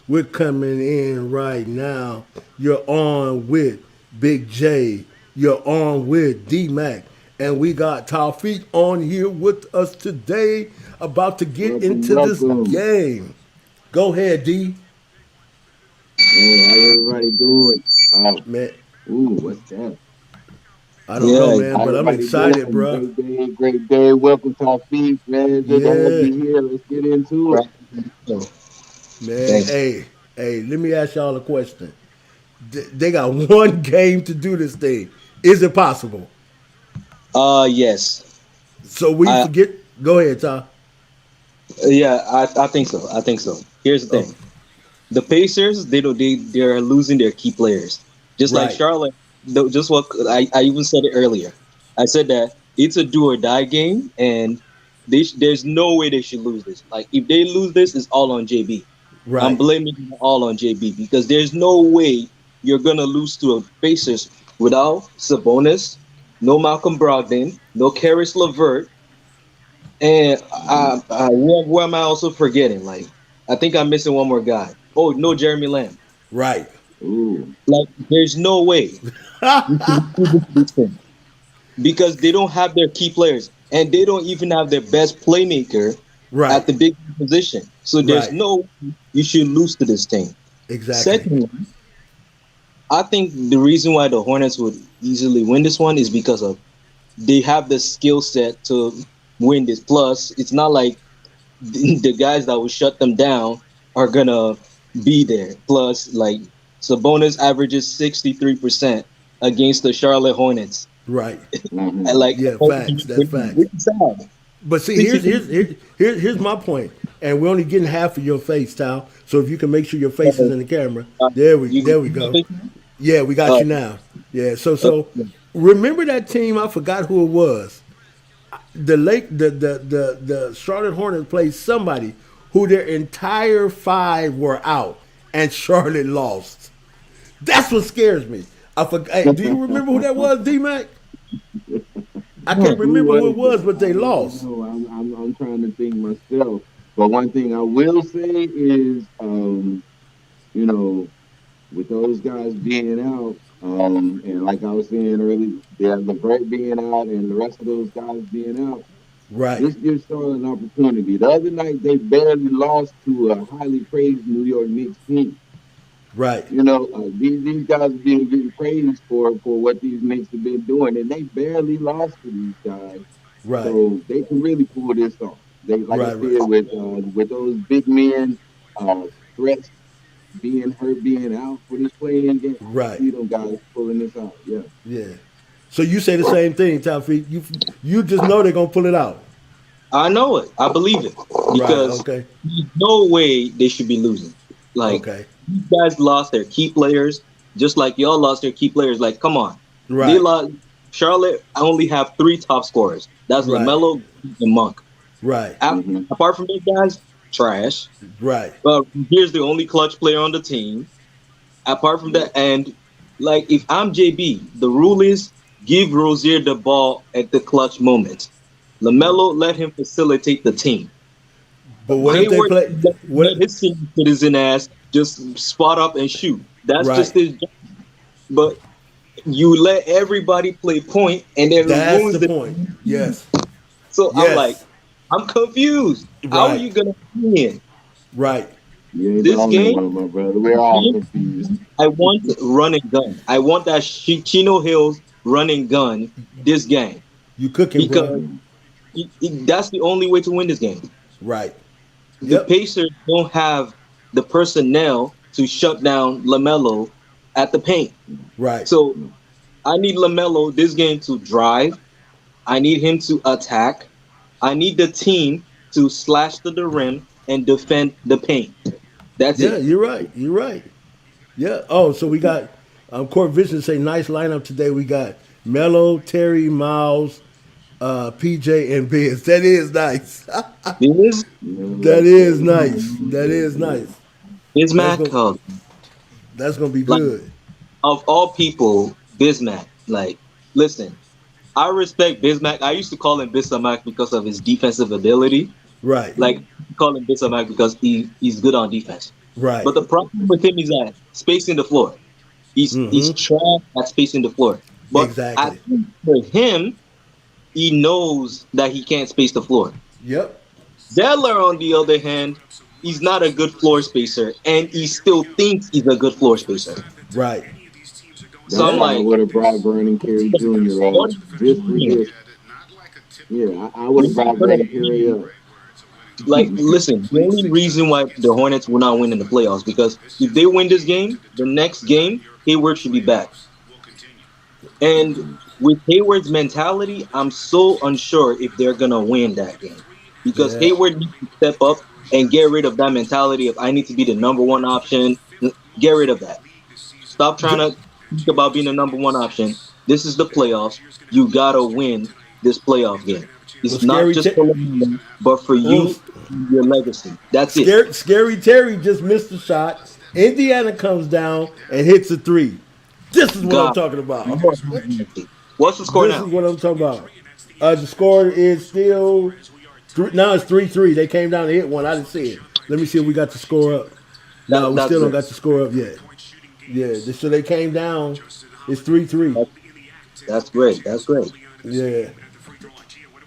We're coming in right now. You're on with Big J. You're on with D Mac. And we got Taufik on here with us today, about to get Welcome, into this welcome. game. Go ahead, D. Hey, how everybody doing? Man, What's that? I don't know, Yeah, man, how but I'm everybody excited, doing? bro. Great day, great day. Welcome to our feast, man. Good to have Yeah, you here. Let's get into it. man. Thanks. Hey, let me ask y'all a question. They got one game to do this thing. Is it possible? Yes. So we I forget. Go ahead, Tom. yeah, I think so. I think so. Here's the Oh, thing: the Pacers, they're losing their key players, just like right, Charlotte. Just what I even said it earlier. I said that it's a do or die game, and there's no way they should lose this. Like if they lose this, it's all on JB. I'm right, blaming it all on JB because there's no way you're gonna lose to a Pacers without Sabonis, no Malcolm Brogdon, no Karis LeVert, and where am I also forgetting? Like, I think I'm missing one more guy. Oh, no, Jeremy Lamb. right, Ooh. Like, there's no way you can do this thing because they don't have their key players and they don't even have their best playmaker at right, the big position. So there's right. no way you should lose to this team. Exactly. Secondly, I think the reason why the Hornets would easily win this one is because of they have the skill set to win this. Plus, it's not like the guys that will shut them down are gonna be there. Plus, like Sabonis averages 63% against the Charlotte Hornets. Right. And Mm-hmm. like, Yeah. Facts. That's facts. which is sad. But see, 63. here's my point, and we're only getting half of your face, Tal. So if you can make sure your face is in the camera, there we go. Yeah, we got Uh, you now. Yeah. So okay. remember that team? I forgot who it was. The late the Charlotte Hornets played somebody who their entire five were out, and Charlotte lost. That's what scares me. I forgot. Hey, do you remember who that was, D Mac? I can't Who remember was who it was, it? but I they don't lost. know. I'm trying to think myself. But one thing I will say is, you know, with those guys being out, and like I was saying earlier, yeah, LeVert being out and the rest of those guys being out, Right, this gives Charlotte an opportunity. The other night they barely lost to a highly praised New York Knicks team. right, These guys are being getting praised for what these Knicks have been doing, and they barely lost to these guys, right, so they can really pull this off. They, like I right, right, said, with those big men, threats being hurt, being out for this playing game, I right. see them guys pulling this out. Yeah. Yeah. So you say the same thing, Taufik. You just know they're gonna pull it out. I know it. I believe it Right. because Okay. there's no way they should be losing. Like Okay. these guys lost their key players, just like y'all lost their key players. Like, come on, they Right. lost. Charlotte only have three top scorers. That's Right. Lamelo and Monk. Right. Hmm. Apart from those guys, trash. Right. Here's the only clutch player on the team. Apart from that, and like if I'm JB, the rule is give Rozier the ball at the clutch moment. Lamelo let him facilitate the team. But what if they Hayward play? let What? his citizen ass just spot up and shoot. That's just Right. his job. But you let everybody play point and then it That's ruins the the. point. Yes. So I'm like, Yes. I'm confused. How are Right. you gonna win Right. You ain't the this only game? one, my brother. We're all confused. I want run and gun. I want that Chino Hills run and gun this game You cooking, bro? because that's the only way to win this game. Right. The Yep. Pacers don't have the personnel to shut down Lamelo at the paint. Right. So I need Lamelo this game to drive. I need him to attack. I need the team to slash to the rim and defend the paint. That's Yeah. it. You're right. You're right. Yeah. Oh, so we got Court Vision say nice lineup today. We got Mello, Terry, Miles, PJ, and Biz. That is nice. This That is nice. That is nice. That's Bismack, gonna that's gonna be like good. of all people, Bismack. Like, listen, I respect Bismack. I used to call him Bismack because of his defensive ability. Right. Like, I call him Bismack because he's good on defense. Right. But the problem with him is that spacing the floor. He's Mm-hmm. trash at spacing the floor. But I Exactly. think for him, he knows that he can't space the floor. Yep. Zeller, on the other hand, he's not a good floor spacer, and he still thinks he's a good floor spacer. Right. So That's I'm why I like, would have brought Vernon Carey Jr. up what are just you for doing? this. Yeah, I would have brought Vernon Carey up. Like, listen, the only reason why the Hornets will not win in the playoffs because if they win this game, the next game, Hayward should be back. And with Hayward's mentality, I'm so unsure if they're gonna win that game because Yeah. Hayward needs to step up and get rid of that mentality of I need to be the number one option. Get rid of that. Stop trying Th- to think about being the number one option. This is the playoffs. You gotta win this playoff game. Well, It's not just for LeBron, but for well, you, your legacy. That's it. Scary Terry just missed the shot. Indiana comes down and hits a three. This is what I'm God, talking about. Lord have mercy. What's the score This is now? what I'm talking about. The score is still now it's 3-3. They came down to hit one. I didn't see it. Let me see if we got the score up. No, we That's still don't great. got the score up yet. Yeah, so they came down. It's 3-3. That's, that's great. That's great. Yeah.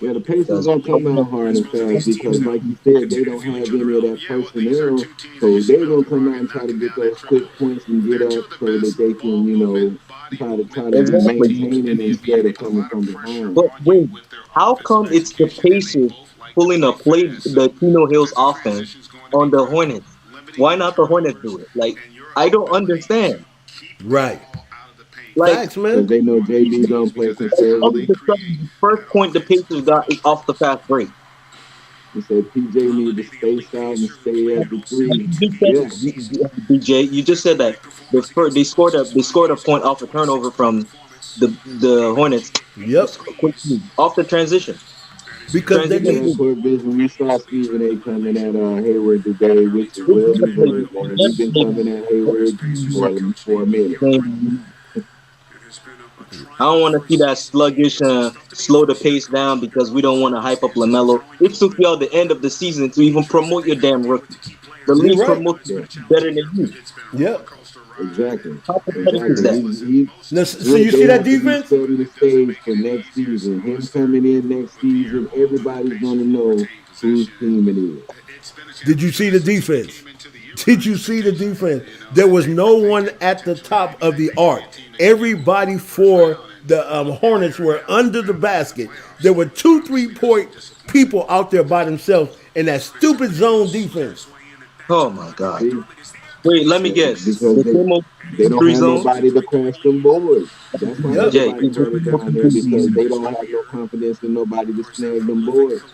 Yeah, the Pacers Because gonna come out hard and fast because, like you said, they don't have any of that personnel, so they're gonna come out and try to get those quick points and get up so that they can, try to exactly. maintain it instead of coming from behind. But wait, how come it's the Pacers pulling a play the Keno Hills offense on the Hornets? Why not the Hornets do it? Like I don't understand. Right. Like Facts, Because man. they know JB gonna play all of conservative. a sudden, the first point the Pacers got is off the fast break. He said PJ need to space out and stay at the Like three. you just said, Yeah, DJ, you just said that they scored a point off a turnover from the Hornets Yep. quickly off the transition. Because they Transition yeah. need. move. Court Vision, we saw Stephen A. coming at Hayward today, which is This is well the play. deserved, man. We've been coming at Hayward for a minute. I don't want to see that sluggish, slow the pace down because we don't want to hype up Lamelo. It took y'all the end of the season to even promote your damn rookie. The You're league right. promotes Yeah, better than you. Yep. exactly. How pathetic is Exactly. that? Now, so Look, you they see that have to be defense? setting the stage for next season. Him coming in next season, everybody's gonna know whose team it is. Did you see the defense? Did you see the defense? There was no one at the top of the arc. Everybody for the Hornets were under the basket. There were 2 3-point people out there by themselves in that stupid zone defense. Oh my God. See, Wait, let me guess. because The they same old they don't 3 have zone? nobody to crash them boards. That's why Yep. Jay, everybody it's the running same old down there because they don't have no confidence in nobody to snag them boards.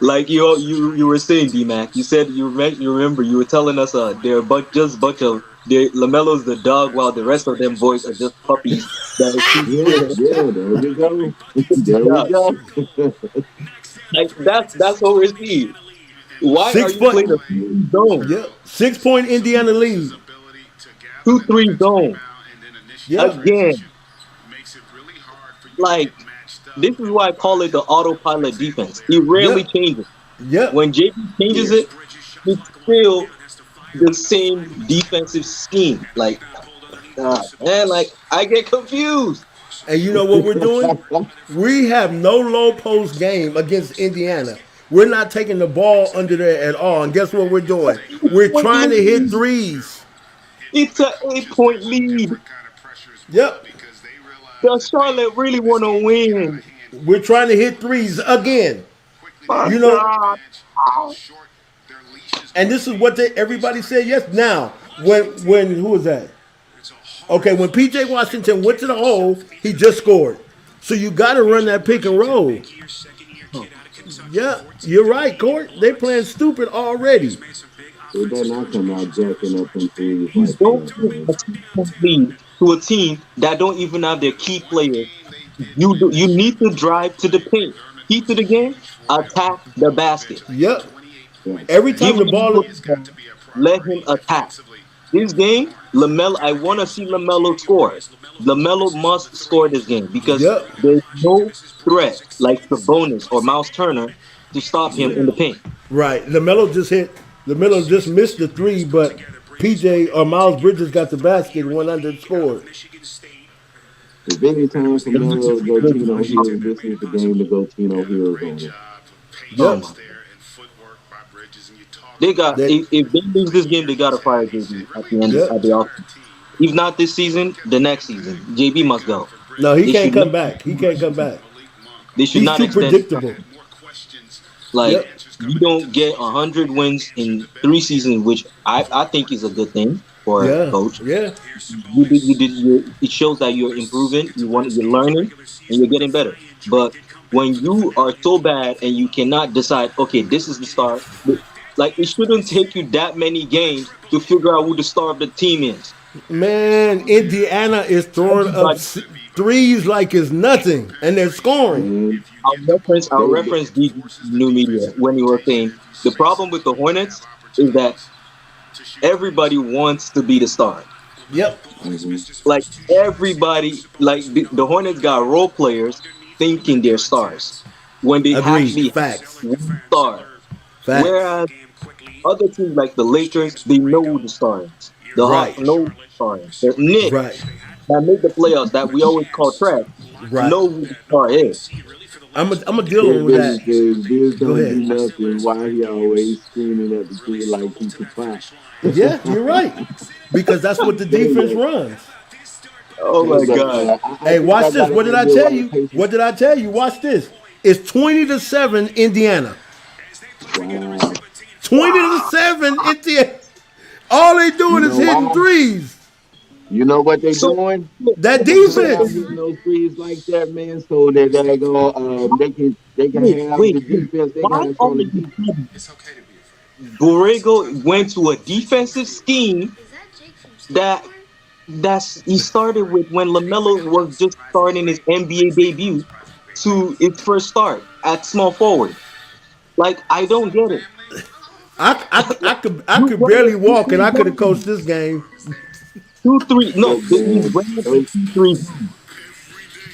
like you were saying, D Mac. You said you remember you were telling us they're just bunch of Lamelo's the dog while the rest of them boys are just puppies that keep Yeah, yeah, there we go. There we yeah. go. Like that's what we're seeing. Why are Six you playing a point. 2-3 zone? Yep. 6 point Indiana lead. 2-3 zone Yep. again. Like this is why I call it the autopilot defense. He rarely Yep. changes. Yep. When JP changes Yeah. it, it's still the same defensive scheme. Like, man, like I get confused. And you know what we're doing? We have no low post game against Indiana. We're not taking the ball under there at all. And guess what we're doing? We're Point trying to hit lead. threes. It's an 8 point lead. Yep. The Charlotte really want to win. We're trying to hit threes again. My You know, God. and this is what everybody said yes. Now, when who was that? Okay, when PJ Washington went to the hole, he just scored. So you got to run that pick and roll. Yeah, you're right, Court. They playing stupid already. They better not come out jacking up them threes You like don't that, give man. a 2 point lead to a team that don't even have their key players. You need to drive to the paint. Key to the game, attack the basket. Yep. Yeah. Every Give time the ball. Lamelo the ball, let him attack. This game, Lamelo, I want to see Lamelo score. Lamelo must score this game because Yep. there's no threat like Sabonis or Miles Turner to stop him Yeah. in the paint. Right. LaMelo just hit. LaMelo just missed the three, but PJ or Miles Bridges got the basket and went under and scored. If any time for Melo to go Tino Hills, this is the game to go Tino Hills on him. Oh Yep. my. They got That. if they lose this game, they gotta fire JB at the end Yep. of the off. If not this season, the next season, JB must go. No, he They can't should come not, back. He can't come back. they should He's not too extend. predictable. Like Yep. you don't get 100 wins in 3 seasons, which I think is a good thing for a Yeah, coach. yeah. It shows that you're improving, you're learning, and you're getting better. But when you are so bad and you cannot decide, okay, this is the star, like it shouldn't take you that many games to figure out who the star of the team is. Man, Indiana is throwing up Everybody, threes like it's nothing, and they're scoring. man. I'll They, reference DG New Media when he was saying the problem with the Hornets is that everybody wants to be the star. Yep. mhm. Like everybody, like the Hornets got role players thinking they're stars when they Agreed. actually have Facts. one star. Facts. Whereas other teams like the Lakers, they know who the star is. The Right. Hawks know who the star is. The Knicks Right. that make the playoffs that we always call trash Right. know who the star is. I'm a dealing Big with that. Billy says Biz Go don't do ahead. nothing. Why he always screaming at the kid like he Tupac? Yeah, you're right. Because that's what the defense Anyway, runs. Oh hey, my but God. I Hey, think I watch this. got an What did I idea tell why the you? Pacers. What did I tell you? Watch this. It's 20-7 Indiana. Wow. 20-7 Indiana. All they You doing is know hitting why? threes. You know what they So, doing? That They out defense. hitting those threes like that, man, so that they go they can wait, have wait, the wait. defense. They Why gotta all turn the of a defense. sudden Borrego went to a defensive scheme that he started with when LaMelo was just starting his NBA debut to his first start at small forward. Like I don't get it. I You could run a barely two walk and three I could have zone, coached this game. 2-3. No, Look, he man, ran a those 2-3 zone.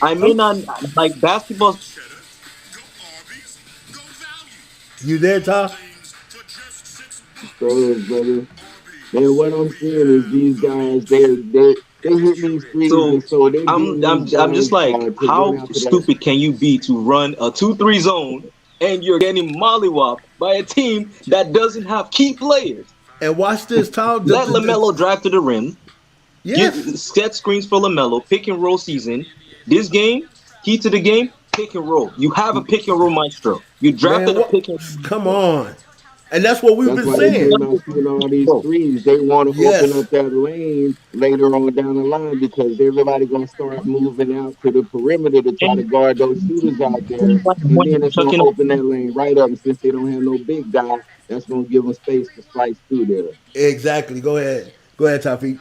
I may I'm, not like basketball. you there, Ty? throws, brother. Man, what I'm seeing is these guys, they're hitting these threes, and So so they're I'm getting these I'm I'm just guys like, to run how after that. stupid can you be to run a 2-3 zone and you're getting mollywopped by a team that doesn't have key players? And watch this, Ty. Let LaMelo drive to the rim, get Yes, set screens for LaMelo, pick and roll season. This game, key to the game, pick and roll. You have a pick and roll maestro. You man. drafted a What? pick and roll Come maestro. on. And that's what we've That's been why they He's saying. came done out this shooting all with these bro. threes. They want to open Yes. up that lane later on down the line because everybody gonna start moving out to the perimeter to try to And guard those shooters out there, like and when then you're it's gonna chucking open that lane right up. And since they don't have no big guy, that's gonna give them space to slice through there. Exactly. Go ahead. Go ahead, Tafi.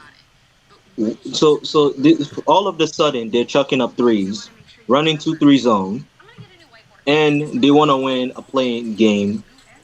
all of the sudden they're chucking up threes, running 2-3 zone, and they want to win a playing game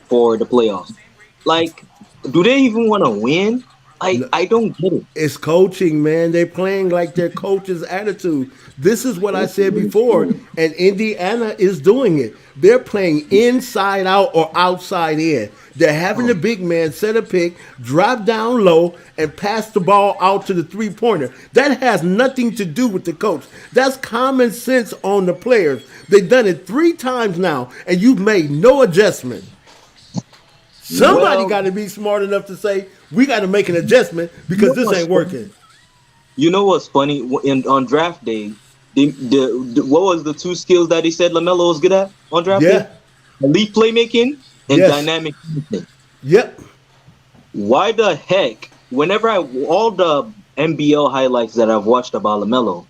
for the playoffs. Like, do they even want to win? No, I don't get it. it's coaching, man. They're playing like their coach's attitude. This is what I That's said what it's before, doing. and Indiana is doing it. They're playing inside out or outside in. They're having the Oh, big man set a pick, drop down low, and pass the ball out to the 3 pointer. That has nothing to do with the coach. That's common sense on the players. They've done it 3 times now, and you've made no adjustment. Nope. Somebody well, got to be smart enough to say, we got to make an adjustment you because know this what's ain't funny? working. You know what's funny? On draft day, what was the two skills that he said Lamelo was good at on draft day? Yeah. Elite playmaking and Yes. dynamic finishing. Yep. Why the heck? Whenever all the NBL highlights that I've watched about Lamelo,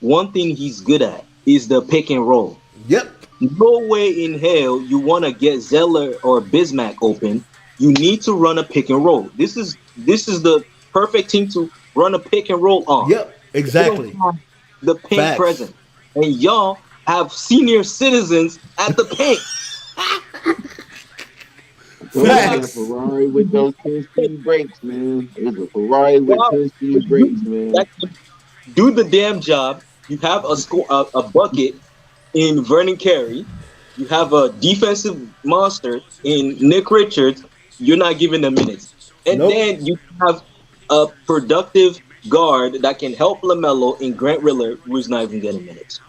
one thing he's good at is the pick and roll. Yep. No way in hell you want to get Zeller or Bismack open. You need to run a pick and roll. This is the perfect team to run a pick and roll on. Yep. They don't Exactly. have the paint Facts. present, and y'all have senior citizens at the paint. I told you that Facts. Ferrari with those 10-speed brakes, man. It's a Ferrari with Wow. 10-speed brakes, man. That can do the damn job. You have a bucket in Vernon Carey. You have a defensive monster in Nick Richards. You're not giving them minutes. And Nope. then you have a productive guard that can help LaMelo in Grant Riller, who's not even getting minutes.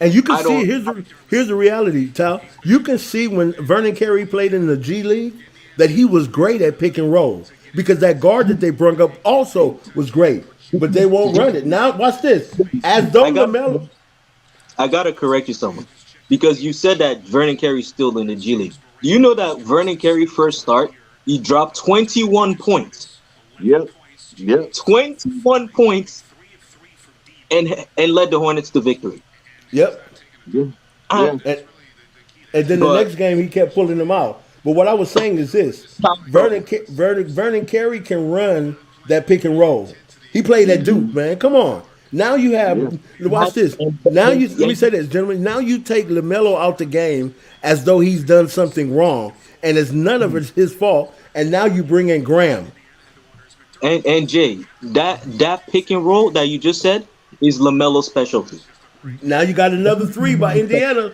And you can I see don't. here's the reality, Tal. You can see when Vernon Carey played in the G League that he was great at pick and roll because that guard that they brung up also was great. But they won't run it. Now watch this. As though I got. LaMelo I gotta correct you, someone, because you said that Vernon Carey's still in the G League. Do you know that Vernon Carey first start, he dropped 21 points, Yep. Yep. 21 points, and led the Hornets to victory. Yep. Yeah. Uh, Yeah. And and then the but next game he kept pulling them out. But what I was saying is this: foul trouble. Vernon Carey can run that pick and roll. He played at Mm-hmm. Duke, man. Come on. Now you Yeah. have watch this. Now you let me say this, gentlemen. Now you take Lamelo out the game as though he's done something wrong, and it's none of it's his fault. And now you bring in Graham. And Jay, that pick and roll that you just said is Lamelo's specialty. Now you got another three by Indiana.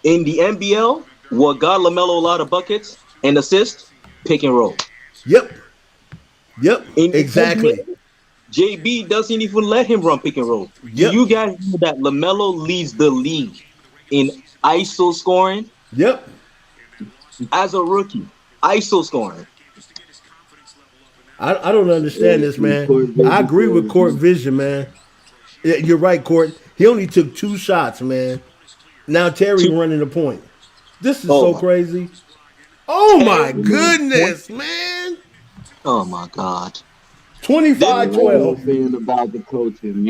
In the NBL, what got Lamelo a lot of buckets and assists, pick and roll. Yep. Yep. In the Exactly. NBA, JB doesn't even let him run pick and roll. Do Yep. you guys know that Lamelo leads the league in ISO scoring Yep. as a rookie? ISO scoring. I don't understand this, And man. court I vision agree with scores. Court Vision, man. Yeah, you're right, Court. He only took two shots, man. Now Terry Two, running the point. This is oh so my, crazy. Oh my Terry, You know, goodness, man. oh my God. This and Twenty-five like I man, was 12. saying about the coaching,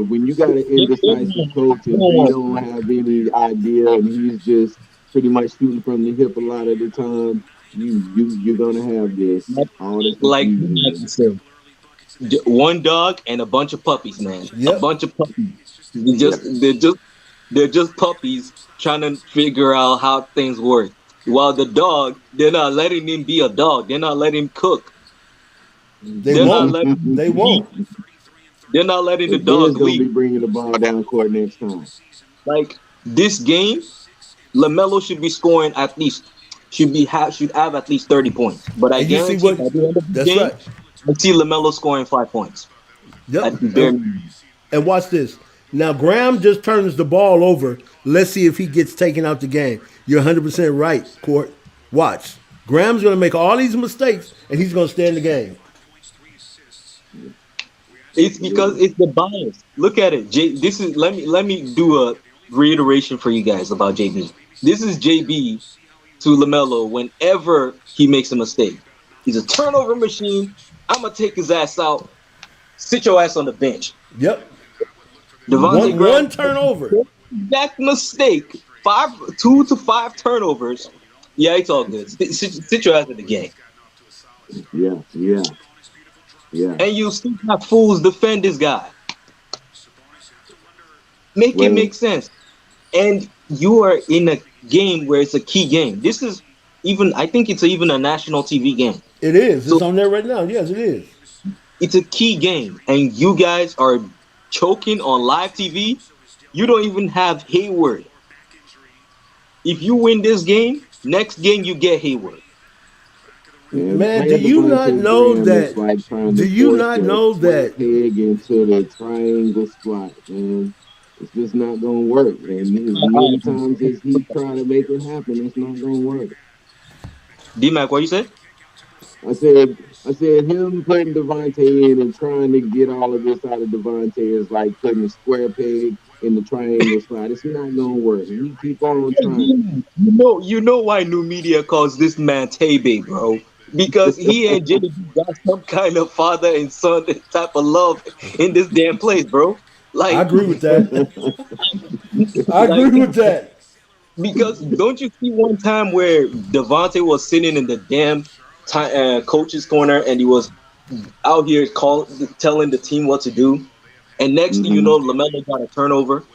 when you got an this indecisive man, coach and he oh, don't have any idea and he's just pretty much shooting from the hip a lot of the time, you're gonna have like, all this like confusion. I said, one dog and a bunch of puppies, man. A Yep. bunch of puppies. Yep. They're just puppies trying to figure out how things work. While the dog, they're not letting him be a dog. They're not letting him cook. They They're not won't. letting him They eat. won't. They're not letting the And Ben's dog gonna be lead. bringing the ball down court next time. Like this game, Lamelo should be scoring at least should have at least 30 points. But I And you see guarantee what? by the end of the That's game, right. I see Lamelo scoring 5 points. Yep. At the bare minimum. And watch this. Now Graham just turns the ball over. Let's see if he gets taken out the game. You're 100% right, Court. Watch. Graham's going to make all these mistakes, and he's going to stay in the game. It's because it's the bias. Look at it. This is let me do a reiteration for you guys about JB. This is JB to Lamelo whenever he makes a mistake. He's a turnover machine. I'm gonna take his ass out. Sit your ass on the bench. Yep. Devontae One Graham, turnover. exact mistake. 2 to 5 turnovers. Yeah, it's all good. Sit your ass in the game. Yeah, yeah, yeah. And you still have fools defend this guy. Make it Well, make sense. And you are in a game where it's a key game. This is even I think it's even a national TV game. It is. So It's on there right now. Yes, it is. it's a key game, and you guys are choking on live TV. You don't even have Hayward. If you win this game, next game you get Hayward. and Man, do playing you not Devontae know Graham is that? like trying Do to you force not a know square that? peg into the triangle spot, man. It's just not gonna work. And as many times as he try to make it happen, it's not gonna work. D Mac, what you say? I said him putting Devontae in and trying to get all of this out of Devontae is like putting a square peg in the triangle slot. It's not gonna work. He keep on trying. You know why new media calls this man Tay bro? Because he and JB got some kind of father and son type of love in this damn place, bro. I Like, agree with that. I like agree with that. because don't you see one time where Devontae was sitting in the damn coach's corner and he was out here telling the team what to do, and next thing you Hmm. know, Lamelo got a turnover.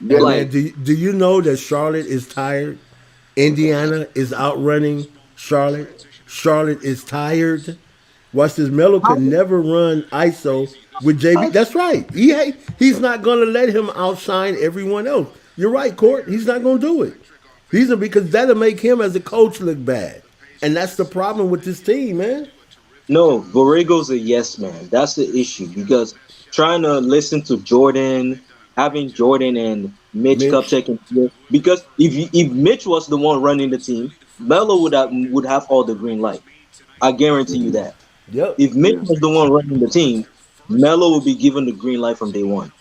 Hey Yeah. man, Like, do you know that Charlotte is tired? Indiana is outrunning Charlotte. Charlotte is tired. Watch this. Melo how, could never run ISO with JB. That's right. He's not going to let him outshine everyone else. You're right, Court. He's not going to do it. Because that'll make him as a coach look bad. And that's the problem with this team, man. no, Borrego's a yes man. That's the issue because trying to listen to Jordan, having Jordan and Mitch Mitch. Kupchak and because if Mitch was the one running the team, Melo would have all the green light. I guarantee you Hmm. that. Yep. If Mitch Yeah. was the one running the team, Melo would be given the green light from day one.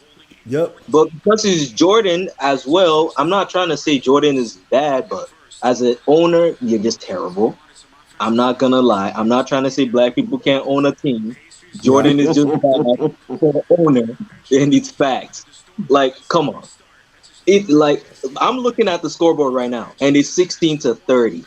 Yep. But because it's Jordan as well, I'm not trying to say Jordan is bad, but as an owner, you're just terrible. I'm not gonna lie. I'm not trying to say black people can't own a team. Right. Jordan is just bad for the owner, and it's facts. Like, come on. It like I'm looking at the scoreboard right now, and it's 16-30.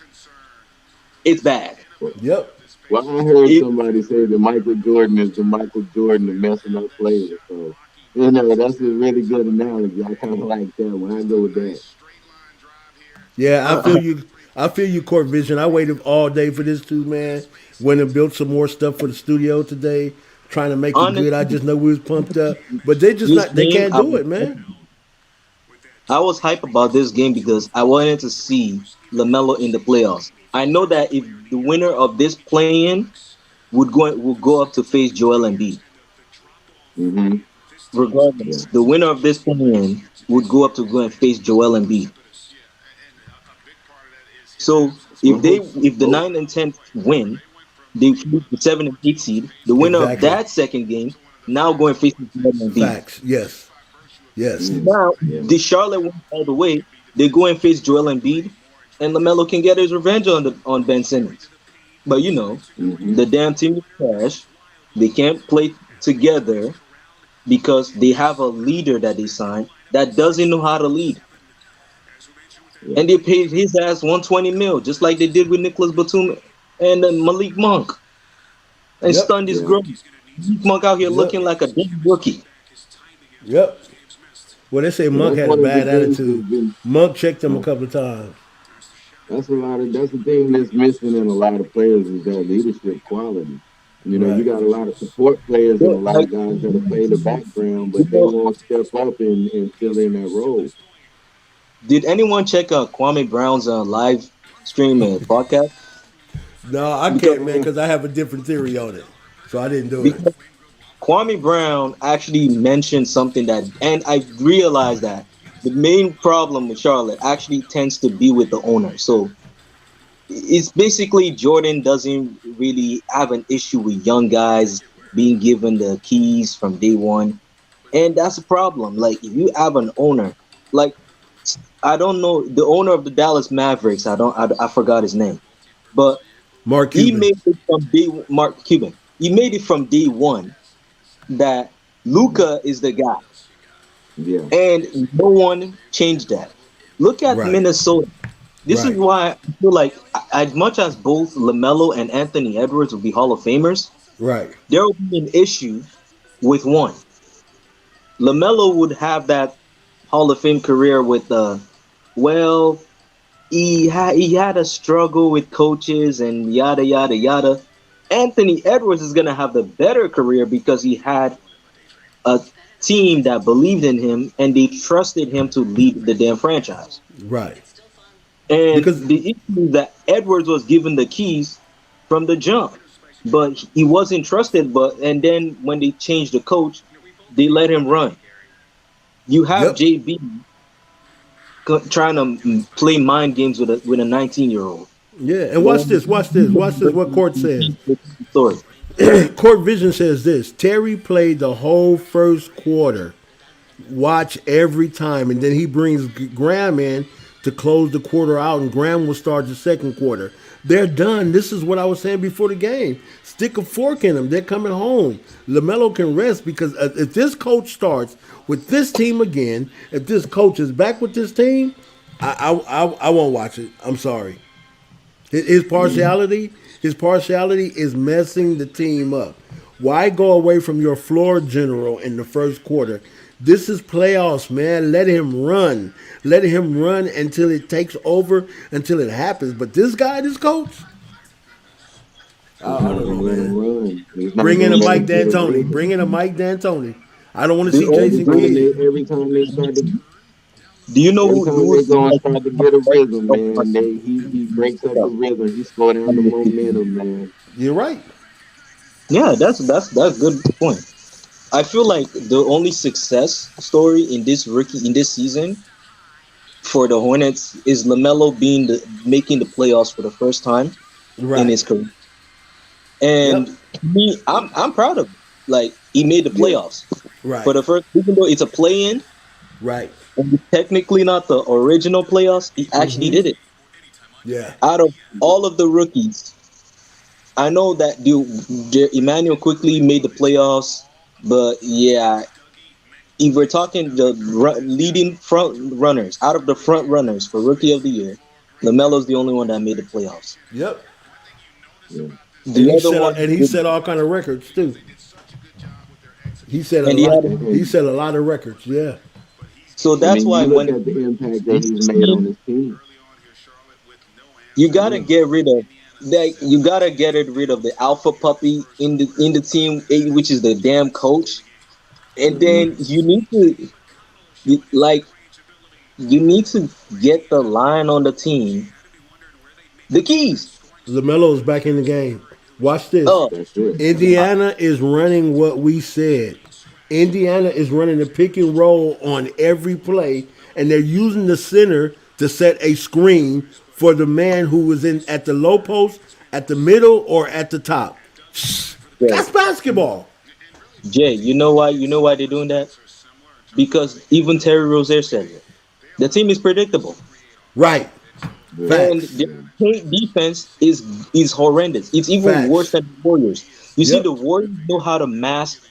It's bad. Yep. Well, I heard It somebody say that Michael Jordan is the Michael Jordan of messing up players. So, that's a really good analogy. I kind of like that one. I go with that. Yeah, I feel uh, you. I feel you, Court Vision. I waited all day for this too, man. Went and built some more stuff for the studio today, trying to make it good. I honestly, just know we was pumped up, but they just this not. They game can't do it, man. I was hype about this game because I wanted to see Lamelo in the playoffs. I know that if the winner of this play-in would go up to face Joel Embiid, Hmm. Yeah. regardless, the winner of this play-in would go up to go and face Joel Embiid. So Well, if the hope. 9 and 10 win, they face the 7 and 8 seed. The winner of Exactly. that second game now going facing Joel Embiid. Facts. Yes. Yes. Mm, Now yeah. the Charlotte wins all the way. They go and face Joel Embiid, and Lamelo can get his revenge on Ben Simmons. But Hmm. the damn team is trash. They can't play together because they have a leader that they signed that doesn't know how to lead. Yeah. And they paid his ass 120 mil, just like they did with Nicholas Batum and Malik Monk, and Yep. stunned his Yeah. growth. Malik Monk out here Yep. looking like a damn rookie. Yep. Well, they say But Monk that's had a one of the bad things attitude. that's been. Monk checked him a Uh, couple of times. that's the thing that's missing in a lot of players is that leadership quality. You Right. got a lot of support players and Yeah, a lot like, of guys that'll play the background, you but they know, won't step up and fill in that role. did anyone check Kwame Brown's live stream podcast? No, I Because can't, man, Uh, because I have a different theory on it, so I didn't do it. because Kwame Brown actually mentioned something that, and I realized that the main problem with Charlotte actually tends to be with the owner. So it's basically Jordan doesn't really have an issue with young guys being given the keys from day one, and that's a problem. Like if you have an owner, like I don't know the owner of the Dallas Mavericks. I forgot his name, but Mark he Cuban. made it from day Mark Cuban. He made it from day one that Luca is the guy, yeah. and no one changed that. Look at Right. Minnesota. This is Right. why I feel like as much as both LaMelo and Anthony Edwards will be Hall of Famers, Right. there will be an issue with one. LaMelo would have that Hall of Fame career with well, he had a struggle with coaches and yada yada yada. Anthony Edwards is gonna have the better career because he had a team that believed in him and they trusted him to lead the damn franchise. Right. And Because the issue is that Edwards was given the keys from the jump, but he wasn't trusted. But and then when they changed the coach, they let him run. You have yep. JB trying to play mind games with a 19-year-old. Yeah. And But watch this. Watch this. Watch this. What Court says. story. Court Vision says this. Terry played the whole first quarter. Watch every time, and then he brings Graham in to close the quarter out, and Graham will start the second quarter. They're done. This is what I was saying before the game. Stick a fork in them. They're coming home. LaMelo can rest because if this coach starts with this team again, if this coach is back with this team, I won't watch it. I'm sorry. His Mm. partiality, his partiality is messing the team up. Why go away from your floor general in the first quarter? This is playoffs, man. Let him run. Let him run until it takes over, until it happens. But this guy, this coach, He's I not don't know, gonna let him man. run. He's not Bring in gonna a let Mike him get a D'Antoni. rhythm. Bring in a Mike D'Antoni. I don't want to The see only Jason Kidd. Every time they Do you know every who time would they be go and like start to get a rhythm, man, he breaks up the rhythm. He slow down the momentum, man. You're right. yeah, that's good point. I feel like the only success story in this season for the Hornets is Lamelo being making the playoffs for the first time in Right. his career. Yep. And me, I'm proud of him. Like he made the Yeah. playoffs for Right. the first, even though it's a play-in Right. and it's technically not the original playoffs. He actually did it. Yeah. Out of all of the rookies, I know that Emmanuel quickly made the playoffs, but yeah, if we're talking the leading front runners, out of the front runners for Rookie of the Year, LaMelo's the only one that made the playoffs. Yep. Yeah. And The other one, he set all kind of records too. He set a and he lot. had. He And set a lot of records. Yeah. So I that's mean, why you look when at the impact that this he's made on team, his team. you gotta Yeah. get rid of you gotta rid of the alpha puppy in the team, which is the damn coach, and Hmm. then like you need to get the line on the team, the keys. LaMelo is back in the game. Watch this. Oh, That's it. Indiana is running what we said. Indiana is running the pick and roll on every play, and they're using the center to set a screen for the man who was in at the low post, at the middle, or at the top. Jay, That's basketball. Jay, you know why they're doing that? Because even Terry Rozier says it. The team is predictable, Right. Yeah. and Facts. their Yeah. paint defense is horrendous. It's even worse Facts. than the Warriors. You see, Yep. the Warriors know how to mask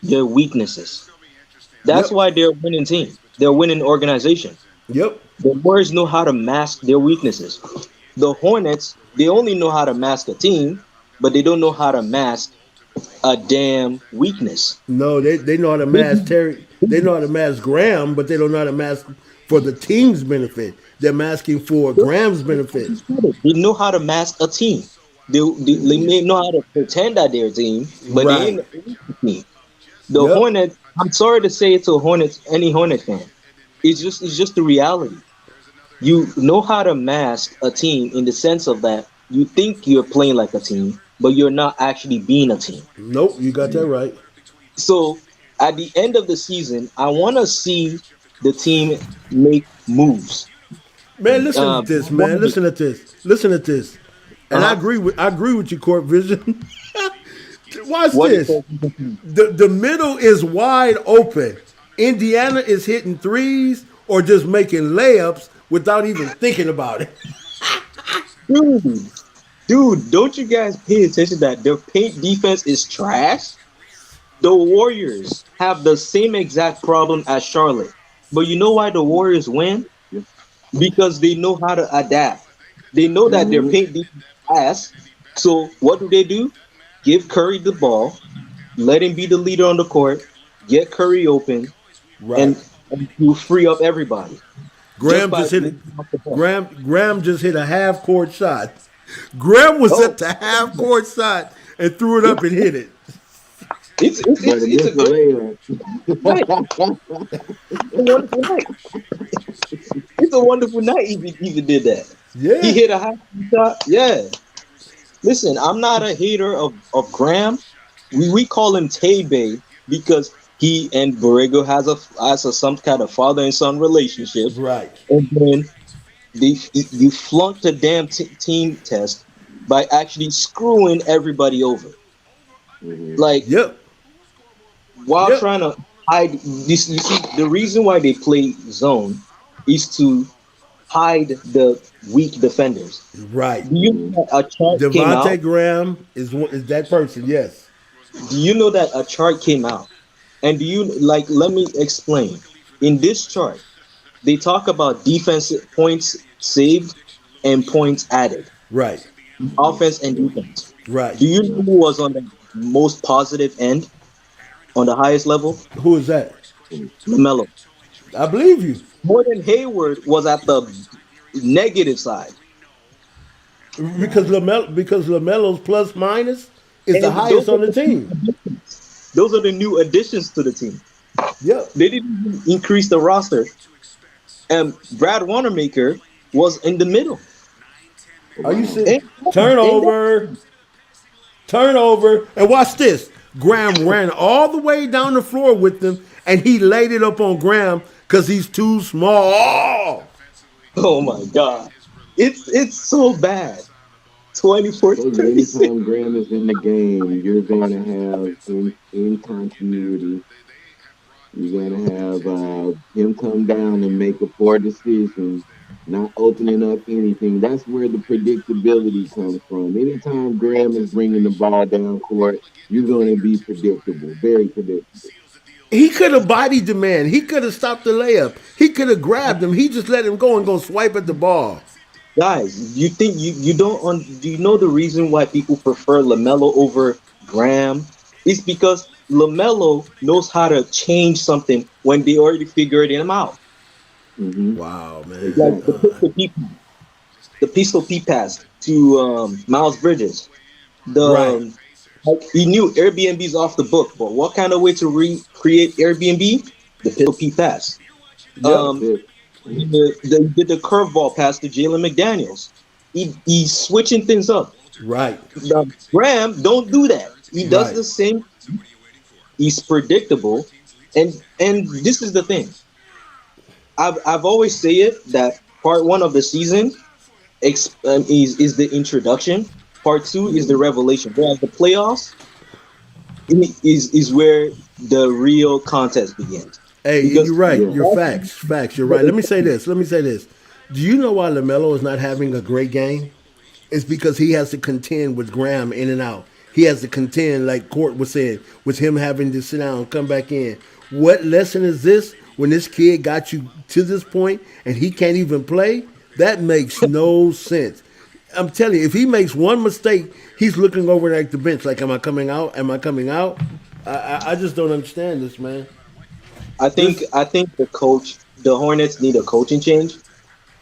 their weaknesses. That's Yep. why they're a winning team. They're a winning organization. Yep. The Warriors know how to mask their weaknesses. The Hornets, they only know how to mask a team, but they don't know how to mask a damn weakness. No, they know how to mask Terry. They know how to mask Graham, but they don't know how to mask for the team's benefit. They're masking for Graham's benefit. They know how to mask a team. They Hmm. may know how to pretend that they're a team, but they Right. ain't a team. The Yep. Hornets, I'm sorry to say it to Hornets, any Hornet fan. It's just the reality. You know how to mask a team in the sense of that you think you're playing like a team, but you're not actually being a team. Nope. You got that right. So at the end of the season, I want to see the team make moves. Man, listen to Um, this, man. Listen to this. Listen to this. And uh-huh. I agree with you, Court Vision. Watch What is this. The middle is wide open. Indiana is hitting threes or just making layups without even thinking about it. dude, dude, don't you guys pay attention that their paint defense is trash? The Warriors have the same exact problem as Charlotte. But you know why the Warriors win? Yeah. Because they know how to adapt. They know that their Hmm. paint defense is ass. So what do? Give Curry the ball, let him be the leader on the court, get Curry open, Right. and you free up everybody just Graham by just hit it. moving off the ball. Graham just hit a half court shot. Graham was Oh, at the half court shot and threw it up and hit it. But it it's a missed the good night. layup. It's a wonderful night. It's a wonderful night. He even did that. He Yeah. hit a high shot. Yeah. Listen, I'm not a hater of Graham. We call him Tay because he and Borrego has a some kind of father and son relationship, Right. and then you flunked the damn team test by actually screwing everybody over. Hmm. Like Yep. while Yep. trying to hide this, you see, the reason why they play zone is to hide the weak defenders. Right. Do you Hmm. know that a chart came out? Devontae Graham is that person. Yes. Do you know that a chart came out? And do you like? Let me explain. In this chart, they talk about defensive points saved and points added, Right. offense and Yeah. defense. Right. Do you Yeah. know who was on the most positive end, on the highest level? Who is that? Lamelo. I believe you. Gordon Hayward was at the negative side, Because Lamelo's plus minus is the and highest on the team. those are the new additions to the team. Yep. They didn't even increase the roster, and Brad Wanamaker was in the middle. Are you Wow. serious? And, and Turnover, turnover, and watch this. Graham ran all the way down the floor with them, and he laid it up on Graham because he's too small. oh my god, it's so bad. 24 Told you, 36. anytime Graham is in the game, you're going to have in continuity. You're going to have him come down and make a poor decision, not opening up anything. That's where the predictability comes from. Anytime Graham is bringing the ball down court, you're going to be predictable, very predictable. He could have bodied the man. He could have stopped the layup. He could have grabbed him. He just let him go and go swipe at the ball. Guys, you think you don't do you know the reason why people prefer LaMelo over Graham? It's because LaMelo knows how to change something when they already figured him out. Hmm. Wow, man. Like Exactly. the pistol P pass to Miles Bridges. Right, The like, he knew Airbnb's off the book, but what kind of way to recreate Airbnb? The pistol P pass. yep, That's Um, it. did the curveball pass to Jalen McDaniels. He's switching things up. right, Graham don't do that. He does right. the same. He's predictable, and this is the thing. I've always say it that part one of the season is the introduction. Part two is the Hmm. revelation. Whereas the playoffs is where the real contest begins. Hey, you're Because right. Yeah. You're facts. Facts. You're right. Let me say this. Let me say this. Do you know why LaMelo is not having a great game? It's because he has to contend with Graham in and out. He has to contend, like Court was saying, with him having to sit down and come back in. What lesson is this when this kid got you to this point and he can't even play? That makes no sense. I'm telling you, if he makes one mistake, he's looking over at the bench like, "Am I coming out? Am I coming out?" I just don't understand this, man. This, I think the Hornets need a coaching change.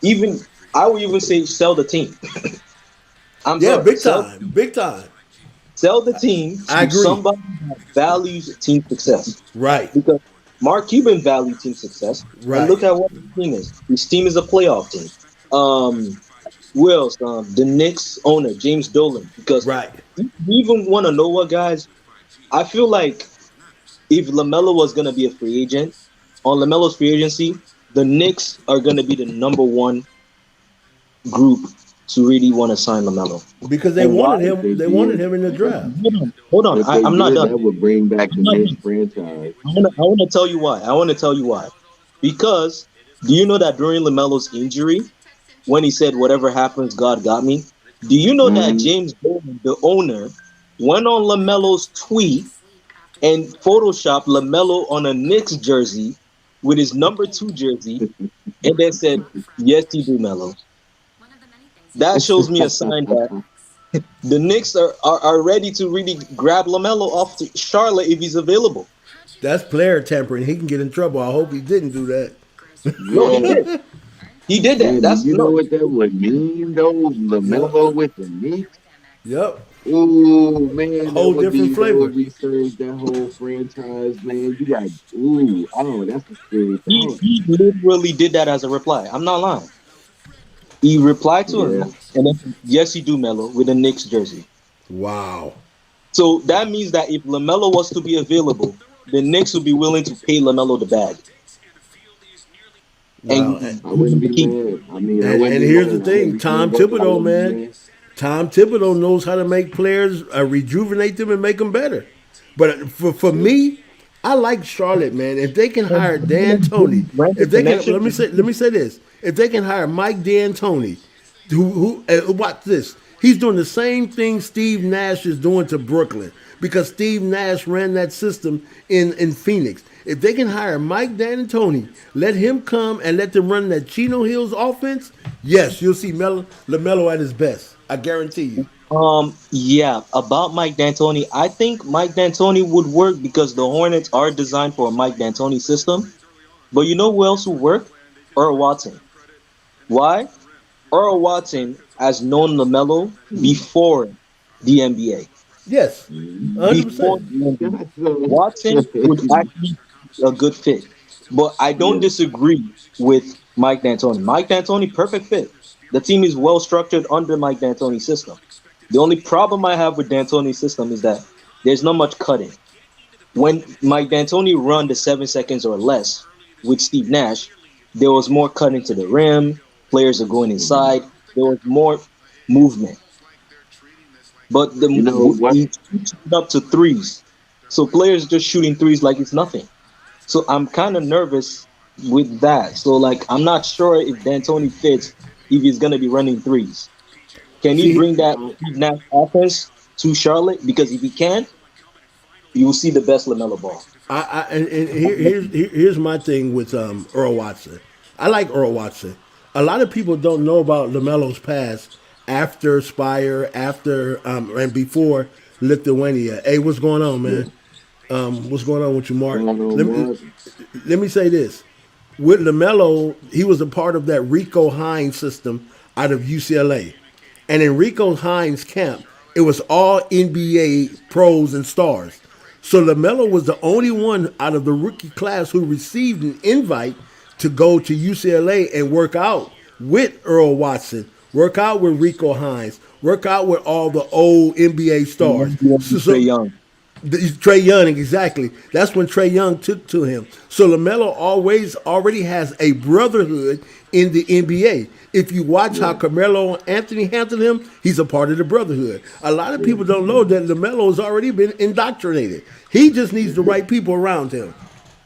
Even I would even say sell the team. I'm yeah, sorry, big time, big time. sell the team I to agree. somebody that values team success. Right, Because Mark Cuban valued team success, and right, look at what his team is. His team is a playoff team. Um, who else? The Knicks owner James Dolan. Because right. you even want to know what, guys? I feel like if Lamelo was gonna be a free agent on Lamelo's free agency, the Knicks are gonna be the number one group to really want to sign Lamelo. Because they And why? wanted If him. they They wanted did, him in the draft. Hold on, hold on. if they I'm not did, done. that would bring back I'm the not Knicks done. franchise. I want to tell you why. I want to tell you why. Because do you know that during Lamelo's injury, when he said "whatever happens, God got me," do you know that Hmm. James Dolan, the owner, went on Lamelo's tweet and photoshopped Lamelo on a Knicks jersey with his number two jersey, and then said, "Yes, you do, Melo." That shows me a sign that the Knicks are ready to really grab Lamelo off to Charlotte if he's available. That's player tampering. He can get in trouble. I hope he didn't do that. No, he Yeah. did. He did that. Man, do That's you know no. what that would mean though? Yep. Lamelo with the Knicks. Yep. Ooh, A man, whole different that flavor. would resurge that whole franchise, man. You got oh, that's a scary thought. He literally did that as a reply. I'm not lying. He replied to Yeah. him, and then yes, you do, Melo, with a Knicks jersey. Wow. So that means that if Lamelo was to be available, the Knicks would be willing to pay Lamelo the bag, Wow. and I wouldn't be keep. mad. I mean, I wouldn't And be here's the mad. I wouldn't thing, be saying Tom nothing. I Thibodeau, wouldn't be man. mad. Tom Thibodeau knows how to make players rejuvenate them and make them better. But for me, I like Charlotte, man. If they can hire Dan Tony, Randall if they can, connection. let me say this: if they can hire Mike D'Antoni, watch this, he's doing the same thing Steve Nash is doing to Brooklyn because Steve Nash ran that system in Phoenix. If they can hire Mike D'Antoni, let him come and let them run that Chino Hills offense, yes, you'll see LaMelo at his best. I guarantee you. Yeah, about Mike D'Antoni, I think Mike D'Antoni would work because the Hornets are designed for a Mike D'Antoni system. But you know who else would work? Earl Watson. Why? Earl Watson has known LaMelo Hmm. before the NBA. Yes, Before 100%. the You NBA. got to. Watson would actually be a good fit. But I don't Yeah. disagree with Mike D'Antoni. Mike D'Antoni, perfect fit. The team is well structured under Mike D'Antoni's system. The only problem I have with D'Antoni's system is that there's not much cutting. When Mike D'Antoni run the 7 seconds or less with Steve Nash, there was more cutting to the rim. Players are going Hmm. inside. There was more movement. but You know what? he switched it up to threes. So players just shooting threes like it's nothing. So I'm kind of nervous with that. So like I'm not sure if D'Antoni fits if he's gonna be running threes. Can he See, bring that Uh, Steve Nash offense to Charlotte? Because if he can, you will see the best Lamelo Ball. and here's my thing with Earl Watson. I like Earl Watson. A lot of people don't know about Lamelo's past after Spire, after and before Lithuania. Hey, what's going on, man? yeah. What's going on with you, What's Mark? going on, Mark? Let me say this. With LaMelo, he was a part of that Rico Hines system out of UCLA. And in Rico Hines' camp, it was all NBA pros and stars. So LaMelo was the only one out of the rookie class who received an invite to go to UCLA and work out with Earl Watson, work out with Rico Hines, work out with all the old NBA stars. Trey Young. Trey Young, exactly. That's when Trey Young took to him. So LaMelo always already has a brotherhood in the NBA. If you watch how Yeah, Carmelo Anthony handled him, he's a part of the brotherhood. A lot of yeah, people don't know that LaMelo has already been indoctrinated. He just needs the yeah. right people around him.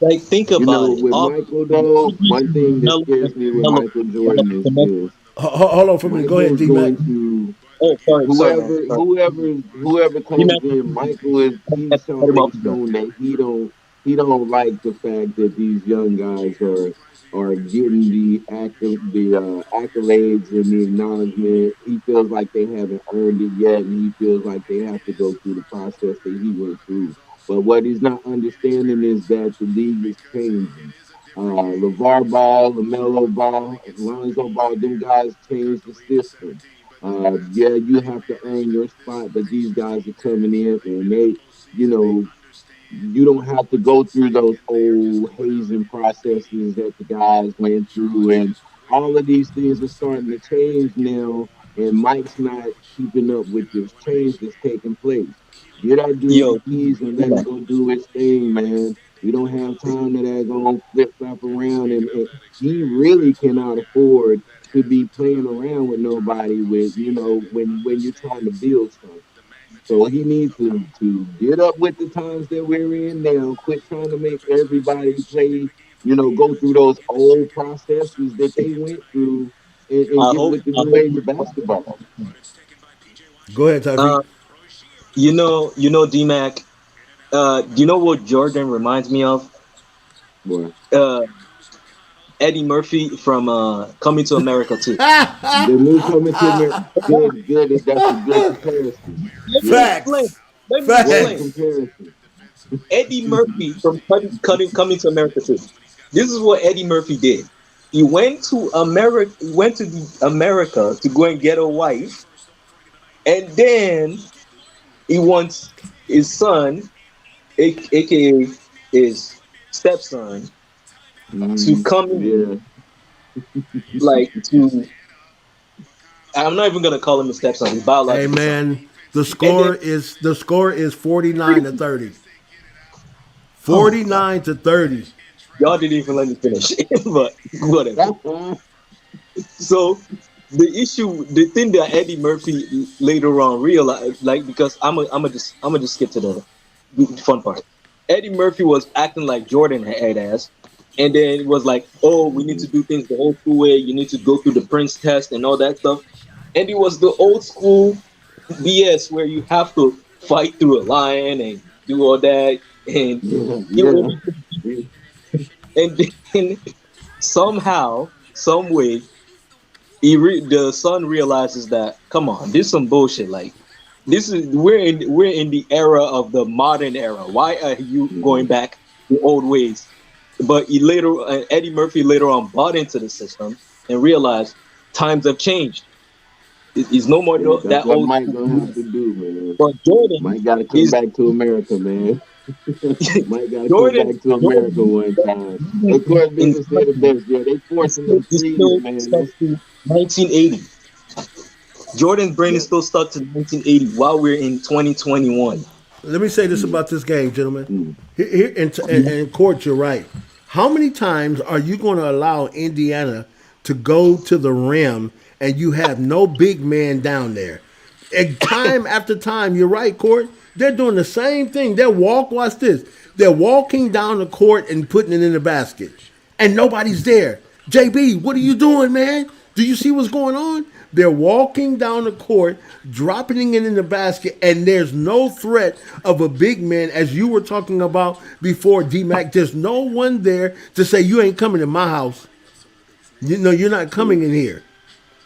Like think You about know, it. with All Michael though, one thing that Melo scares me with Melo Michael Jordan is this: Hold on for a minute. Go ahead, Michael's D Mac. going to Oh, sorry, man. whoever Sorry. whoever You comes man, in, Michael is he's cut him off already again. shown that he don't like the fact that these young guys are getting the accolades and the acknowledgement. He feels like they haven't earned it yet, and he feels like they have to go through the process that he went through. But what he's not understanding is that the league is changing. LeVar Ball, LaMelo Ball, Lonzo Ball, them guys changed the system. Yeah, you have to earn your spot, but these guys are coming in and you know, you don't have to go through those old hazing processes that the guys went through, and all of these things are starting to change now. And Mike's not keeping up with this change that's taking place. Get that dude Yo, the keys and let him go do his thing, man. We don't have time to that going flip flop around, and he really cannot afford to be playing around with nobody with when you're trying to build something. So he needs to get up with the times that we're in now. Quit trying to make everybody play, go through those old processes that they went through, and get with the I new hope age of basketball. Go ahead, Tyreek. uh D-Mac, do you know what Jordan reminds me of? Boy, Uh Eddie Murphy from Coming to America too. the new coming to America, good, good. That's a good comparison. Let me Yeah, explain. Facts. Let me great explain. Facts. comparison. Eddie Murphy from Coming to America too. This is what Eddie Murphy did. He went to America, went to America to go and get a wife, and then he wants his son, aka his stepson, to come in, Yeah, like to. I'm not even gonna call him a stepson, his Hey biological son. man, the And then, score is 49-30. oh my god, 49-30. y'all didn't even let me finish, but whatever. So the thing that Eddie Murphy later on realized, like, because I'm gonna just skip to the fun part. Eddie Murphy was acting like Jordan had ass, and then it was like, oh, we need to do things the old school way. You need to go through the Prince test and all that stuff. And it was the old school BS where you have to fight through a lion and do all that, and yeah, it yeah. was, and then somehow, some way, the son realizes that come on, this is some bullshit. Like this is we're in the era of the modern era. Why are you going Mhm. back to old ways? But Eddie Murphy later on bought into the system and realized times have changed. He's no more Yeah, that's that what old Mike school gonna have BS. to do, man. But Jordan Mike got to come is back to America, man. Mike got to come Jordan. back to America Jordan one time. Of course, Bishop said it instruction best. Yeah, they is forcing still, them is threes, still man. stuck That's to 1980. Jordan's brain is yeah. still stuck to 1980 while we're in 2021. Let me say this Mm, about this game, gentlemen. mm, Here in court, you're right. How many times are you going to allow Indiana to go to the rim and you have no big man down there? And time after time, you're right, Court. They're doing the same thing. Watch this. They're walking down the court and putting it in the basket. And nobody's there. JB, what are you doing, man? Do you see what's going on? They're walking down the court, dropping it in the basket, and there's no threat of a big man, as you were talking about before, D Mac. There's no one there to say, you ain't coming in my house. You know, you're not coming in here.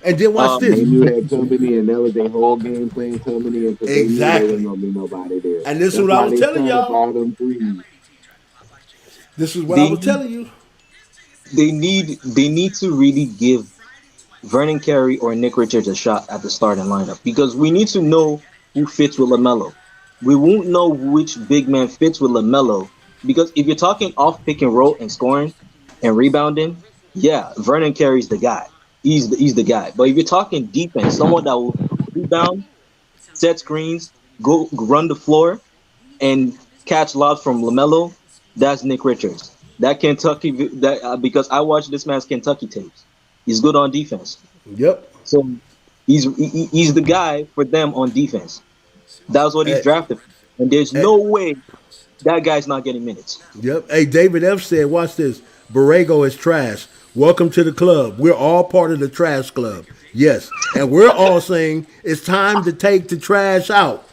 And then watch Um, this. They knew that coming in. That was their whole game plan coming in because they knew there wasn't Exactly. gonna be nobody there. And this is That's what I why was they telling shot up y'all. all them threes. This is what I they was telling you. they need to really give Vernon Carey or Nick Richards a shot at the starting lineup because we need to know who fits with LaMelo. We won't know which big man fits with LaMelo because if you're talking off pick and roll and scoring and rebounding, yeah, Vernon Carey's the guy. He's the guy. But if you're talking defense, someone that will rebound, set screens, go run the floor, and catch lobs from LaMelo, that's Nick Richards. That Kentucky that because I watched this man's Kentucky tapes. He's good on defense. Yep. So he's the guy for them on defense. That's what he's Hey, drafted for. And there's hey, no way that guy's not getting minutes. yep. Hey, David F said, watch this. Borrego is trash. Welcome to the club. We're all part of the trash club. Yes. And we're all saying it's time to take the trash out.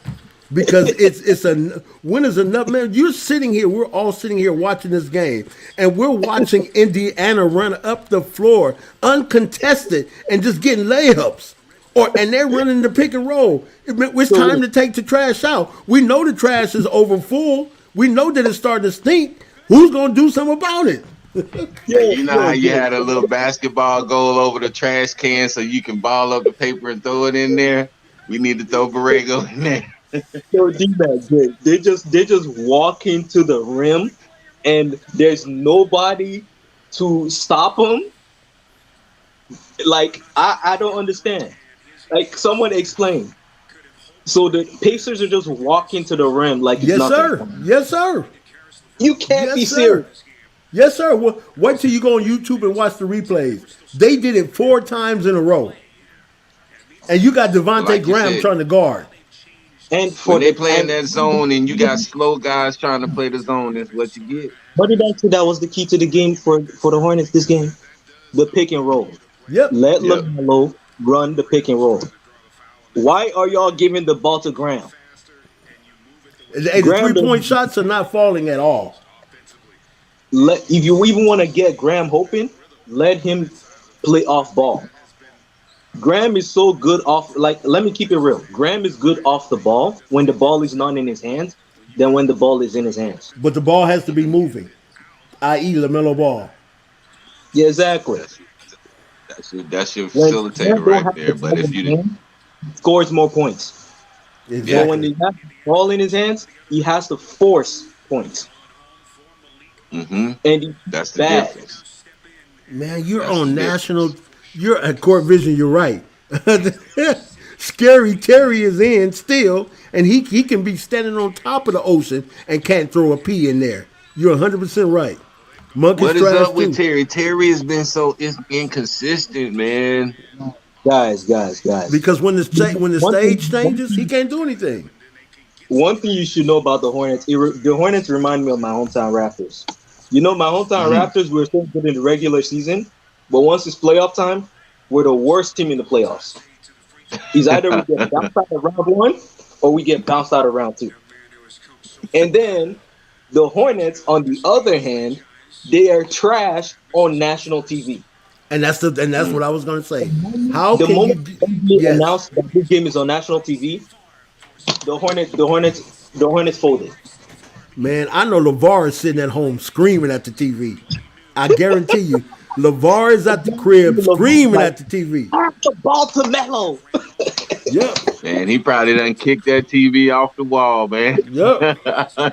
Because it's a when is enough, man. You're sitting here, we're all sitting here watching this game, and we're watching Indiana run up the floor uncontested and just getting layups. And they're running the pick and roll. It's time So to take the trash out. We know the trash is over full. We know that it's starting to stink. Who's gonna do something about it? Hey, yo, you know how yo, you yo, had a little basketball goal over the trash can so you can ball up the paper and throw it in there? We need to throw Borrego in there. yo, D-Mac, they just walk into the rim and there's nobody to stop them. Like I don't understand. Like someone explain. So the Pacers are just walking to the rim like it's Yes, nothing. sir. Yes, sir. You can't Yes, be sir. serious. Yes, sir. Wait till you go on YouTube and watch the replays. They did it 4 times in a row. And you got Devontae Like you Graham said, trying to guard. And when for they the play in and that zone and you got slow guys trying to play the zone, that's what you get. what did I say that was the key to the game for the Hornets this game? The pick and roll. Yep. Let Yep. LaMelo run the pick and roll. Why are y'all giving the ball to Graham? Hey, the Graham 3 point doesn't shots are not falling at all. let if you even want to get Graham hoping, let him play off ball. Graham is so good off like let me keep it real. Graham is good off the ball when the ball is not in his hands than when the ball is in his hands. But the ball has to be moving, i.e., LaMelo Ball. Yeah, exactly. That's that's your When facilitator Graham don't right have the there. But ball if in you his didn't, hand, he scores more points. But yeah, when Exactly. he has the ball in his hands, he has to force points. hmm And he's that's the bad. difference. Man, you're That's the on difference. national. You're at Court Vision. You're right. Scary Terry is in still, and he can be standing on top of the ocean and can't throw a pea in there. You're 100% right. Monk is What is trash up with too. Terry? Terry has been so inconsistent, man. Guys. Because when the One thing, stage changes, he can't do anything. one thing you should know about the Hornets, the Hornets remind me of my hometown Raptors. You know, my hometown Mhm. Raptors were so good in the regular season, but once it's playoff time, we're the worst team in the playoffs. Is either we get bounced out of round one or we get bounced out of round two. And then the Hornets, on the other hand, they are trash on national TV. And that's Mm. what I was gonna say. How The can you? moment the NBA Yes, announced that this game is on national TV, the Hornets folded. man. I know LeVar is sitting at home screaming at the TV. I guarantee you, LeVar is at the crib screaming Like, at the TV. pass the ball to Melo. Yep, Man, he probably done kicked that TV off the wall, man. yep.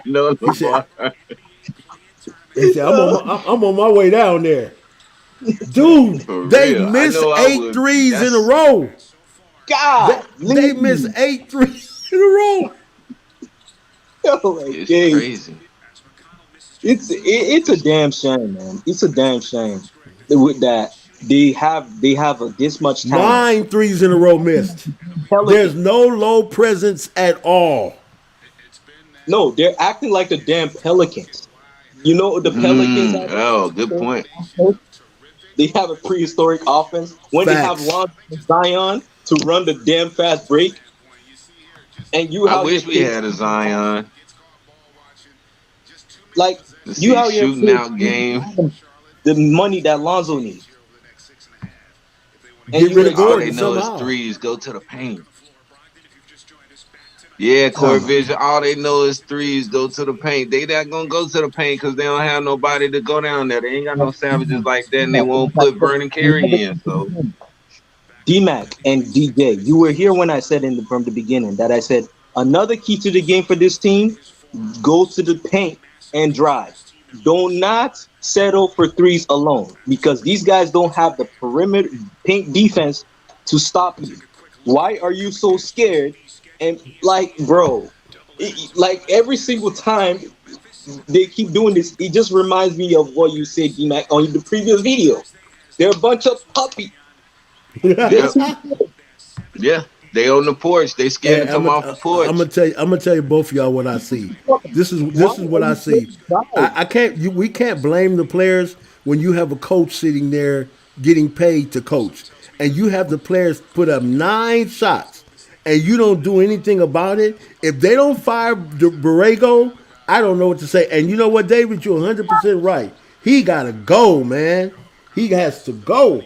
No, He said. LeVar. He said, I'm on my way down there. Dude, For they real. I missed know I eight would. threes in a That's row. They, God, they missed leave. 8 threes in a row. Oh my it's God. crazy. It's a damn shame, man. It's a damn shame with that. they have this much talent. Nine threes in a row missed. There's Pelicans. no low presence at all. No, they're acting like the damn Pelicans. You know the Pelicans Mm, have oh, good point. they have a prehistoric offense when they have Facts. Lonzo and Zion to run the damn fast break, and you I out here wish we kids had a Zion like to you see out here shooting kids out game. the money that Lonzo needs, and Get you rid of All they Gordon expect know is somehow. threes go to the paint. Yeah, Core Um, Vision. All they know is threes go to the paint. They not gonna go to the paint because they don't have nobody to go down there. They ain't got no savages like that, and they won't put Vernon Carey in. So D-Mac and DJ. You were here when I said from the beginning that I said another key to the game for this team: go to the paint and drive. Do not settle for threes alone because these guys don't have the perimeter paint defense to stop you. Why are you so scared? And like, bro, like every single time they keep doing this, it just reminds me of what you said, D-Mac, on the previous video. They're a bunch of puppies. They're yeah, too yeah. They on the porch. They scared Hey, to come off the I'm porch. gonna tell you. I'm gonna tell you both of y'all what I see. Why This is are what I you see. playing guys? I can't. We can't blame the players when you have a coach sitting there getting paid to coach, and you have the players put up 9 shots, and you don't do anything about it. If they don't fire Borrego, I don't know what to say. And you know what, David, you're 100% right. He gotta go, man. He has to go.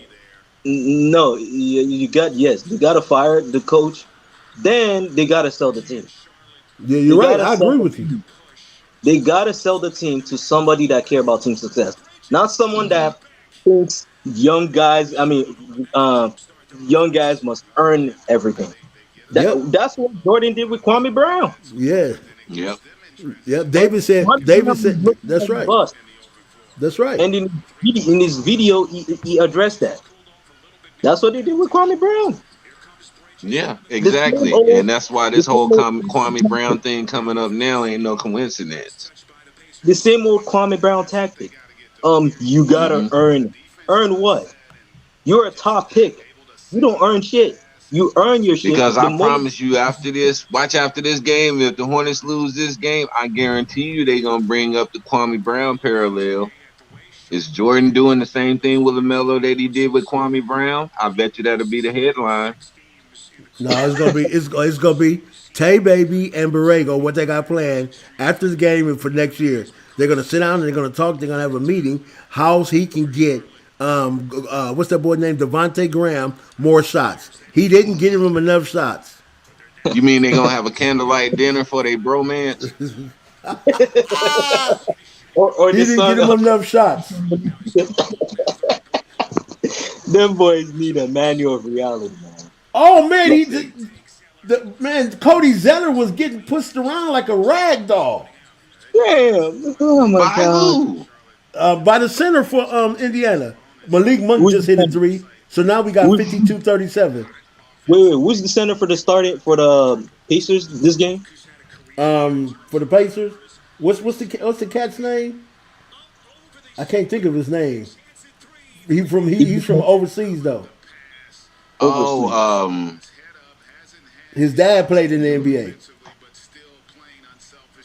No, you got yes, they gotta fire the coach. Then they gotta sell the team. Yeah, They you're right. gotta I sell agree the with you. team. They gotta sell the team to somebody that care about team success, not someone Hmm. that thinks young guys. I mean, young guys must earn everything. That Yep. that's what Jordan did with Kwame Brown. Yeah. Yep. Yep. Kwame David said. Brown David was said. looking That's like a right. bust, That's right. and in his video, he addressed that. That's what they did with Kwame Brown. Yeah, The same exactly. old, And that's why the this whole same old, Kwame Brown thing coming up now ain't no coincidence. the same old Kwame Brown tactic. You gotta Hmm. earn what? You're a top pick. You don't earn shit. You earn your shit Because the I moment. promise you, after this, watch after this game. If the Hornets lose this game, I guarantee you they gonna bring up the Kwame Brown parallel. Is Jordan doing the same thing with LaMelo that he did with Kwame Brown? I bet you that'll be the headline. No, it's gonna be Tay Baby and Borrego. What they got planned after the game and for next year. They're gonna sit down and they're gonna talk. They're gonna have a meeting. How he can get what's that boy named Devontae Graham more shots. He didn't get him enough shots. You mean they gonna have a candlelight dinner for their bromance? Or He the didn't get son him of enough shots. them boys need a manual of reality, man. Oh man, You Like, he see, the man Cody Zeller was getting pushed around like a rag doll damn. Oh my by god. who? by the center for Indiana. Malik Monk Who's just the hit a center? three, so now we got Who's, 52-37. wait, who's the center for the starting for the Pacers this game? For the Pacers. What's the cat's name? I can't think of his name. He's from overseas though. Oh, Overseas. His dad played in the NBA.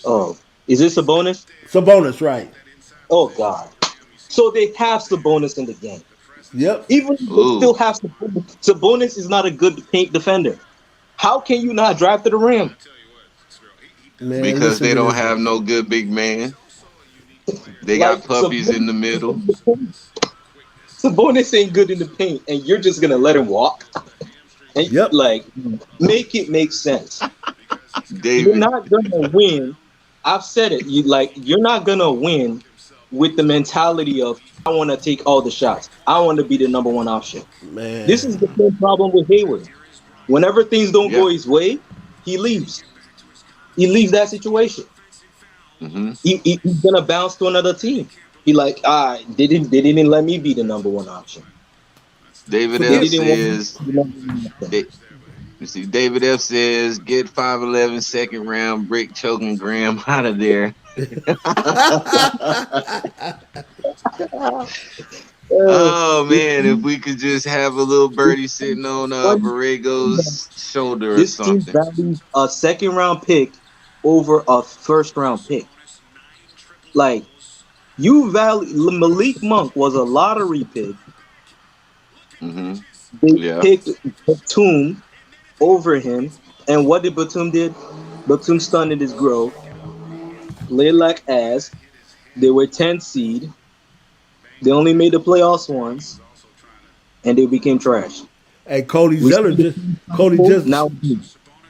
Oh, is this a bonus? Sabonis, right? Oh god. So they have Sabonis in the game. Yep. Even if they still ooh, have Sabonis, Sabonis is not a good paint defender. How can you not drive to the rim? Man, because listen they to don't this have one. no good big man. They Like got puppies in the middle. Sabonis ain't good in the paint, and you're just gonna let him walk. And Yep. like, make it make sense. You're David, not gonna win. I've said it. You're not gonna win with the mentality of I want to take all the shots. I want to be the number one option. This Man. is the same problem with Hayward. Whenever things don't go yeah. his way, he leaves. He leaves that situation. Hmm. He's gonna bounce to another team. He like, they didn't let me be the number one option. David They F Forget didn't want me to says, be the number one option. they, you see, David F says, get 5'11" second round brick choking Graham out of there. Oh This man, if team, we could just have a little this birdie team, sitting on what- Borrego's shoulder or this team something. values a second round pick over a first round pick. Like you value Malik Monk was a lottery pick. Hmm. They Yeah. picked Batum over him, and what did Batum did? Batum stunted his growth, played like ass. They were 10 seed. They only made the playoffs once, and they became trash. Hey, Cody We Zeller see the just same Cody cycle just now.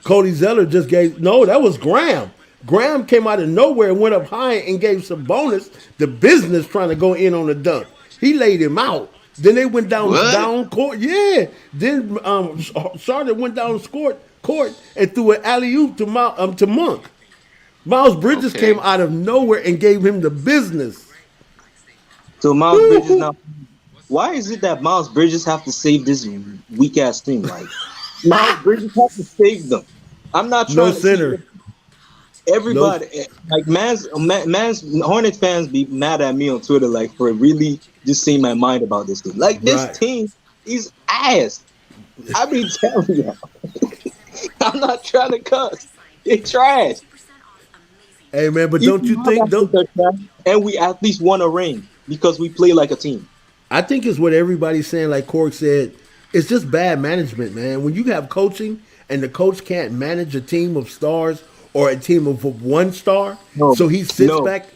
Cody Zeller just gave no, that was Graham. Graham came out of nowhere and went up high and gave some bonus. The business trying to go in on the dunk. He laid him out. Then they went What? down court. Yeah. Then Charlotte went down court and threw an alley oop to Monk. Miles Bridges came Okay. out of nowhere and gave him the business. So Miles Bridges Woo-hoo. now. Why is it that Miles Bridges have to save this weak ass team? Like Miles Bridges have to save them. I'm not No trying to see center. No. everybody like man's Hornets fans be mad at me on Twitter like for really just saying my mind about this team. Like this Right. team is ass. I be telling you, I'm not trying to cuss. They trash. Hey man, but don't Even you my think basketball don't are trash, and we at least won a ring because we play like a team. I think it's what everybody's saying, like Cork said, it's just bad management, man. When you have coaching and the coach can't manage a team of stars or a team of one star, No, so he sits no. back.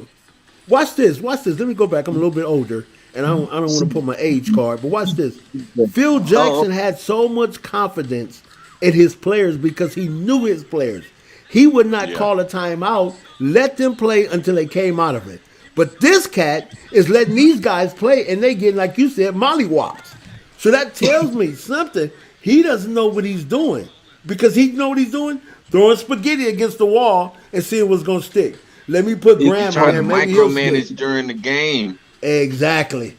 Watch this, watch this. Let me go back. I'm a little bit older, and I don't want to put my age card, but watch this. Phil Oh, Jackson had so much confidence in his players because he knew his players. He would not Yeah. call a timeout, let them play until they came out of it. But this cat is letting these guys play, and they getting, like you said, mollywops. So that tells me something. He doesn't know what he's doing because he know what he's doing, throwing spaghetti against the wall and seeing what's gonna stick. Let me put it's He Graham in tried to there. Maybe he'll stick. micromanage during the game. Exactly.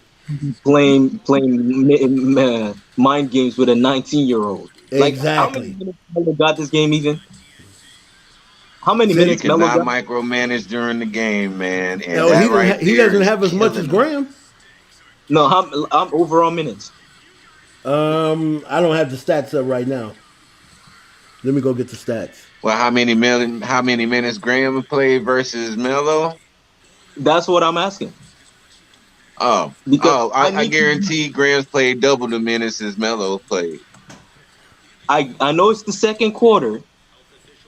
playing mind games with a 19-year-old. Like how many Exactly. minutes Melo got this game even? How many Said He minutes could Melo not got? micromanage during the game, man, and no, that right he there doesn't is have as much as killing him. Graham. No, I'm overall minutes. I don't have the stats up right now. Let me go get the stats. Well, how many minutes Graham played versus Melo? That's what I'm asking Oh, because I I need to. guarantee Graham's played double the minutes as Melo played. I know it's the second quarter.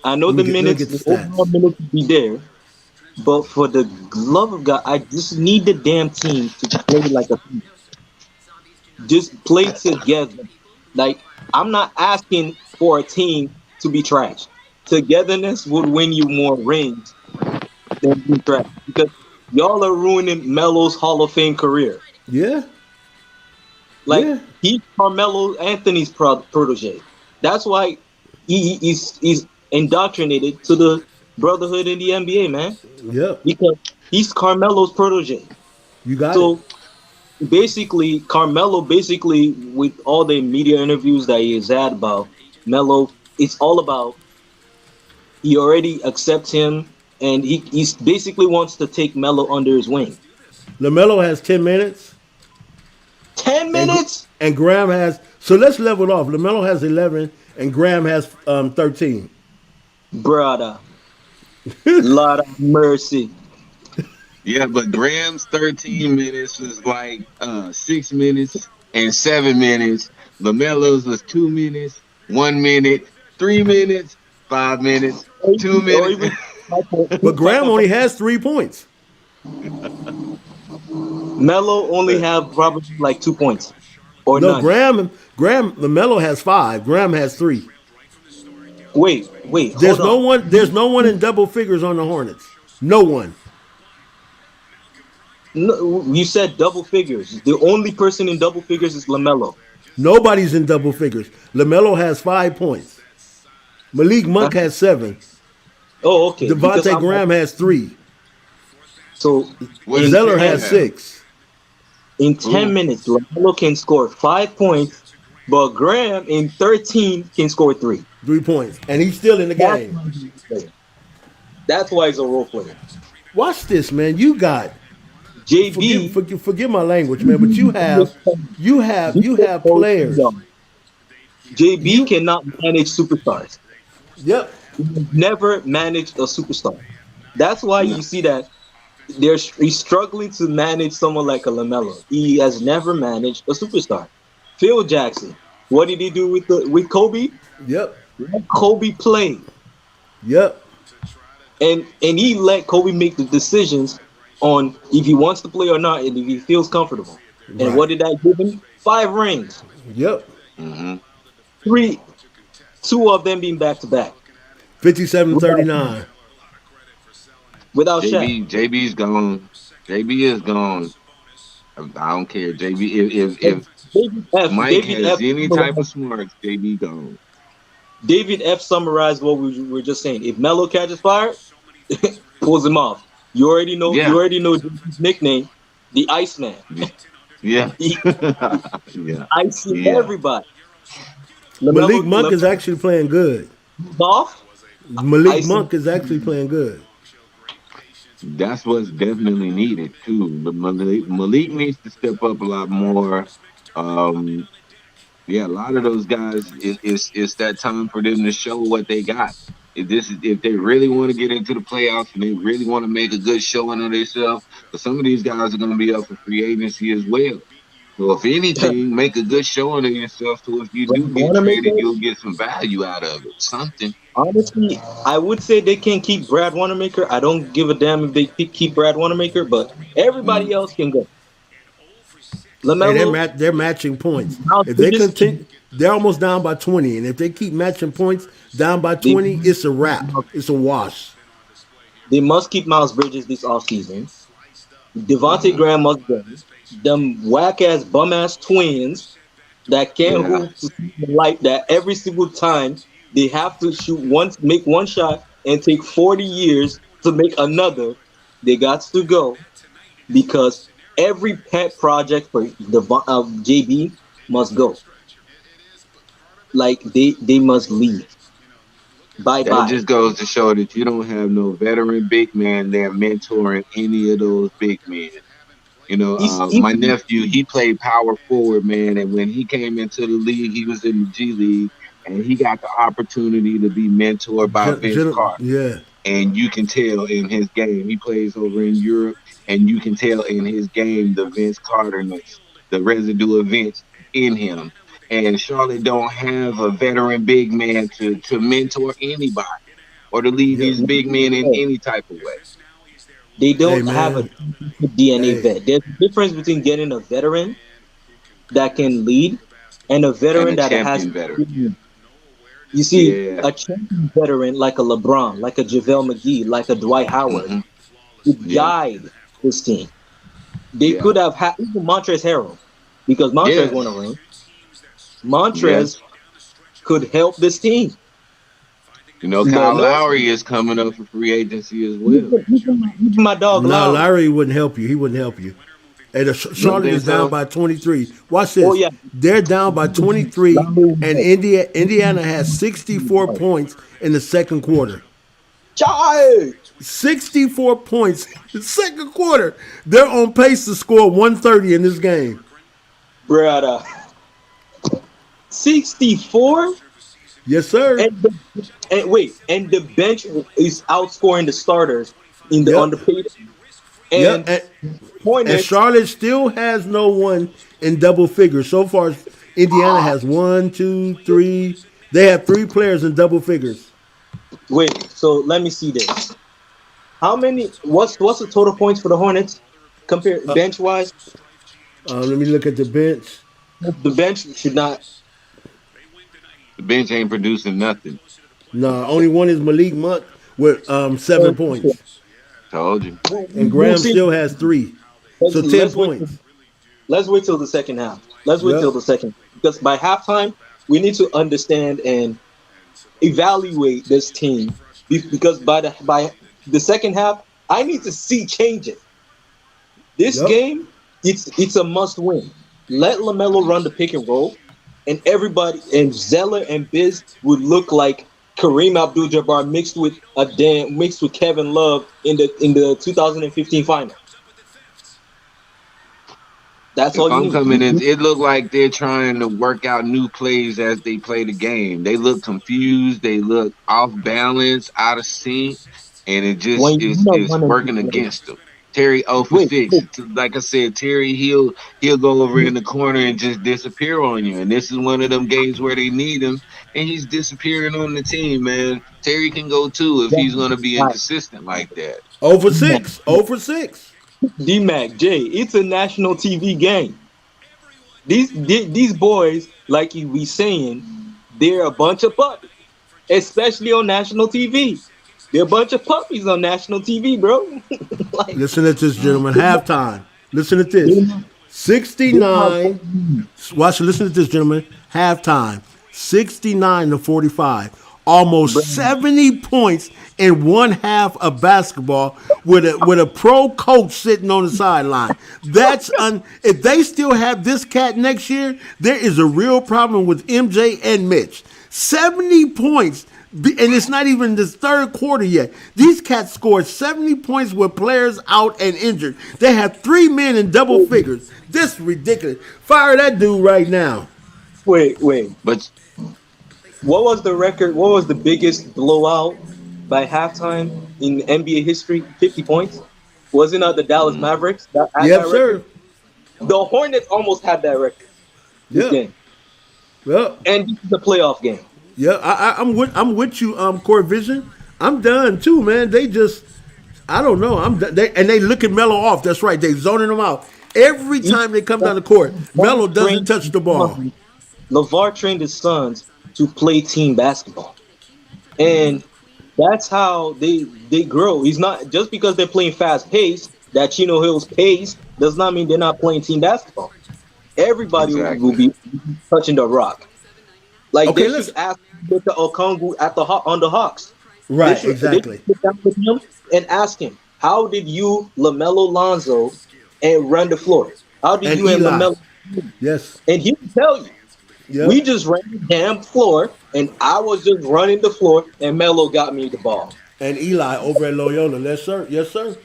I know Let me the get the overall stats. minutes will be there. But for the love of God, I just need the damn team to play like a team. Just play together. Like I'm not asking for a team to be trash. Togetherness would win you more rings than being trash because y'all are ruining Melo's Hall of Fame career. Yeah, Like yeah, he's Carmelo Anthony's protege. That's why he's indoctrinated to the brotherhood in the NBA, man. yep. Because he's Carmelo's protege. You got it. So basically, Carmelo, basically, with all the media interviews that he has had about Melo, it's all about he already accepts him and he's basically wants to take Melo under his wing. Lamelo has 10 minutes, 10 and minutes? and Graham has. So let's level it off. Lamelo has 11, and Graham has 13. Brother. Lord of mercy. Yeah, but Graham's 13 minutes was like 6 minutes and 7 minutes. LaMelo's was 2 minutes, 1 minute, 3 minutes, 5 minutes, two Or minutes. even But Graham only has 3 points. Melo only have probably like 2 points or No, none. Graham Lamelo has 5. Graham has 3. Wait, hold on. There's no one in double figures on the Hornets. No one. No, you said double figures. The only person in double figures is Lamelo. Nobody's in double figures. Lamelo has 5 points. Malik Uh, Monk has 7. oh, okay. Because Devontae I'm like, Graham has 3. so What in does Zeller Graham has ten have? 6. in 10 Ooh, minutes, Lamelo can score 5 points, but Graham in 13 can score three. 3 points. And he's still in the That's game. why he's a role player. That's why he's a role player. Watch this, man. You got JB Forgive my language, man. But you have players. JB You cannot manage superstars. yep, He never managed a superstar. That's why No. you see that he's struggling to manage someone like a Lamelo. He has never managed a superstar. Phil Jackson, what did he do with Kobe? yep, Let Kobe play, yep. and he let Kobe make the decisions on if he wants to play or not, and if he feels comfortable. And Right. what did that give him? 5 rings, Yep. Mm-hmm. three, two of them being back to back 57-39. without Shaq. JB's gone. JB is gone. I don't care. JB, if Mike David has F. any type of smarts, JB gone. David F. summarized what we were just saying. If Melo catches fire, pulls him off. You already know. You Yeah. already know his nickname, the Iceman. Yeah. He Yeah. ices Yeah. everybody. Malik Lamelo, Monk is Lamelo actually playing good. off, Malik icing. Monk is actually playing good. That's what's definitely needed too. But Malik needs to step up a lot more. Um, yeah, a lot of those guys, it's that time for them to show what they got. If they really want to get into the playoffs and they really want to make a good showing of themselves, but some of these guys are going to be up for free agency as well. So if anything, make a good showing of yourself. So if you do get traded, Wanamaker. you'll get some value out of it. Something. Honestly, I would say they can keep Brad Wanamaker. I don't give a damn if they keep Brad Wanamaker, but Mm, everybody else can go. Hey, Lamelo, they're matching points. Miles If they Bridges, continue, they're almost down by 20, and if they keep matching points down by they 20, it's a wrap. It's a wash. they must keep Miles Bridges this offseason. Devontae uh-huh. Graham must go. Them whack ass bum ass twins that can't Yeah, hoop to see the light that every single time they have to shoot once, make one shot, and take 40 years to make another. They got to go because every pet project for JB must go. Like they must leave. Bye that bye. just goes to show that you don't have no veteran big man there mentoring any of those big men. He's My nephew, he played power forward, man, and when he came into the league, he was in the G League, and he got the opportunity to be mentored by Vince Carter. Yeah, And you can tell in his game, he plays over in Europe, and you can tell in his game the Vince Carterness, the residue of Vince in him. And Charlotte don't have a veteran big man to mentor anybody or to lead yep. these big men in any type of way. they Hey, don't have a man. DNA Hey, vet. There's a difference between getting a veteran that can lead and a And veteran a that has champion veteran. experience. You see, Yeah. a champion veteran like a LeBron, like a JaVale McGee, like a Dwight Howard, Hmm. would Yeah. guide this team. They Yeah. could have had even Montrezl Harrell because Montrezl won a Yes. ring. Montrez Yes. could help this team. Kyle No, Lowry is coming up for free agency as well. even my dog nah, Lowry. Larry wouldn't help you. He wouldn't help you. And You don't Charlotte think is down so? by 23. Watch Oh this. yeah, They're down by 23, Lowry would and help. Indiana has 64 points in the second quarter. Child, 64 points in the second quarter. They're on pace to score 130 in this game. brother, 64, Yes, sir. and wait, and the bench is outscoring the starters in the on Yep. the pace. Yep. And And Hornets, Charlotte still has no one in double figures. So far, Indiana has one, two, three. They have three players in double figures. wait. So let me see this. How many? What's the total points for the Hornets? Compare bench wise, Let me look at the bench. the bench should not. The bench ain't producing nothing. No, only one is Malik Monk with 7 points. Told you. And We'll Graham see. still has three. So 10 Let's wait. points. Let's wait till the second half. Let's wait till Yep. the second because by halftime we need to understand and evaluate this team because by the second half I need to see changes. This Yep. game, it's a must win. Let Lamelo run the pick and roll, and everybody and Zeller and Biz would look like Kareem Abdul-Jabbar mixed with Kevin Love in the 2015 final. That's If all you I'm need. coming in, it looked like they're trying to work out new plays as they play the game. They look confused. They look off balance, out of sync, and it just When is you is run a working against them. Terry 0 for wait, 6. wait, Like I said, Terry he'll go over in the corner and just disappear on you. And this is one of them games where they need him, and he's disappearing on the team. Man, Terry can go too if he's going to be right. inconsistent like that. Over 6. Over 6. D-Mac, Jay, it's a national TV game. These boys, like you be saying, they're a bunch of puppies, especially on national TV. They're a bunch of puppies on national TV, bro. like Listen to this, gentlemen. they're not, Halftime. Listen to they're this. not, they're not 69. Watch it. Listen to this, gentlemen. Halftime. 69 to 45. Almost bro. 70 points in one half of basketball with a pro coach sitting on the sideline. If they still have this cat next year, there is a real problem with MJ and Mitch. 70 points, and it's not even the third quarter yet. These cats scored 70 points with players out and injured. They have three men in double figures. This is ridiculous. Fire that dude right now. Wait. But What was the record? What was the biggest blowout by halftime in NBA history? 50 points. Was it not the Dallas Mavericks that had Yes, that record? sir. The Hornets almost had that record this Yep. game, Yep. and this is a playoff game. Yeah, I'm with you, Core Vision. I'm done too, man. They just I don't know. They looking Melo off. That's right. They zoning him out every time they come down the court. Melo doesn't touch the ball. LeVar trained his sons to play team basketball, and that's how they grow. He's not just because they're playing fast pace. That Chino Hills pace does not mean they're not playing team basketball. Everybody will exactly. be touching the rock. Like Okay, they should let's ask with the Okongu at on the Hawks. right They should exactly. sit down with him and ask him, how did you, Lamelo Lonzo, and run the floor? How did And you and Eli, Lamelo? yes, And he will tell you, we yep. just ran the damn floor, and I was just running the floor, and Melo got me the ball. And Eli over at Loyola. Yes, sir. Yes, sir.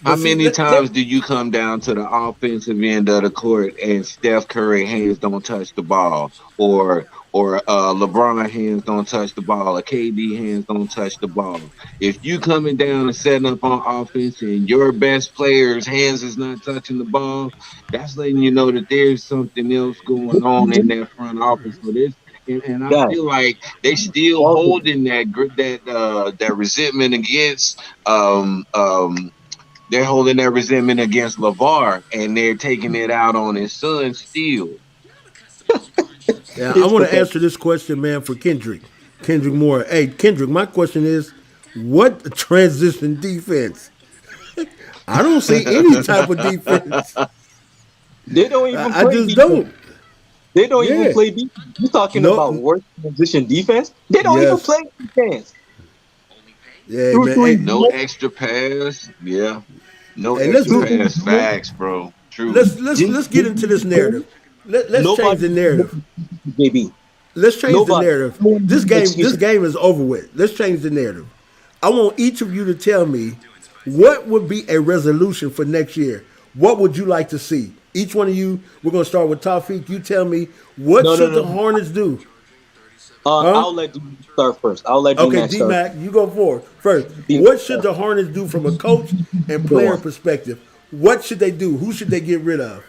How But see, many times do you come down to the offensive end of the court and Steph Curry hands don't touch the ball, or LeBron hands don't touch the ball, or KD hands don't touch the ball? If you coming down and setting up on offense and your best player's hands is not touching the ball, that's letting you know that there's something else going on in that front office for this. And I Guys, feel like they still all the holding that resentment against they're holding their resentment against LeVar, and they're taking it out on his son still. yeah, I it's want to pathetic. answer this question, man, for Kendrick. Kendrick Moore. Hey, Kendrick, my question is, what transition defense? I don't see any type of defense. They don't even I play just defense. don't. They don't even Yeah. play defense. You talking about No. worst position defense? They don't even Yes. play defense. Yeah, Two, man. three, Hey, No extra pass. Yeah. No hey, let's extra two, do. three, pass. Facts, bro. True. Let's get into this narrative. Let's change Nobody, the narrative. baby. Let's change the Nobody. narrative. No one This has game excuse. this game is over with. Let's change the narrative. I want each of you to tell me what would be a resolution for next year. What would you like to see? Each one of you, we're gonna start with Tawfiq. You tell me what No, no, should the no. Hornets do? Huh? I'll let D start first. I'll let D Okay, Mac D start. Mac, you go forward. First, D what should the Hornets do from a coach and go player on. perspective? What should they do? Who should they get rid of?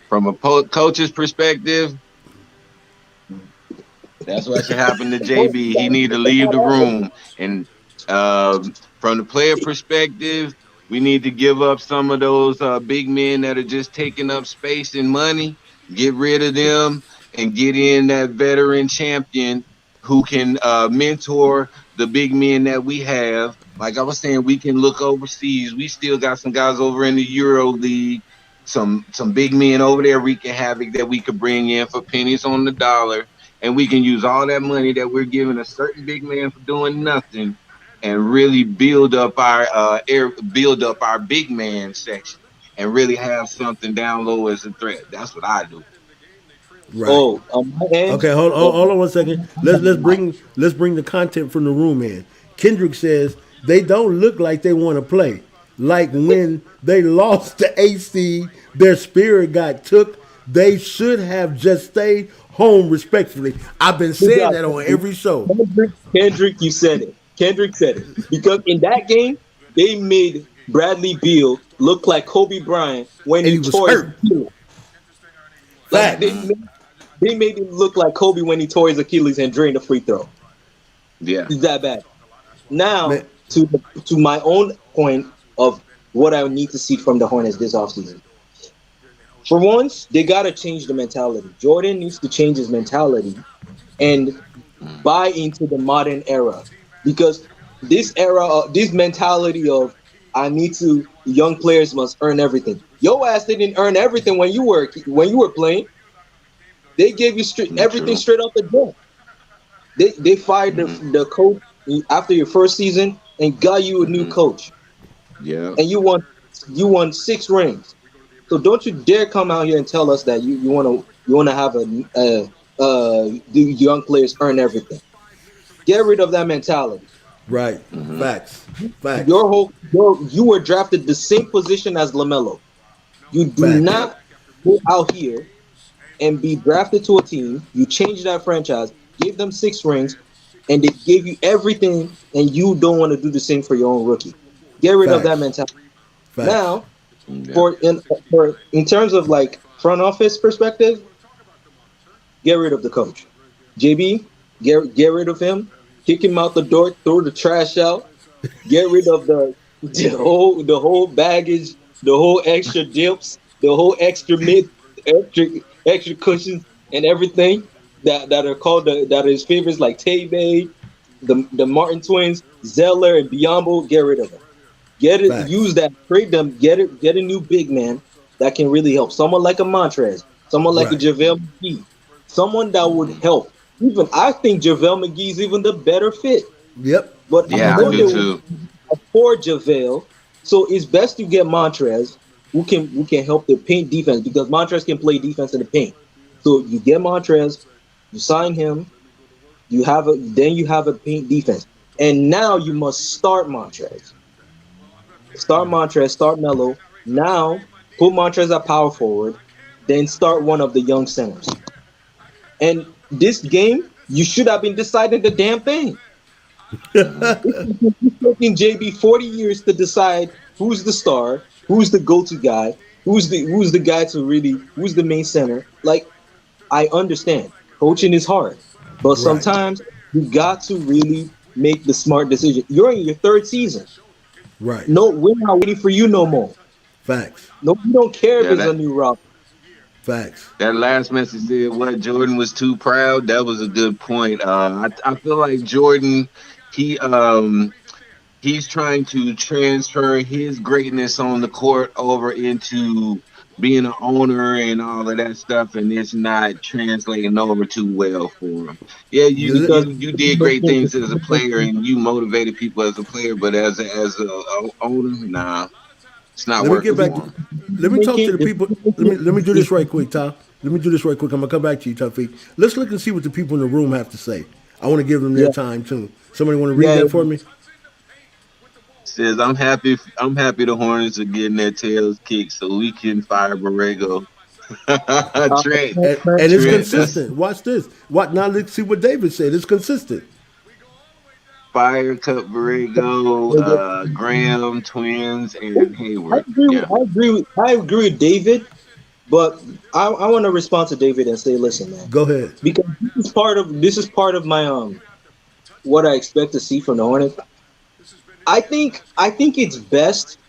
From a coach's perspective, that's what should happen to JB. He need to leave the room. And from the player perspective, we need to give up some of those big men that are just taking up space and money. Get rid of them and get in that veteran champion who can mentor the big men that we have. Like I was saying, we can look overseas. We still got some guys over in the Euro League, some big men over there wreaking havoc that we could bring in for pennies on the dollar, and we can use all that money that we're giving a certain big man for doing nothing, and really build up our big man section, and really have something down low as a threat. That's what I do. Right. Oh, on my end. Okay, Oh, hold on 1 second. Let's bring the content from the room in. Kendrick says they don't look like they want to play. like when they lost to AC, their spirit got took. They should have just stayed home respectfully. I've been Good saying job, that on Kendrick. every show. Kendrick, you said it. Kendrick said it. Because in that game, they made Bradley Beal look like Kobe Bryant when And he he was tore his hurt. Achilles. Like Facts. they made him look like Kobe when he tore his Achilles and drained the free throw. Yeah. It's that bad. Now Man, to my own point of what I need to see from the Hornets this offseason. For once, they gotta change the mentality. Jordan needs to change his mentality and Mm. buy into the modern era because this era, this mentality of I need to young players must earn everything. Your ass didn't earn everything when you were playing. They gave you everything True. straight off the jump. They fired Hmm. the coach after your first season and got you a new Hmm. coach, Yeah. and you won 6 rings. So don't you dare come out here and tell us that you wanna have the young players earn everything. Get rid of that mentality. right. Hmm. Facts. Facts. You were drafted the same position as Lamelo. You do Facts. Yep. not go out here and be drafted to a team. You change that franchise, gave them 6 rings, and they gave you everything, and you don't want to do the same for your own rookie. Get rid of that Facts. mentality. Facts. Now, Yep. for in terms of like front office perspective, get rid of the coach. JB, get rid of him. Kick him out the door. Throw the trash out. Get rid of the whole baggage, the whole extra dips, the whole extra mid, extra extra cushions and everything that are called that are his favorites like Tebe, the Martin twins, Zeller and Biombo. Get rid of them. Get it, Facts. use that, trade them, get a new big man that can really help. Someone like a Montrez, someone like a Right. JaVale McGee, someone that would Hmm. help. Even I think JaVale McGee is even the better fit. Yep. But I'm I Yeah, gonna I go know do they there. will too. afford JaVale, so it's best to get Montrez, who can help the paint defense because Montrez can play defense in the paint. So you get Montrez, you sign him, you have a paint defense, and now you must start Melo. Now put Montrez at power forward, then start one of the young centers. And this game, you should have been deciding the damn thing. Hmm. It's taking JB 40 years to decide who's the star, who's the go-to guy, who's the guy to really who's the main center. Like I understand, coaching is hard, but Right. sometimes you got to really make the smart decision. You're in your third season. Right. No, we're not waiting for you no more. Facts. No, we don't care if Yeah, it's a new route. Facts. that last message said what Jordan was too proud. That was a good point. I feel like Jordan, he he's trying to transfer his greatness on the court over into being an owner and all of that stuff, and it's not translating over too well for him. Yeah, you You Because you you did great things as a player and you motivated people as a player, but as a owner, nah, it's not Let me working get back for to. him. Let me talk to making the the people. Let me do this right quick, Tom. Let me do this right quick. I'm gonna come back to you, Tuffy. Let's look and see what the people in the room have to say. I want to give them their yeah, time too. Somebody want to read yeah, that for me? Says I'm happy the Hornets are getting their tails kicked so we can fire Borrego. uh, Trent, And it's Trent, that's consistent. Watch this. What now? Let's see what David said. It's consistent. Fire Cup Borrego, Graham, Twins, and Hayward. Yeah. I agree with David, but I want to respond to David and say, listen, man, Go ahead. because this is part of my what I expect to see from the Hornets. I think it's best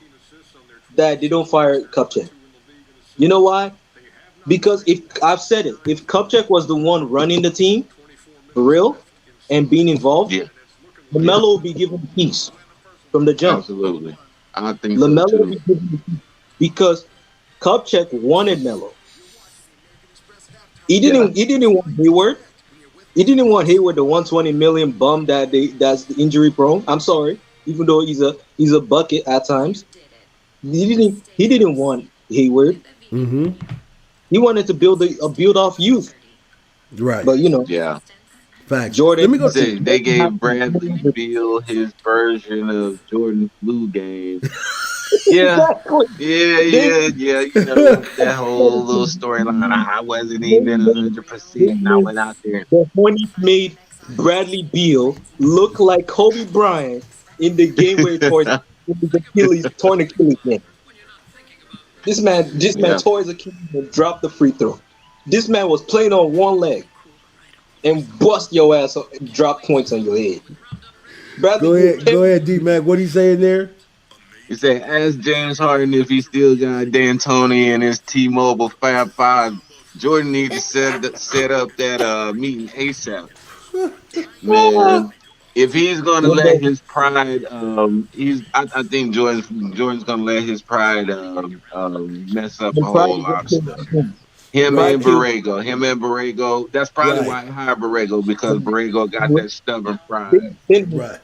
that they don't fire Kupchak. You know why? Because if I've said it, if Kupchak was the one running the team for real and being involved, Yeah. Yeah. Lamelo would be given the keys from the jump. Absolutely. I think so Lamelo would be too. given the keys because Kupchak wanted Melo. He Yeah. didn't. He didn't want Hayward. He didn't want Hayward, the 120 million bum that's injury prone. I'm sorry, even though he's a bucket at times. He didn't want Hayward. He wanted to build off youth. Right. But Yeah. Facts. Let me Jordan go. Say they Jordan has gave to Bradley play Beal his version of Jordan flu game. Yeah, Exactly. yeah, They, yeah, yeah. You know that whole little storyline. I wasn't even 100%, they and I made went out there. the Hornets made Bradley Beal look like Kobe Bryant in the game where he tore his Achilles, torn Achilles game. This man Yeah, tore his Achilles and dropped the free throw. This man was playing on one leg and bust your ass up and drop points on your head. Bradley Beal Go can't ahead, D Mac. What he saying there? he said, ask James Harden if he still got D'Antoni and his T-Mobile Fab Five. Jordan need to set up that meeting ASAP. Man, if he's gonna let be. his pride, I think Jordan's gonna let his pride mess up The a pride whole is what lot of kills stuff. him. Right, Him and Borrego. That's probably right, why I hired Borrego because Borrego got that stubborn pride. Then right,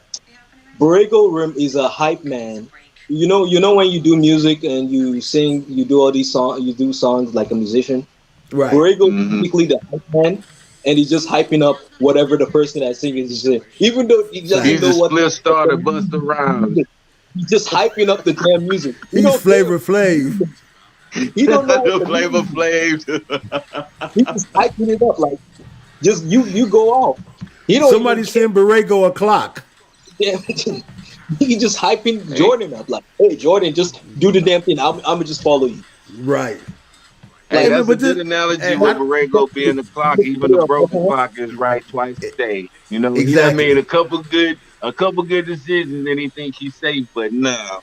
Borrego Rim is a hype man. You know when you do music and you sing, you do all these songs, you do songs like a musician. right. Borrego is Hmm. typically the hype man, and he's just hyping up whatever the person that's singing is saying, even though he doesn't He's Facts. know a what split the starter, Buster music Rhymes. is. He's just hyping up the damn music. He He's don't care. Flavor Flav. He don't know what The the Flavor music is. Flav. He's just hyping it up like just you go off. He don't even Somebody care. send Borrego a clock. Damn, he just hyping Hey, Jordan up like, hey Jordan, just do the damn thing. I'm gonna just follow you. Right. hey, Hey Like man, that's a but good this, analogy hey, with Borrego being the clock. Even the broken clock is right twice a day. You know, he done made exactly. a couple good decisions, and he think he's safe, but no.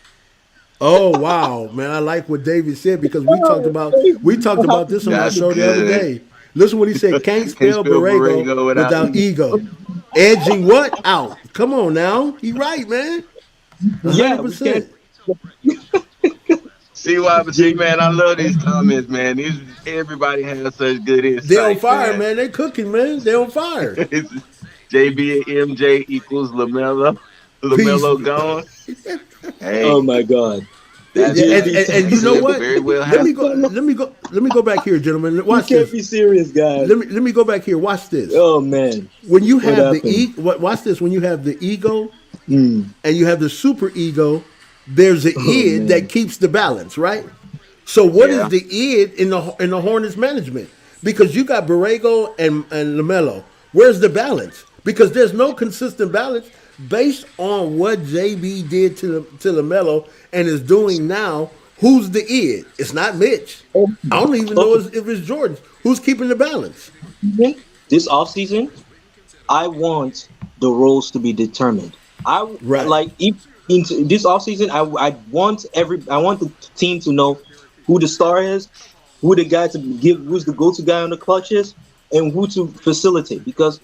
Oh wow, man! I like what David said because we talked about this on our That's show the other good. day. Listen what he said: can't Can't spell spell Borrego Borrego without without E. ego. Edging what out? Come on now, he right, man. yeah, hundred we can't. percent. See why? But see, JB, man, I love these comments, man. Everybody has such good They on insight, fire, man. man. They cooking, man. They on fire. JB and MJ equals Lamelo. Peace. Lamelo gone. oh Hey, my God, Yeah, JB, and that you know could what? very well Let me happen. go. Let me go back here, gentlemen. you Watch can't this. be serious, guys. Let me go back here. Watch this. Oh man, When you what have the happened? watch this. When you have the ego Mm. and you have the super ego, there's an Oh id that man, keeps the balance, right? So what is Yeah, the id in the Hornets management? Because you got Borrego and Lamelo. Where's the balance? Because there's no consistent balance based on what JB did to Lamelo and is doing now. Who's the id? It's not Mitch. oh, I don't even know okay. if it's Jordan. Who's keeping the balance? This off season, I want the roles to be determined. I Right, like if into this offseason, I want the team to know who the star is, who the guy to give, who's the go-to guy on the clutch is, and who to facilitate. Because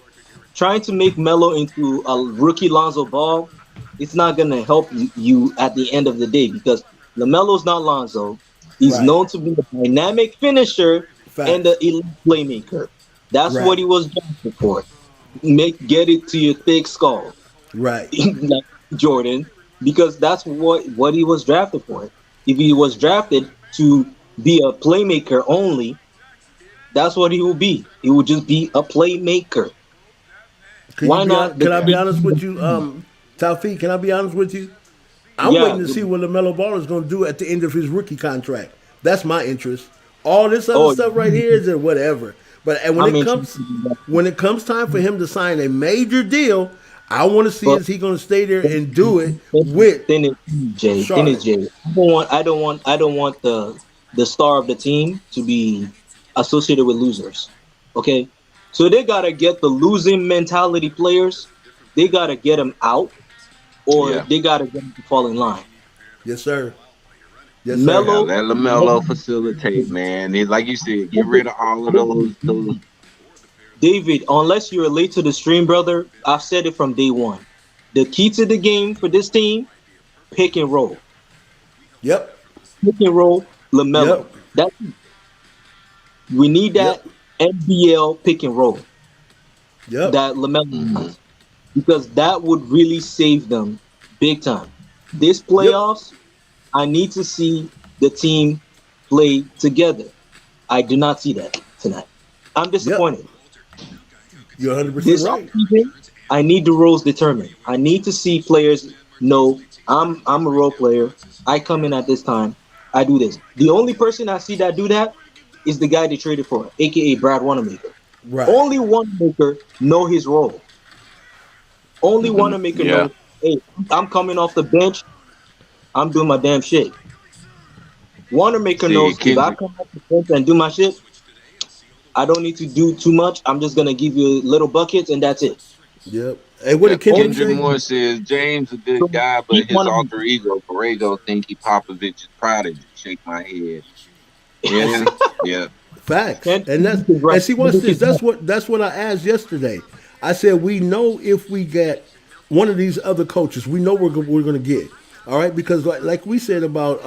trying to make Melo into a rookie Lonzo Ball, it's not gonna help you at the end of the day because Lamelo's not Lonzo. He's right. known to be a dynamic finisher and Facts. an elite playmaker. That's what Right, he was drafted for. Get it to your thick skull, right. like Jordan, because that's what he was drafted for. If he was drafted to be a playmaker only, that's what he will be. He will just be a playmaker. Why not the Can I be key? honest with you, Taufik? Can I be honest with you? I'm Yeah, waiting to see what Lamelo Ball is going to do at the end of his rookie contract. That's my interest. All this other oh, stuff right here is whatever. But and I'm interested in that. when it comes time for him to sign a major deal, I want to see But is he going to stay there and do it with Then Charlotte. it's Jay. I don't want the star of the team to be associated with losers. Okay, so they gotta get the losing mentality players. They gotta get them out, or yeah, they gotta get them to fall in line. Yes, sir. Yes, sir. yeah. Mello, Let Lamelo facilitate, man. Like you said, get rid of all of those. David, unless you're late to the stream, brother, I've said it from day one. The key to the game for this team: pick and roll, Yep. pick and roll. Lamelo. Yep. That we need that Yep. NBL pick and roll Yep. that Lamelo Mhm. has, because that would really save them big time. This Yep. playoffs, I need to see the team play together. I do not see that tonight. I'm Yep. disappointed. You're 100% This right. offseason, I need the roles determined. I need to see players know I'm a role player. I come in at this time. I do this. The only person I see that do that is the guy they traded for, aka Brad Wanamaker. Right. Only Wanamaker know his role. Only Wanamaker Yeah. knows, hey, I'm coming off the bench. I'm doing my damn shit. Wanamaker See, knows if I Kendrick. come off the bench and do my shit, I don't need to do too much. I'm just gonna give you little buckets and that's it. Yep. Hey, what Yeah, did Kendrick Only Kendrick say? Moore says James a good so guy, keep but his alter Wanamaker. ego Borrego think he Popovich's prodigy. Shake my head. Really? Yeah. Facts. And And that's is right. and see what's this? That's what I asked yesterday. I said we know if we get one of these other coaches, we know we're going to get. All right, because like we said about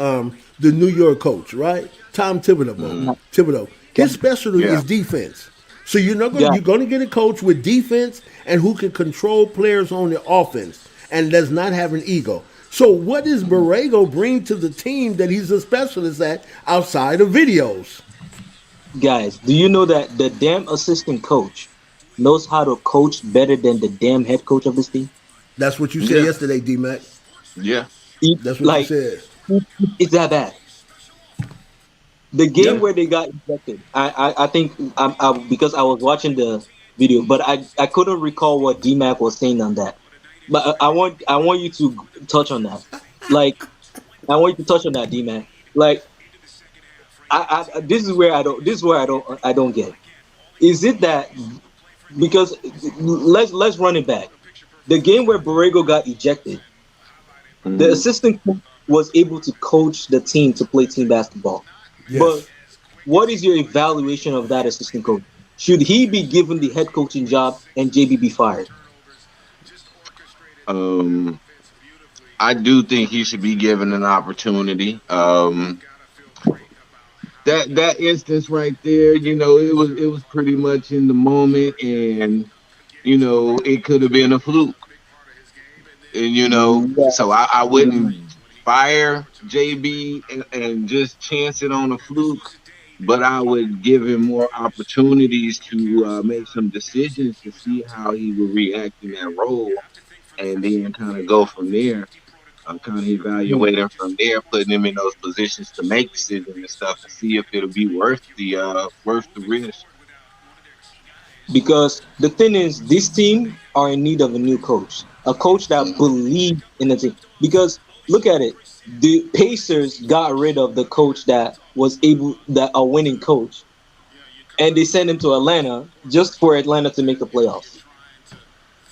the New York coach, right? Tom Thibodeau. Hmm. Thibodeau. His specialty Yeah. is defense. So Yeah, you're going to get a coach with defense and who can control players on the offense and does not have an ego. So what does Borrego bring to the team that he's a specialist at outside of videos? guys, do you know that the damn assistant coach knows how to coach better than the damn head coach of this team? That's what you said Yeah. yesterday, D Mac. Yeah. That's what you Like, said. it's that bad. The game Yeah. where they got ejected, I think because I was watching the video, but I couldn't recall what DMAC was saying on that. But I want you to touch on that. Like, I want you to touch on that, DMAC. Like, this is where I don't get. Is it that because let's run it back. The game where Borrego got ejected, the Hmm. assistant coach was able to coach the team to play team basketball. But Yes. what is your evaluation of that assistant coach? Should he be given the head coaching job and JB be fired? Um, I do think he should be given an opportunity. That instance right there, it was pretty much in the moment, and it could have been a fluke. And Yeah. so I wouldn't fire JB and just chance it on a fluke, but I would give him more opportunities to make some decisions to see how he would react in that role, and then kind of go from there. Kind of evaluate him from there, putting him in those positions to make decisions and stuff, and see if it'll be worth the risk. Because the thing is, this team are in need of a new coach, a coach that Hmm. believes in the team. Because look at it, the Pacers got rid of the coach that a winning coach, and they sent him to Atlanta just for Atlanta to make the playoffs.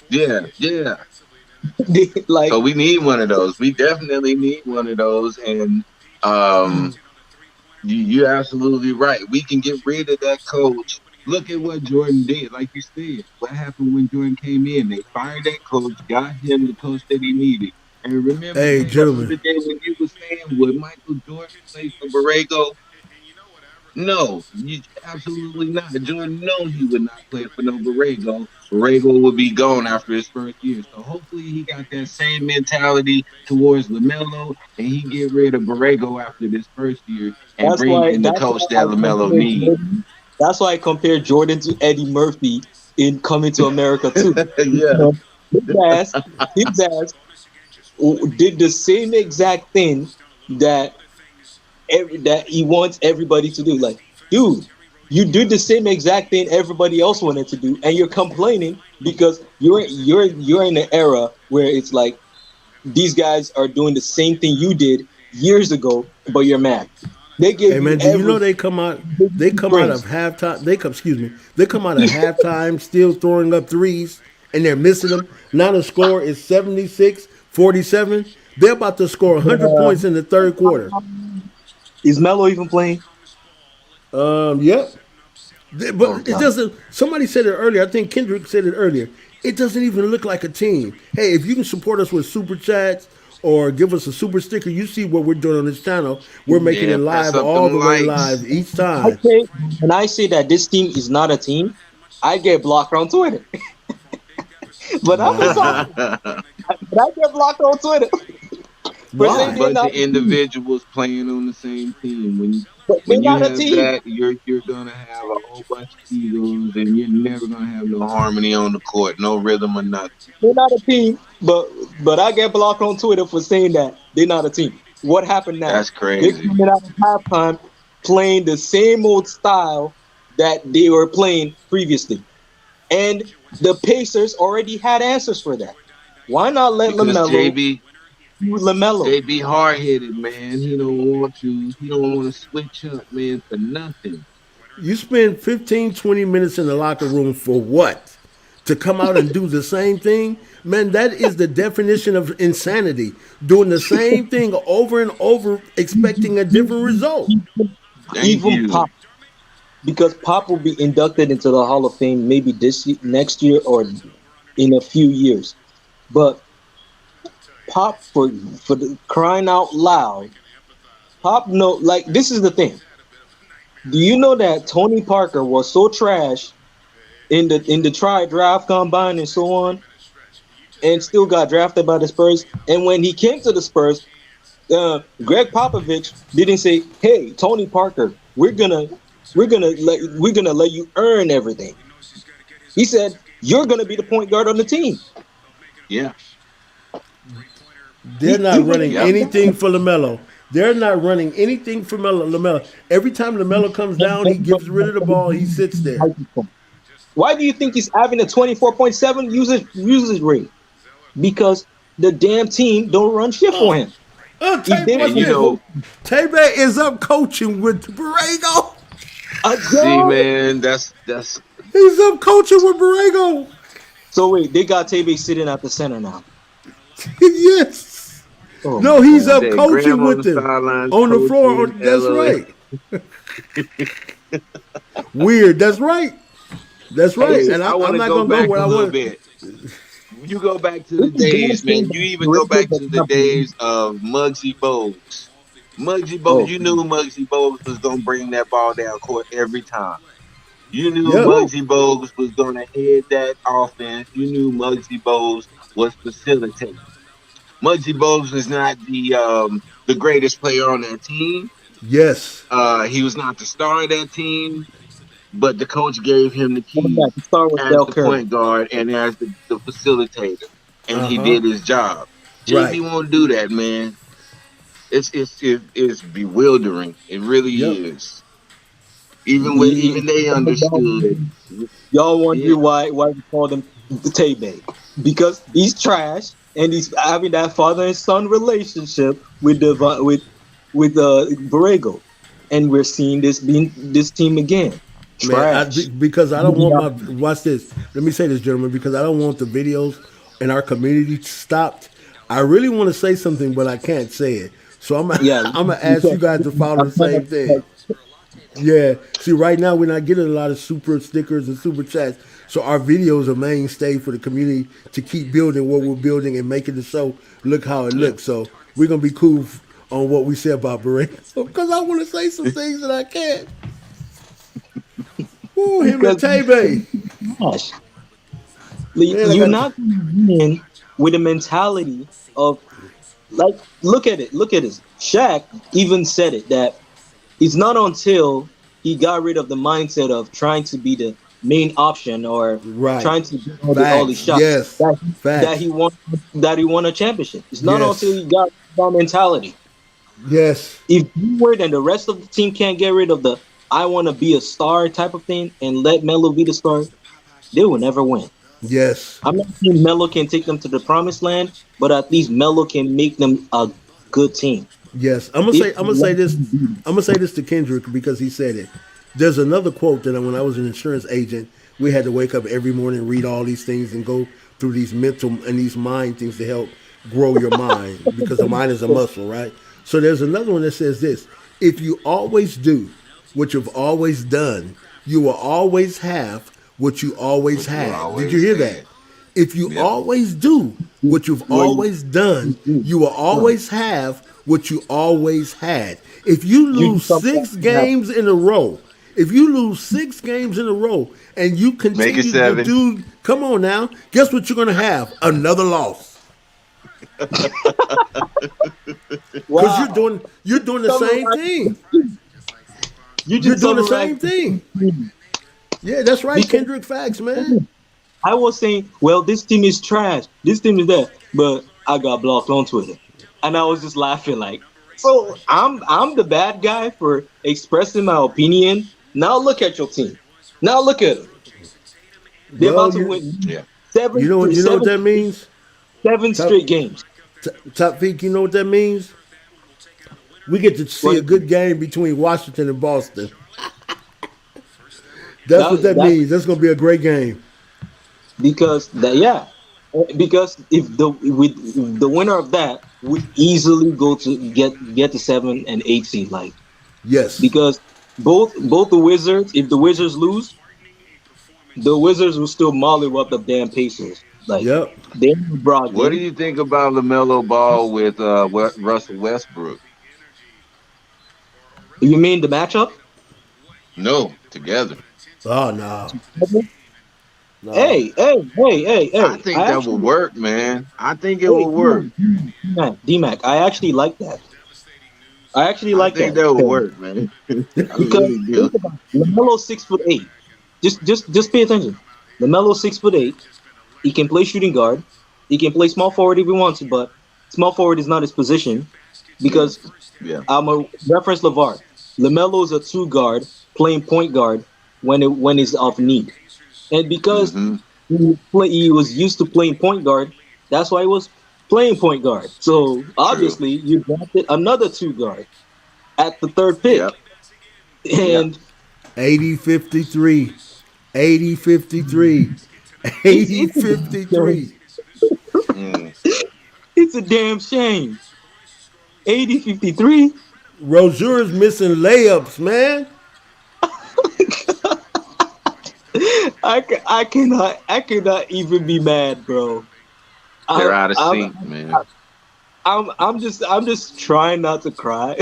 Yeah, yeah. Like, So we need one of those. We definitely need one of those, and um, you're absolutely right. We can get rid of that coach. Look at what Jordan did. Like you said, what happened when Jordan came in? They fired that coach, got him the coach that he needed. And remember, Hey, James, the gentlemen. other day when you were saying, would Michael Jordan play for Borrego? No, absolutely not. Jordan knows he would not play for no Borrego. Borrego would be gone after his first year. So hopefully he got that same mentality towards LaMelo, and he get rid of Borrego after this first year and that's bring why in the that's coach why that I LaMelo compare needs. Jordan. That's why I compare Jordan to Eddie Murphy in Coming to America too. Yeah, Because ass, his ass did the same exact thing that that he wants everybody to do. Like, dude, you did the same exact thing everybody else wanted to do, and you're complaining because you're in an era where it's like these guys are doing the same thing you did years ago, but you're mad. They Hey gave you man, do you know everything. they come out? They gave They you come out of rings. halftime. They come. Excuse me. They come out of halftime still throwing up threes, and they're missing them. Now the score is 76-47. They're about to score 100 Uh, points in the third quarter. is Melo even playing? Yep. Oh But it God. doesn't. Somebody said it earlier. I think Kendrick said it earlier. It doesn't even look like a team. Hey, if you can support us with super chats or give us a super sticker, you see what we're doing on this channel. We're making it yeah. Press live, up all them the way likes. live each I time. say when I say that this team is not a team, I get blocked on Twitter. But I'm just Nah. talking. But I get blocked on Twitter. for saying A Why? they're bunch not of a team. individuals playing on the same team. But they're When you not a have team. that, you're gonna have a whole bunch of egos, and you're never gonna have no harmony on the court, no rhythm or nothing. They're not a team. But I get blocked on Twitter for saying that they're not a team. What happened now? That's They're crazy. coming out of halftime playing the same old style that they were playing previously. And the Pacers already had answers for that. Why not let Because LaMelo do LaMelo? JB hard headed, man. He don't want to. He don't want to switch up, man, for nothing. You spend 15, 20 minutes in the locker room for what? To come out and do the same thing? Man, that is the definition of insanity. Doing the same thing over and over, expecting a different result. Thank Even you. Pop, because Pop will be inducted into the Hall of Fame maybe next year or in a few years. But Pop, for the crying out loud, Pop no, like, this is the thing. Do you know that Tony Parker was so trash in the try draft combine and so on, and still got drafted by the Spurs? And when he came to the Spurs, Greg Popovich didn't say, "Hey, Tony Parker, we're gonna let you earn everything." He said, "You're gonna be the point guard on the team." Yeah. They're He not really running Yep. did anything that. for LaMelo. They're not running anything for LaMelo. Every time LaMelo comes down, he gives rid of the ball. He sits there. Why do you think he's having a 24.7 usage rate? Because the damn team don't run shit for him. If they Watch And you run this. know, Tebe is up coaching with Borrego. see, again, man, that's He's up coaching with Borrego. so wait, they got Tebe sitting at the center now. Yes. Oh No, my he's he god. up said coaching Graham on with the him sidelines on the floor. coaching. That's LOL. right. Weird. That's right. That's right. Hey, And I want I'm to not go gonna go back where a I little want. bit. You go back to This the is damn days, shame man. You that even go Borrego back does to the not believe. days of Muggsy Bogues. Muggsy Bogues, Oh, you knew Muggsy Bogues was gonna bring that ball down court every time. You knew Yep. yeah. Muggsy Bogues was gonna head that offense. You knew Muggsy Bogues was facilitating. Muggsy Bogues was not the greatest player on that team. Yes. He was not the star of that team, but the coach gave him the Oh yeah, keys to start with as Del the Curry. point guard and as the facilitator, and Uh he huh. did his job. JB Right. won't do that, man. It's bewildering. It really Yep. is. Even You, they understood. y'all Yeah, wonder why we call them the Tay because he's trash and he's having that father and son relationship with Borrego, and we're seeing this team again, Man, trash. because I don't want my watch this. Let me say this, gentlemen, because I don't want the videos in our community stopped. I really want to say something, but I can't say it. So I'm Yeah, I'm gonna ask you guys to follow the same thing. Yeah. See, right now we're not getting a lot of super stickers and super chats. So our videos are mainstay for the community to keep building what we're building and making the show look how it yeah. looks. So we're gonna be cool on what we say about Borrego because I want to say some things that I can't. Ooh, him and because Tay Bay. trash. Man, I You're got. not going to win with a mentality of, like, look at this. Shaq even said it that it's not until he got rid of the mindset of trying to be the main option or Right. trying to get all these Facts. shots Yes. that Facts. he won a championship. It's not until Yes. he got that mentality. Yes. If you were and the rest of the team can't get rid of the "I want to be a star" type of thing and let Melo be the star, they will never win. Yes. I'm not saying Melo can take them to the promised land, but at least Melo can make them a good team. Yes. If I'm gonna say this. I'm gonna say this to Kendrick because he said it. There's another quote that when I was an insurance agent, we had to wake up every morning, read all these things, and go through these mental and these mind things to help grow your mind because the mind is a muscle, right? So there's another one that says this: if you always do what you've always done, you will always have what you always What you had. Did you always hear that? had. If you Yep. always do what you've where always done, you will you, always have what you always had. If you you do lose something six now. games in a row, if you lose 6 games in a row and you Make it continue to seven. do, come on now, guess what you're going to have? Another loss. Cause Wow. you're doing the same Summarize thing. You You're just doing the summarized same thing. Yeah, that's right, because Kendrick. Facts, man. I was saying, well, this team is trash. This team is that, but I got blocked on Twitter, and I was just laughing like, so I'm the bad guy for expressing my opinion. Now look at your team. Now look at them. They're Well, about to win Yeah. you know what that means. seven Top straight games. top feet. You know what that means. We get to see What a good game between Washington and Boston. That's what that that's means. That's gonna be a great game. because that yeah, because if the winner of that would easily go to get the 7 and 8 seed like Yes. because both the Wizards, if the Wizards lose, the Wizards will still mollywop the damn Pacers. Like Yep. they ain't What do Brogdon. you think about Lamelo Ball with Russell Westbrook? You mean the matchup? No, together. Oh no. No. Hey! I think I that would actually work, man. I think it hey would work. D-Mac, I actually like that. I actually I like think that that would because work, man. I because really do. think about it. Lamelo 6'8". Just pay attention. Lamelo 6'8". He can play shooting guard. He can play small forward if he wants to, but small forward is not his position because Yeah. I'm a reference LeVar. Lamelo is a two guard playing point guard when it's of need, and because Hmm. he was used to playing point guard, that's why he was playing point guard. So True. obviously you drafted another two guard at the third pick, Yep. Yep. and 80-53. 80-53. it's a damn shame. 80-53. Mm. It's a damn shame. 80-53. Rozier's missing layups, man. I cannot even be mad, bro. They're I, out of I'm, sync, man. I'm just trying not to cry.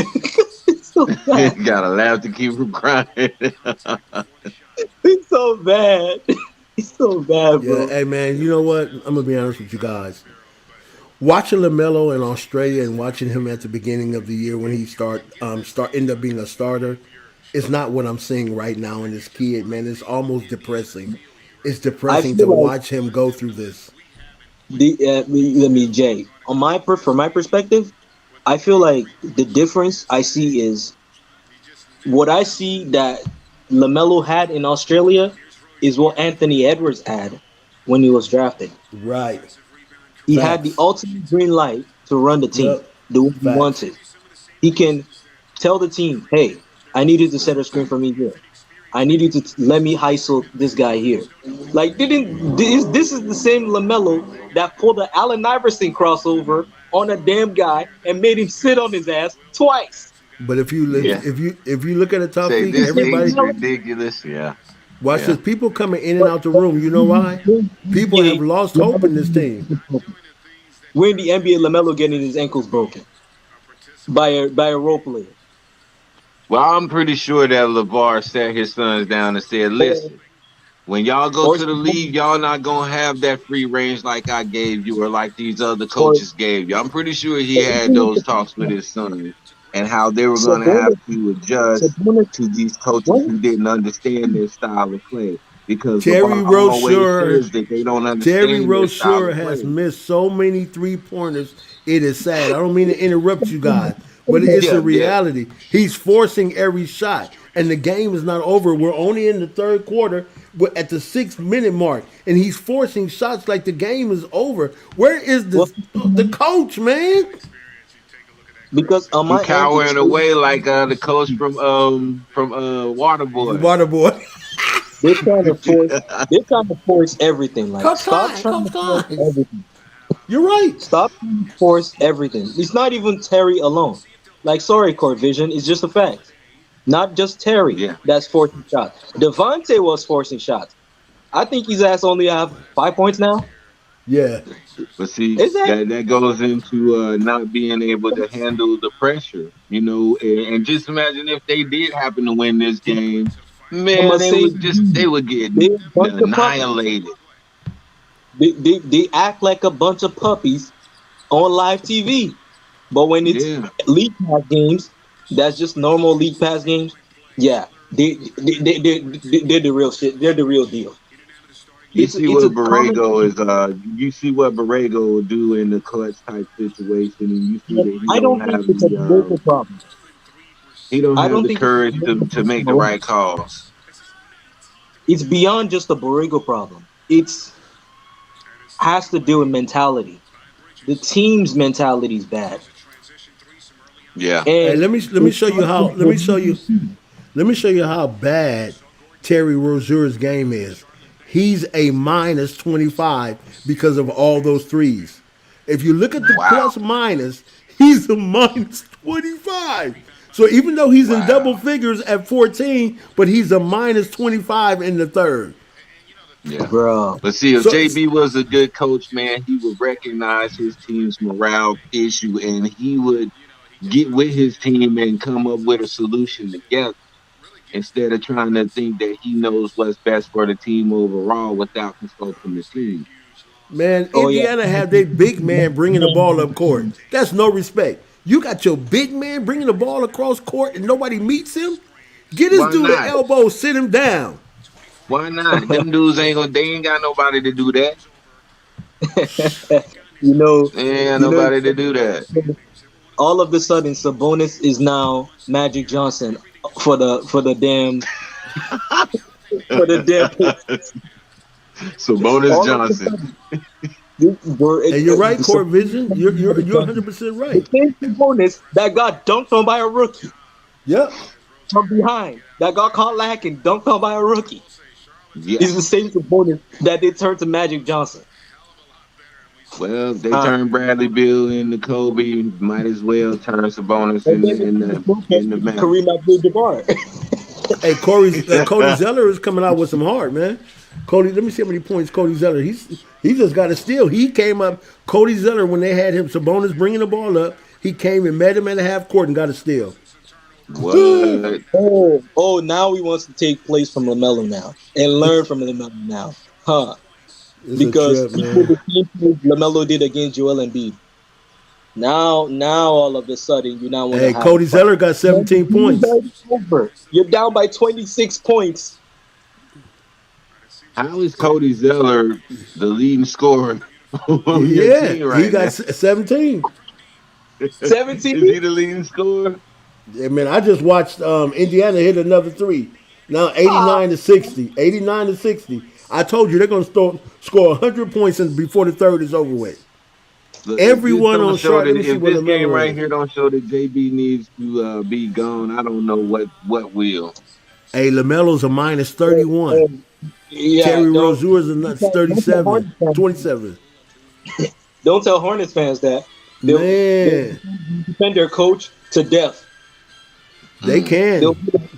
It's so bad. Gotta laugh to keep from crying. It's so bad. It's so bad, Yeah, bro. hey man, you know what? I'm gonna be honest with you guys. Watching Lamelo in Australia and watching him at the beginning of the year when he start end up being a starter, is not what I'm seeing right now in this kid. Man, it's almost depressing. It's I depressing feel to like watch him go through this. let me Jay. From my perspective, I feel like the difference I see is what I see that Lamelo had in Australia is what Anthony Edwards had when he was drafted. Right. He had the Facts. ultimate green light to run the team Yep. the way he Facts. wanted. He can tell the team, "Hey, I need you to set a screen for me here. I need you to let me hustle this guy here." Like, didn't this is the same Lamelo that pulled the Allen Iverson crossover on a damn guy and made him sit on his ass twice. But if you Yeah. if you look at the top Say feet, this everybody game's ridiculous. Yeah. watch Yeah. this. People coming in and But, out the but room. You know why? People have NBA, lost hope Lamelo in this team. we're in the NBA. Lamelo getting his ankles broken by a role player. Well, I'm pretty sure that LeVar sat his sons down and said, Or, listen, when y'all go or, to the league, y'all not gonna have that free range like I gave you or like these other or coaches gave you. I'm pretty sure he had those talks with his sons and how they were gonna have Sabonis, to adjust Sabonis, to these coaches what? who didn't understand their style of play. Because Terry LeVar always Rozier says that they don't Terry understand their style Rozier of has play. missed so many 3 pointers. It is sad. I don't mean to interrupt you guys, but it's a Yeah, yeah. reality. He's forcing every shot, and the game is not over. We're only in the third quarter. We're at the 6 minute mark, and he's forcing shots like the game is over. Where is Well, the coach, man? because on He my end, it's cowering away like the coach from Waterboy. Water boy. they're trying to force they're trying to force everything. Like, Coach stop Klein, trying Coach to force Klein. everything. You're right. Stop trying to force everything. It's not even Terry alone. Like, sorry, Court Vision, it's just a fact. Not just Terry Yeah. that's forcing shots. Devontae was forcing shots. I think his ass only have 5 points now. Yeah. But see, Is that? that goes into not being able to handle the pressure, and just imagine if they did happen to win this game, I'ma man, say it they again. would get They a bunch of puppies. annihilated. They act like a bunch of puppies on live TV. But when it's Yeah. league pass games, that's just normal league pass games. Yeah, they're the real shit. They're the real deal. You see It's a what common Borrego thing. is you see what Borrego will do in the clutch type situation, and you see And that I don't think it's a local problem. he don't I have don't the think it's courage a local to make the problem. right calls. It's beyond just a Borrego problem. It's has to do with mentality. The team's mentality is bad, Yeah. Hey, and let me it show you starts how with the leading team. let me show you how bad Terry Rozier's game is. He's a minus 25 because of all those threes. If you look at the Wow. plus minus, he's a minus 25. So even though he's in double Wow. figures at 14, but he's a minus 25 in the third. Yeah. Bro. But see, if So JB was a good coach, man, he would recognize his team's morale issue and he would get with his team and come up with a solution together instead of trying to think that he knows what's best for the team overall without consulting the team. man, Oh yeah. Indiana have their big man bringing the ball up court. That's no respect. You got your big man bringing the ball across court and nobody meets him. Get this Why dude an not? elbow, sit him down. Why not? Them dudes ain't gonna. They ain't got nobody to do that. You know, They ain't got you know, nobody to do that. all of a sudden Sabonis is now Magic Johnson for the damn for the damn So Bonus all of a Johnson. sudden this, bro, And you're right, the Court Vision. Sabonis You're 100% the right. same Sabonis that got dunked on by a rookie Yep. from behind that got caught lacking dunked on by a rookie Yeah. is the same Sabonis that they turned to Magic Johnson. Well, if they Uh, turn Bradley Bill into Kobe. Might as well turn Sabonis and then the in the Magic. Kareem Abdul-Jabbar. Hey, Cody Zeller is coming out with some heart, man. Cody, let me see how many points Cody Zeller. He just got a steal. He came up. Cody Zeller when they had him Sabonis bringing the ball up. He came and met him at a half court and got a steal. What? Now he wants to take place from LaMelo now and learn from LaMelo now, huh? It's a Because trip, he did man. the same thing LaMelo did against Joel Embiid. Now, all of a sudden, you now want to Hey, have a Cody fight. Zeller got Man, the 17 game is points. already over. You're down by 26 points. How is Cody Zeller the leading scorer on your Yeah, team he right got now? 17. 17? Is he the leading scorer? Yeah, man, I just watched Indiana hit another three. Now Ah, 89 to 60. 89 to 60. I told you they're going to score 100 points before the third is over with. Look, if this Everyone don't on show sharp. that Let me see if what this game LaMelo right is. here don't show that JB needs to be gone, I don't know what will. Hey, LaMelo's a minus oh, 31. oh, yeah, Terry Rozier's a nuts don't tell 37, Hornets fans. 27. Don't tell Hornets fans that they'll Man, defend their coach to death. they Mm. They'll can.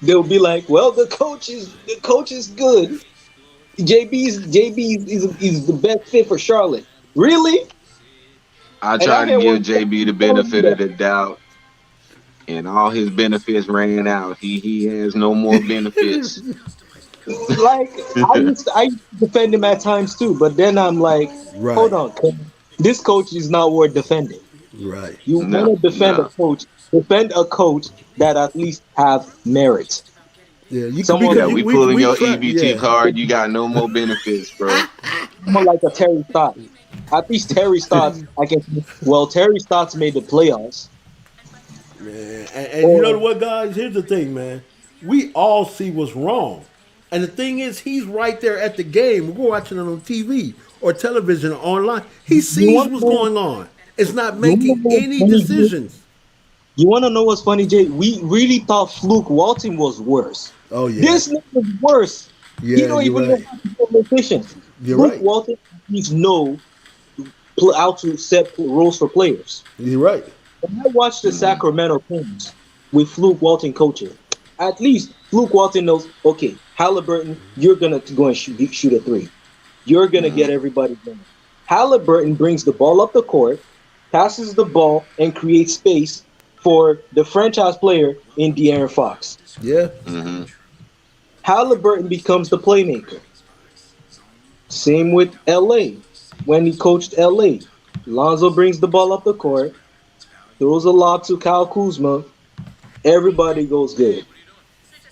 they'll be like, well, the coach is good. JB is the best fit for Charlotte. Really? I And I tried to hear give one JB the telling me benefit of that. the doubt, and all his benefits ran out. He has no more benefits. Like I used to defend him at times too, but then I'm like, hold Right, on, coach. This coach is not worth defending. right. You No, want to no. defend a coach that at least have merit. Yeah, you could Someone because Yeah, you we pulling we your try. EBT Yeah, card. You got no more benefits, bro. someone like a Terry Stotts. At least Terry Stotts, I can. Well, Terry Stotts made the playoffs. man. And you know Or what, guys? Here's the thing, man. We all see what's wrong, and the thing is, he's right there at the game. We're watching it on TV or television or online. He you sees want to what's know? going on. It's not You want to making know what's any funny, Jay? decisions. You want to know what's funny, Jay? We really thought Fluke Walton was worse. Oh yeah, This nigga's worse. He yeah. don't You're even know right. how to be efficient. You're Luke right. Walton needs know how to set roles for players. You're right. When I watched the Mm. Sacramento Kings with Fluke Walton coaching, at least Fluke Walton knows, okay, Halliburton, you're gonna go and shoot a three. You're gonna get Mm. everybody going. Halliburton brings the ball up the court, passes the ball, and creates space for the franchise player in De'Aaron Fox. Yeah. Mm-hmm. Halliburton becomes the playmaker. Same with LA when he coached LA. Lonzo brings the ball up the court, throws a lob to Kyle Kuzma. Everybody goes good.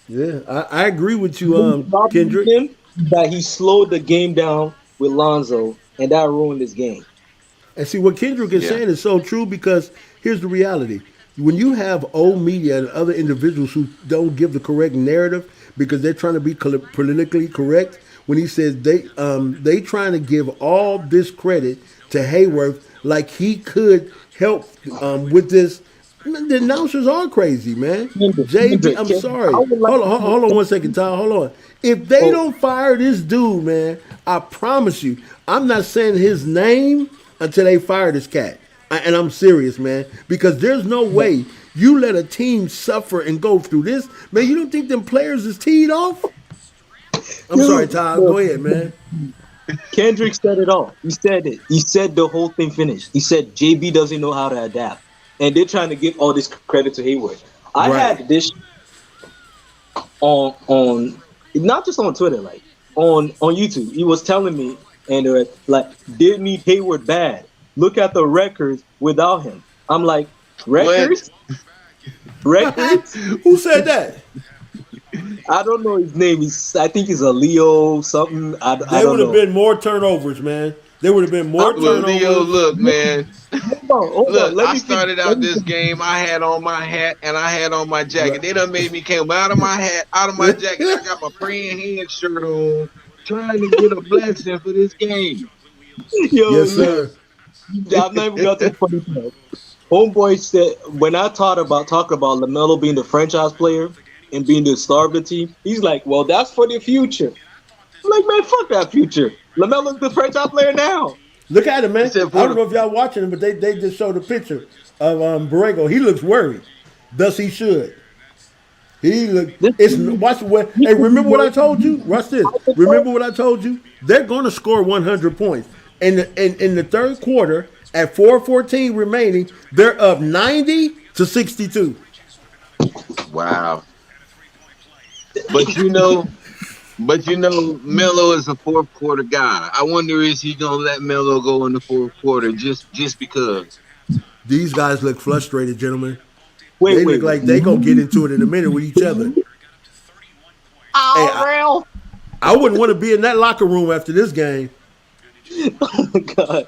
Yeah, I agree with you, The problem with Kendrick. him is that he slowed the game down with Lonzo, and that ruined his game. And see, what Kendrick is Yeah. saying is so true because here's the reality. When you have old media and other individuals who don't give the correct narrative because they're trying to be politically correct, when he says they trying to give all this credit to Hayworth like he could help with this. The announcers are crazy, man. JB, I'm I sorry. would like Hold on, to see hold on one second, Ty. Hold on. If they oh, don't fire this dude, man, I promise you, I'm not saying his name until they fire this cat. And I'm serious, man, because there's no way you let a team suffer and go through this. Man, you don't think them players is teed off? I'm sorry, dude, Ty. Go ahead, man. Kendrick said it all. He said it. He said the whole thing finished. He said JB doesn't know how to adapt, and they're trying to give all this credit to Hayward. I Right. had this on not just on Twitter, like on YouTube. He was telling me, and like did need Hayward bad. Look at the records without him. I'm like, What? records, records. Who said that? I don't know his name. I think he's a Leo something. I There don't would have know. been more turnovers, man. There would have been I more Well, don't Leo, turnovers. look, man. hold on. Look, Let I me finish. started Let out me this finish. game. I had on my hat and I had on my Right. jacket. They done made me came out of my hat, out of my jacket. I got my praying hand shirt on, trying to get a blessing for this game. Yo, Yes, look, sir. I've not even got to the funny part. Homeboy said when I talked about Lamelo being the franchise player and being the star of the team, he's like, "Well, that's for the future." I'm like, man, fuck that future. Lamelo's the franchise player now. Look at him, He man. said I for don't the know if y'all watching him, but they just showed a picture of Borrego. He looks worried. Thus he should. He look. This It's team, watch what. he Hey, could be remember what I worse. told you? Watch this. Remember what I told you? They're going to score 100 points. In the third quarter, at 4:14 remaining, they're up 90-62. wow. But Melo is a fourth quarter guy. I wonder is he gonna let Melo go in the fourth quarter just because? These guys look frustrated, gentlemen. Wait, They look wait, wait. like they gonna get into it in a minute with each other. Hey, Oh, real. I wouldn't want to be in that locker room after this game. Oh my god.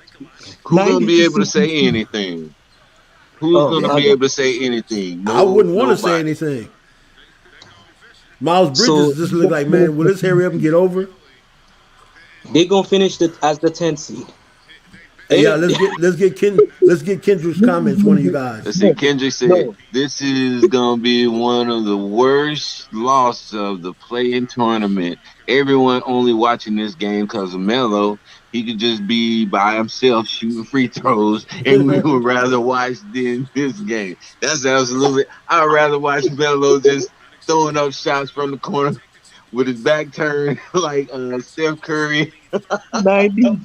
Who gonna 90 be to able to say 62. anything? Who's Oh, gonna I be got able to say anything? I No, wouldn't want to say nobody. anything. Miles so Bridges just look like, man, will this hurry up and get over? they gonna finish as the 10th seed. Hey, And yeah, it let's get Kendra's comments. One of you guys. Let's see, Kendrick said no, this is gonna be one of the worst losses of the play-in tournament. Everyone only watching this game because of Melo. He could just be by himself shooting free throws, and we would rather watch than this game. That's absolutely. I'd rather watch Melo just throwing up shots from the corner with his back turned like Steph Curry. 90.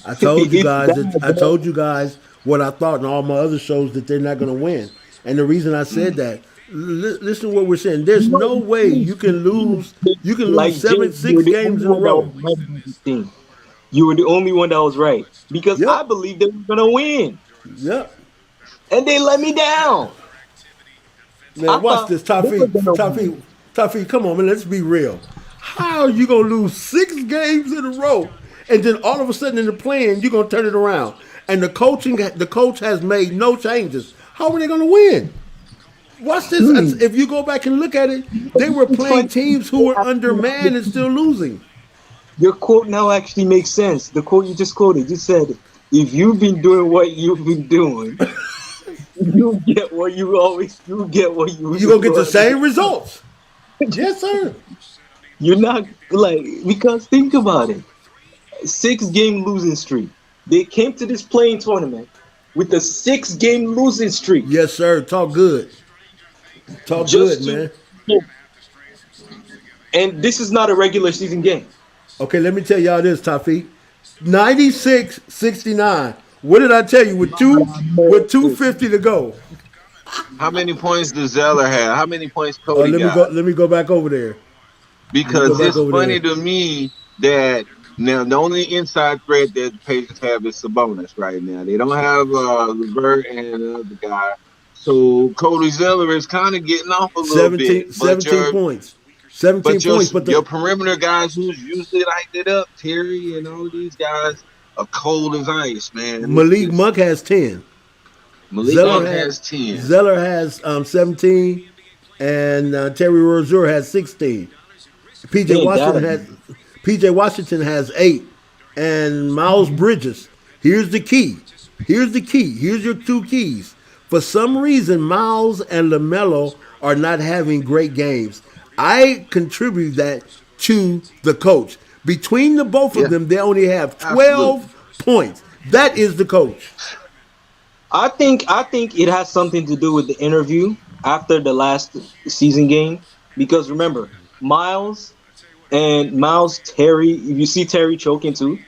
I told you It's guys bad, that I bro. told you guys what I thought in all my other shows that they're not going to win. And the reason I said that, listen to what we're saying. There's No, no way you can lose. You can lose like Jay, seven, you were six the games only in a one that was row. right about this team. You were the only one that was right because I Yep, believed they were gonna win, yep. and they let me down. Man, I watch thought this, they were Tafi. gonna win. Tafi, Tafi. Come on, man. Let's be real. How are you gonna lose 6 games in a row, and then all of a sudden in the plan you're gonna turn it around? And the coach has made no changes. How are they gonna win? Watch this. Hmm. If you go back and look at it, they were It's playing funny. teams who were undermanned and still losing. Your quote now actually makes sense. The quote you just quoted, you said, "If you've been doing what you've been doing, you get what you You're gonna get the do." same results. Yes, sir. You're not like because think about it. 6 game losing streak. They came to this playing tournament with a 6 game losing streak Yes, sir. Talk good. Talk good, just to man. and this is not a regular season game. Okay, let me tell y'all this, Tafi. 96-69. What did I tell you? With 250 to go. How many points does Zeller have? How many points Cody Let me go. got? Let me go back over there. Let me go Because back it's over there. funny to me that Now, the only inside threat that the Pacers have is Sabonis right now. They don't have Levert and the other guy. So Cody Zeller is kind of getting off a little bit. 17, 17 points. 17 But your points, but your the perimeter guys who's usually lighting it up, Terry and all of these guys are cold as ice, man. Malik It's Monk has 10. Malik Zeller Monk has has 10. Zeller has 17, and Terry Rozier has 16. PJ They gotta Washington be. has PJ Washington has 8, and Miles Bridges. Here's the key. Here's the key. Here's your two keys. For some reason, Miles and LaMelo are not having great games. I contribute that to the coach. Between the both of Yeah, them, they only have absolutely. 12 points. That is the coach. I think it has something to do with the interview after the last season game because remember Miles and Miles Terry. You see Terry choking too.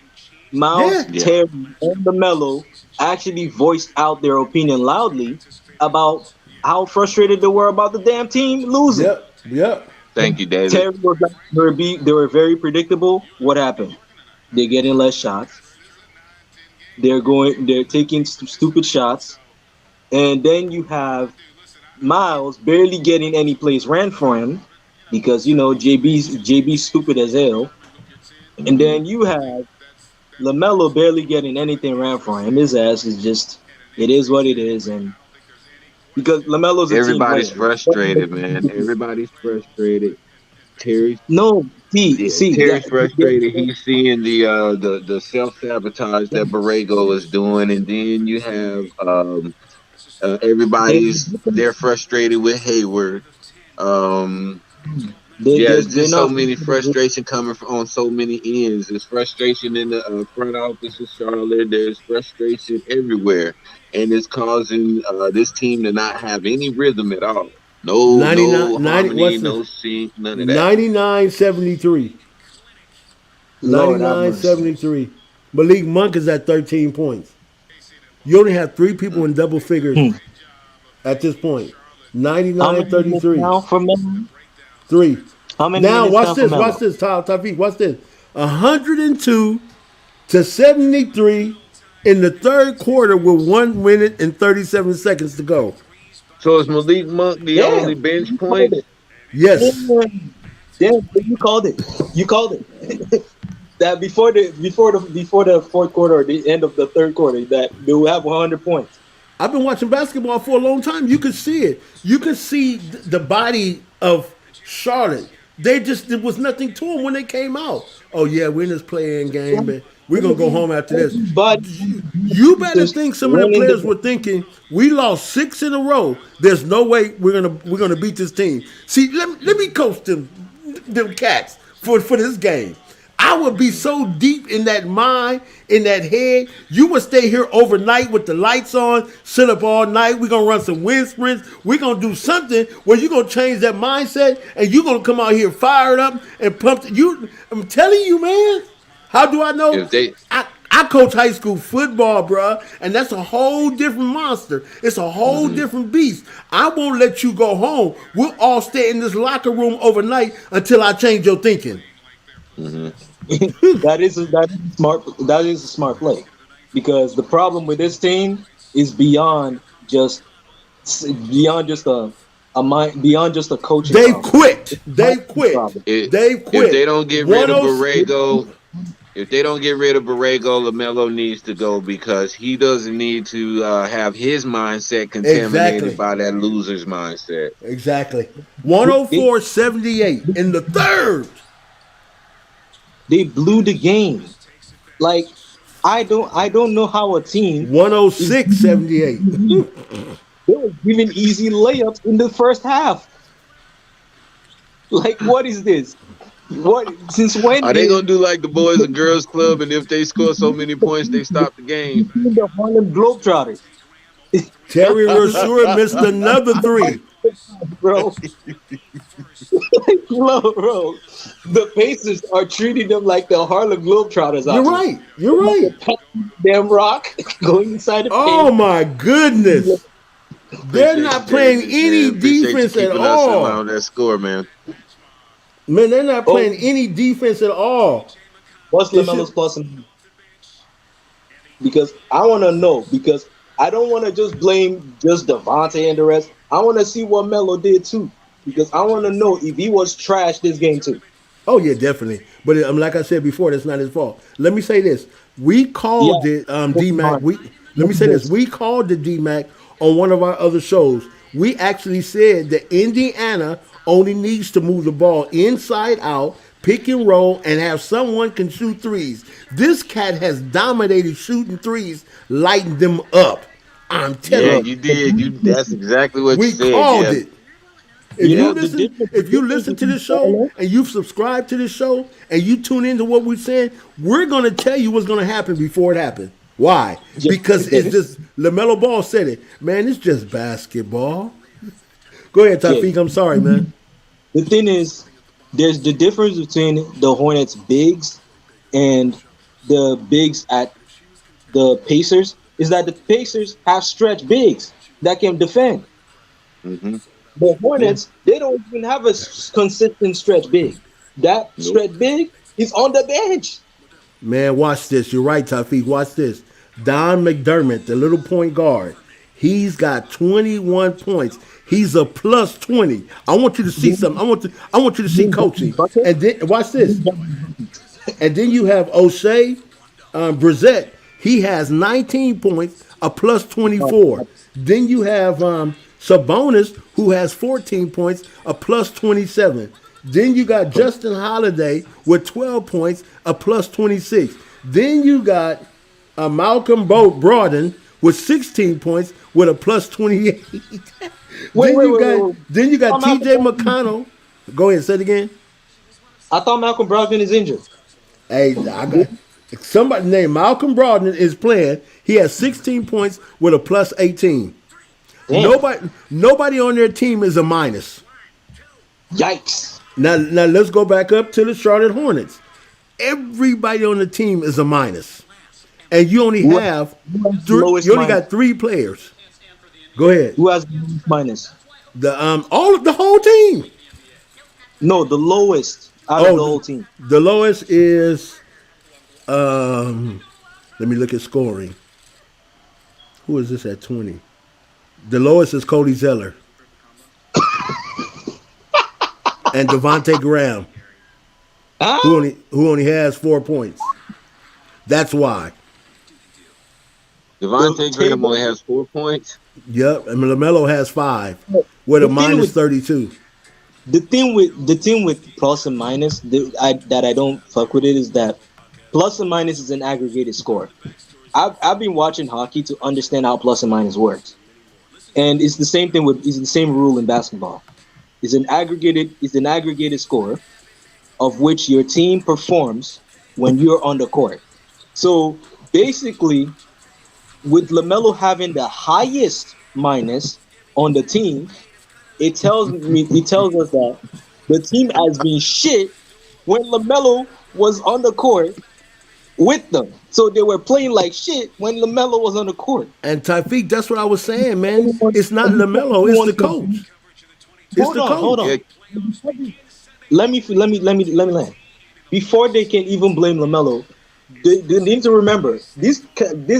Yeah. Miles, Yeah. Terry, and LaMelo actually voiced out their opinion loudly about how frustrated they were about the damn team losing. Yep. Yep. Thank you, David. Terry was like, they were very predictable. What happened? They're getting less shots. They're taking stupid shots, and then you have Miles barely getting any plays ran for him because JB's stupid as hell, and Hmm. then you have Lamelo barely getting anything ran for him. His ass is just it is what it is, and because Lamelo's a team Everybody's player. frustrated, man. Everybody's frustrated. Terry's No, see, Yeah, see Terry's that. frustrated. He's seeing the self sabotage that Borrego is doing, and then you have They everybody's they're frustrated with Hayward. Um, yeah, it's they're just so not. many frustration coming from on so many ends. There's frustration in the front office of Charlotte. There's frustration everywhere, and it's causing this team to not have any rhythm at all. No, 99, no 90, harmony, what's this? no sync, none of that. 99-73. Lord have 99 mercy. 73. Malik Monk is at 13 points. You only have three people in double figures Hmm. at this point. How 99 many minutes 33. now for Melo? 3. How many Now, minutes watch now for this. Watch Melo? this, Tafiq. Watch this. 102 to 73 in the third quarter with 1 minute and 37 seconds to go. So is Malik Monk the only Damn, bench you called points? it. Yes. Damn, damn, you called it. You called it. That before the fourth quarter or the end of the third quarter, that they will have 100 points. I've been watching basketball for a long time. You could see it. You could see the body of Charlotte. They just there was nothing to them when they came out. Oh yeah, we're in this playing game, but we're gonna go home after this. Everybody You better just think some of the running players were the thinking we lost 6 in a row. There's no way we're gonna beat this team. See, let me coach them cats for this game. I would be so deep in that mind, in that head. You would stay here overnight with the lights on, sit up all night. We're gonna run some wind sprints. We're gonna do something where you're gonna change that mindset and you're gonna come out here fired up and pumped. I'm telling you, man. How do I know? If they I coach high school football, bruh, and that's a whole different monster. It's a whole hmm different beast. I won't let you go home. We'll all stay in this locker room overnight until I change your thinking. hmm that is a smart play because the problem with this team is just beyond just a mind beyond just a coaching They've problem. quit. It's a They've mindset quit. problem. They've if they quit. don't get rid of 106. Borrego, if they don't get rid of Borrego, Lamelo needs to go because he doesn't need to have his mindset contaminated Exactly. by that loser's mindset. Exactly. It, 104-78 in the third. they blew the game. Like I don't know how a team is 106-78. they were giving easy layups in the first half. Like what is this? What since when Are they did gonna do like the Boys and Girls Club, and if they score so many points, they stop the game? the Harlem Globetrotters? Terry Rozier missed another three. Bro, bro, the Pacers are treating them like the Harlem Globetrotters You're out here. right. You're right. Damn rock going inside the Oh paint. my goodness. They're Appreciate not you, playing David. any Man, appreciate you defense at keeping us in line all. on that score, man. Man, they're not Oh, playing any defense at all. What's It should. Lamelo's plus? Because I want to know. Because I don't want to just blame just Devontae and the rest. I want to see what Melo did too. Because I want to know if he was trash this game too. Oh yeah, definitely. But like I said before, that's not his fault. Let me say this: we Yeah. called it Moving D Mac. on. We let me Moving say this: this. we called the D Mac on one of our other shows. We actually said that Indiana only needs to move the ball inside out, pick and roll, and have someone can shoot threes. This cat has dominated shooting threes, lighting them up. I'm Yeah, telling Bro, you, you the did. You difference, that's exactly what you we said. called Yeah, it. If you you yeah. know, listen, the if you difference listen to between this show Carlo, and you've subscribed to this show and you tune into what we're saying, we're gonna tell you what's gonna happen before it happens. Why? yeah. Because it's just Lamelo Ball said it. Man, it's just basketball. Go ahead, Okay. Tafiq. I'm sorry, man. The thing is, there's the difference between the Hornets bigs and the bigs at the Pacers is that the Pacers have stretch bigs that can defend. Hmm. The Yeah. Hornets, they don't even have a consistent stretch big. That Nope. stretch big is on the bench. Man, watch this. You're right, Tafiq. Watch this. Don McDermott, the little point guard, he's got 21 points. He's a plus 20. I want you to see something. I want you to see coaching. Bucket, And then watch this. And then you have O'Shea Brissett. He has 19 points, a plus 24. Then you have Sabonis, who has 14 points, a plus 27. Then you got Justin Holiday with 12 points, a plus 26. Then you got Malcolm Broden with 16 points with a plus 28. wait, then wait, you wait, got wait, wait. then you I got thought Malcolm TJ Brogdon, McConnell. Go ahead, say it again. I thought Malcolm Brogdon is injured. Hey, I got somebody named Malcolm Brogdon is playing. He has 16 points with a plus 18. Damn. Nobody on their team is a minus. Yikes. Now let's go back up to the Charlotte Hornets. Everybody on the team is a minus, and you only Who has, have who has the lowest you only minus? got three players. Go ahead. Who has the lowest minus? The all of the whole team. No, the lowest out of Oh, the whole team. the lowest is let me look at scoring. Who is this at 20? The lowest is Cody Zeller and Devontae Graham, Huh? who only has 4 points. That's why. The Devontae Graham only table. has 4 points. Yep, and Lamelo has 5 with a The thing minus with 32. the thing with plus and minus that I don't fuck with it is that plus and minus is an aggregated score. I've been watching hockey to understand how plus and minus works, and it's the same rule in basketball. It's an aggregated score of which your team performs when you're on the court. So basically, with Lamelo having the highest minus on the team, it tells us that the team has been shit when Lamelo was on the court with them. So they were playing like shit when Lamelo was on the court. And Tyreek, that's what I was saying, man. Anyone, It's not Lamelo, it's anyone the can, coach. It's the hold coach. Yeah. on. Let me land. Before they can even blame Lamelo, they need to remember this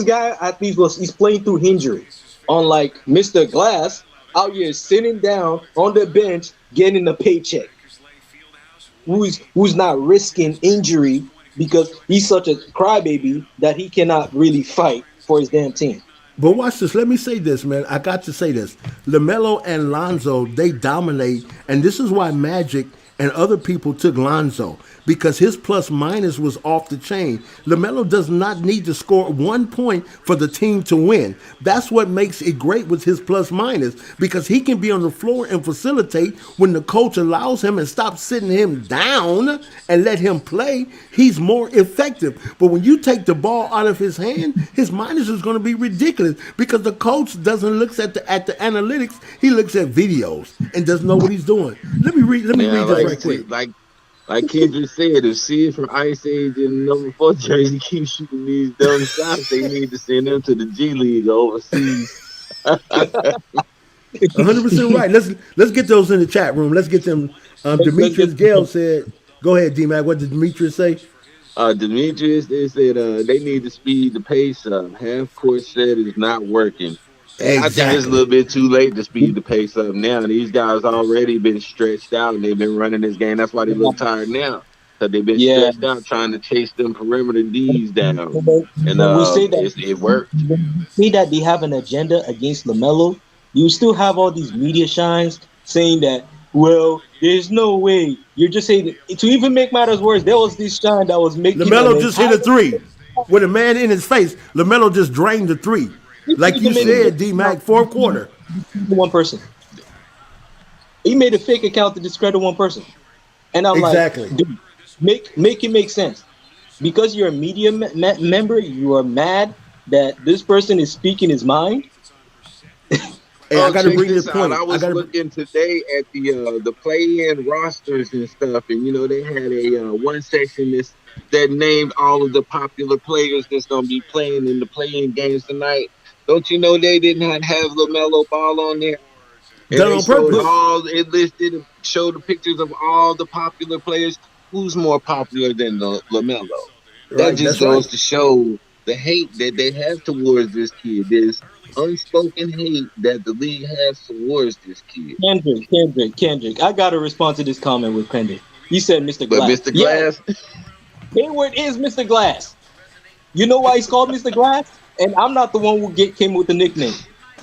guy at least he's playing through injury, unlike Mr. Glass out here sitting down on the bench getting a paycheck, who's not risking injury because he's such a crybaby that he cannot really fight for his damn team. But watch this. Let me say this, man. I got to say this. LaMelo and Lonzo, they dominate. And this is why Magic and other people took Lonzo because his plus minus was off the chain. LaMelo does not need to score 1 point for the team to win. That's what makes it great with his plus minus because he can be on the floor and facilitate when the coach allows him and stops sitting him down and let him play. He's more effective. But when you take the ball out of his hand, his minus is going to be ridiculous because the coach doesn't look at the analytics. He looks at videos and doesn't know what he's doing. Let me Yeah, read this like right see, quick. like Kendrick said, if Sid from Ice Age and number 4 jersey keep shooting these dumb shots, they need to send them to the G League overseas. 100% right. Let's get those in the chat room. Let's get them. Let's get Demetrius Gale said, "Go ahead, D Mac. What did Demetrius say?" Demetrius, they said they need to speed the pace up. Half court set is not working. And I think it's a Exactly. little bit too late to speed the pace up now. These guys already been stretched out and they've been running this game. That's why they look tired now. Because they've been Yeah. stretched out trying to chase them perimeter D's down. And When we say that, it worked. when we say that they have an agenda against Lamelo, you still have all these media shines saying that. Well, there's no way. You're just saying to even make matters worse. There was this shine that was making an LaMelo just hit entire. a three with a man in his face. LaMelo just drained the three. He Like you even made a said, D Mac, fourth quarter. one person. He made a fake account to discredit one person, and I'm like, Exactly. dude, make it make sense. Because you're a media member, you are mad that this person is speaking his mind. Hey, I Oh, got to check bring this this out. point. I I was got to. looking today at the play-in rosters and stuff, and they had a one section that named all of the popular players that's gonna be playing in the play-in games tonight. Don't you know they did not have LaMelo Ball on there? And Done they on showed But purpose. it listed, showed the pictures of all the popular players. Who's more popular than LaMelo? That Right. just That's right. goes to show the hate that they have towards this kid. This unspoken hate that the league has towards this kid. Kendrick, I gotta respond to this comment with Kendrick. He said Mr. But Glass. Mr. Yes, Glass, Hayward is Mr. Glass. You know why he's called Mr. Glass? And I'm not the one who came with the nickname.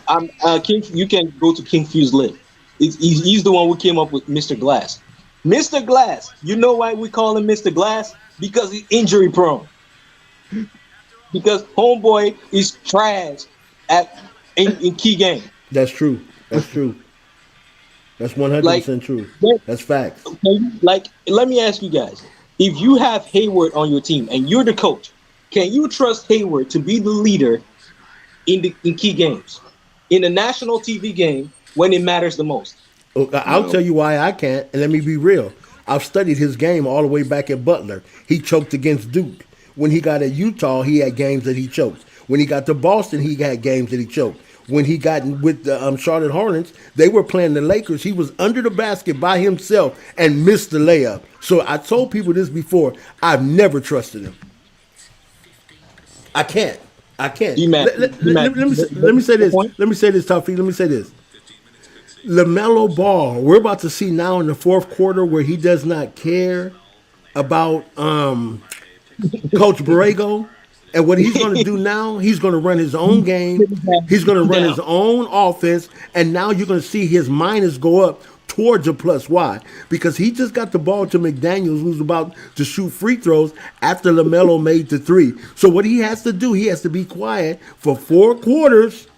I'm King. You can go to King Fuse Live. He's the one who came up with Mr. Glass. Mr. Glass. You know why we call him Mr. Glass? Because he's injury prone. Because homeboy is trash at in key game. That's true. That's true. That's one hundred Like, percent true. when- That's facts. like, let me ask you guys: if you have Hayward on your team and you're the coach, can you trust Hayward to be the leader in key games, in a national TV game when it matters the most? Oh, I'll tell no. you why I can't, and let me be real. I've studied his game all the way back at Butler. He choked against Duke. When he got at Utah, he had games that he choked. When he got to Boston, he had games that he choked. When he got with the Charlotte Hornets, they were playing the Lakers. He was under the basket by himself and missed the layup. So I told people this before. I've never trusted him. I can't. I can't. D Mac, Let me say this. point. Let me say this, Tuffy. Let me say this. LaMelo Ball, we're about to see now in the fourth quarter where he does not care about Coach Borrego. And what he's going to do now, he's going to run his own game. He's going to run Down. his own offense. And now you're going to see his minus go up towards a plus. Why? Because he just got the ball to McDaniels, who's about to shoot free throws after LaMelo made the three. So what he has to do, he has to be quiet for four quarters.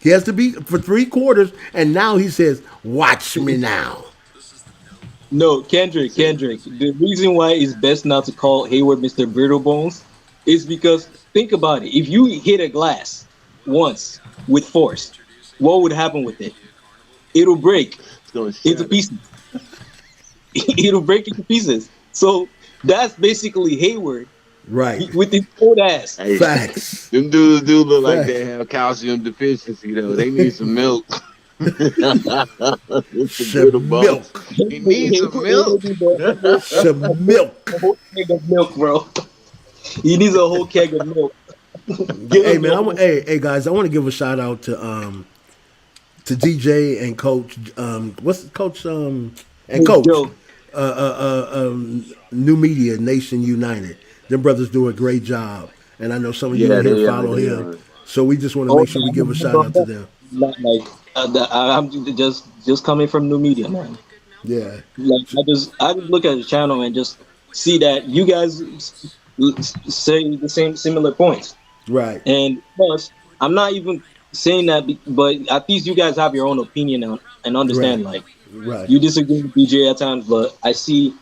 He has to be for three quarters. And now he says, watch me now. No, Kendrick. The reason why it's best not to call Hayward Mr. Brittle Bones is because think about it. If you hit a glass once with force, what would happen with it? It'll break It's going to into shatter. pieces. It'll break into pieces. So that's basically Hayward Right. with his old ass. Hey, Facts. them dudes do look like Facts. they have calcium deficiency, though. They need some milk. It's a bit of Some bones. milk. He needs some milk. Some milk. A whole keg of milk, bro. He needs a whole keg of milk. Give Hey him man, the whole. hey guys, I want to give a shout out to DJ and Coach what's Coach and Coach Joe. New Media Nation United. Them brothers do a great job, and I know some of you Yeah, in here they are. follow They him. are. So we just want to Oh, make sure we give a shout out to them. like I'm just coming from new media, man. Yeah, Like I just look at the channel and just see that you guys say the same similar points. right, And plus, I'm not even saying that, but at least you guys have your own opinion and understand. Right. Like right, you disagree with BJ at times, but I see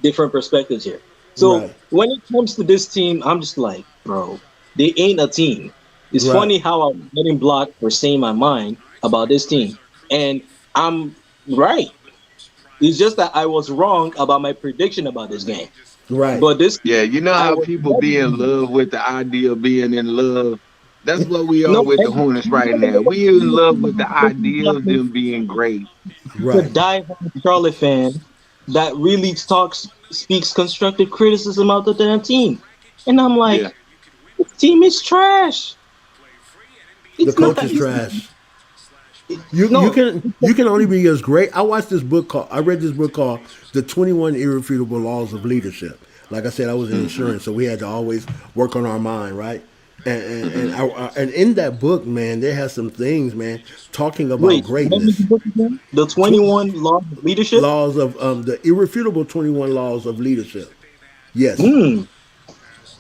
different perspectives here. So right, when it comes to this team, I'm just like, bro, they ain't a team. It's right. funny how I'm getting blocked for saying my mind about this team, and I'm right. It's just that I was wrong about my prediction about this game. Right. But this, Yeah, you know I how was people be in love with the idea of being in love? That's what we are no. with the Hornets right now. We in love with the idea of them being great. A Right. diehard Charlotte fan that really talks speaks constructive criticism of the damn team, and I'm like, Yeah. this team is trash. The It's not. coach is trash. No. You can only be as great. I watched this book called I read this book called The 21 Irrefutable Laws of Leadership. Like I said, I was in Mm-hmm. insurance, so we had to always work on our mind, right? Mm-hmm. And in that book, man, there has some things, man, talking about Wait, what was the greatness. book again? The Tw- 21 Laws of Leadership? laws of the irrefutable 21 laws of leadership. Yes. Hmm.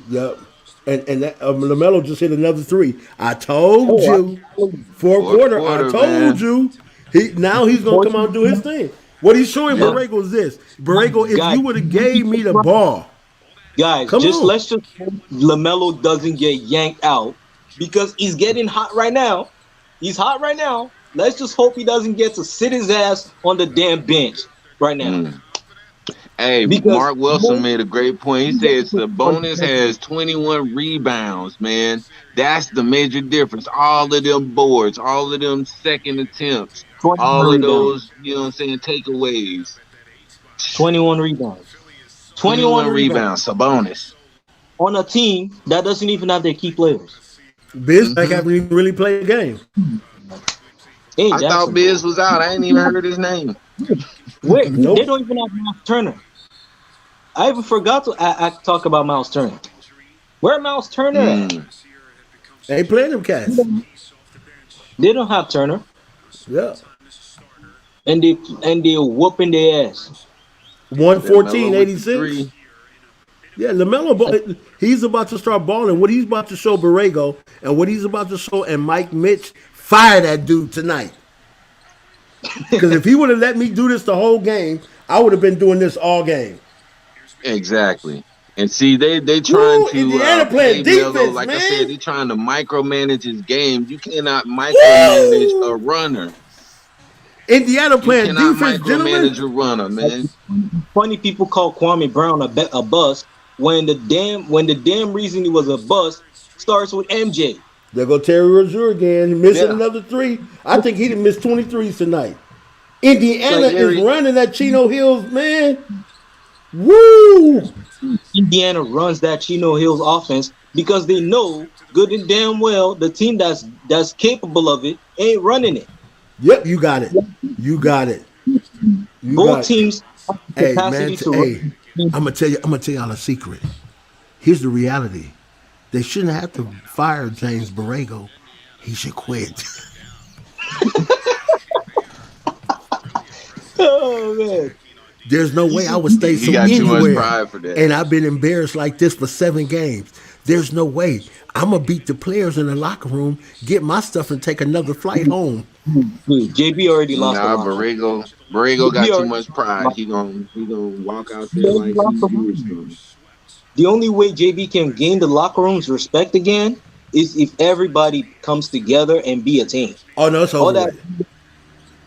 Yep. And that Lamelo just hit another three. I told Oh, you. Fourth Fourth quarter. I quarter, told man. you. He's gonna come out and do his thing. What he's showing Yeah. Borrego is this. Borrego, if guys, you would have gave me the ball, guys, come just on. let's just hope Lamelo doesn't get yanked out because he's getting hot right now. He's hot right now. Let's just hope he doesn't get to sit his ass on the damn bench right now Mm. Hey, because Mark Wilson made a great point. He says the bonus has 21 rebounds, man. That's the major difference. All of them boards, all of them second attempts, 21 all of rebounds, those, you know what I'm saying, takeaways. 21 rebounds, 21 21 rebounds rebounds, a bonus. on a team that doesn't even have their key players. Bismack Hmm. haven't even really played the game. Hey, I thought Jackson, Biz was out. I ain't even heard his name. wait, they Nope. don't even have Miles Turner. I even forgot to talk about Miles Turner. Where Miles Turner at? Mm. They ain't playing them cats. They don't have Turner, Yeah. and they whooping their ass. That Melo 114, with the 86. three. Yeah, he's about to start balling. What he's about to show Borrego and what he's about to show and Mike Mitch, fire that dude tonight. Because if he would have let me do this the whole game, I would have been doing this all game. Exactly. And see, they trying Woo! to Indiana play playing Melo. defense, Like I said, man. they trying to micromanage his game. You cannot micromanage a Woo! runner. Indiana You playing cannot defense, gentlemen. micromanage a runner, man. Funny people call Kwame Brown a bust when the damn reason he was a bust starts with MJ. There go Terry Rozier again, missing Yeah. another three. I think he done missed 23s tonight. It's Indiana like is Terry, running that Chino Hills, man. Woo! Indiana runs that Chino Hills offense because they know good and damn well the team that's capable of it ain't running it. Yep, you got it. You got it. You Both got it. teams have the Hey, man, capacity to hey, run. I'm gonna tell y'all a secret. Here's the reality. They shouldn't have to fire James Borrego. He should quit. Oh man. There's no way I would stay he so got too much anywhere. pride for that. And I've been embarrassed like this for 7 games. There's no way. I'm gonna beat the players in the locker room, get my stuff, and take another flight home. Dude, JB already lost the Nah, locker room. Borrego JB got too already much lost the pride. locker He gonna walk out room. He there already like lost the he locker is room. something. The only way JB can gain the locker room's respect again is if everybody comes together and be a team. Oh no, it's All over that with.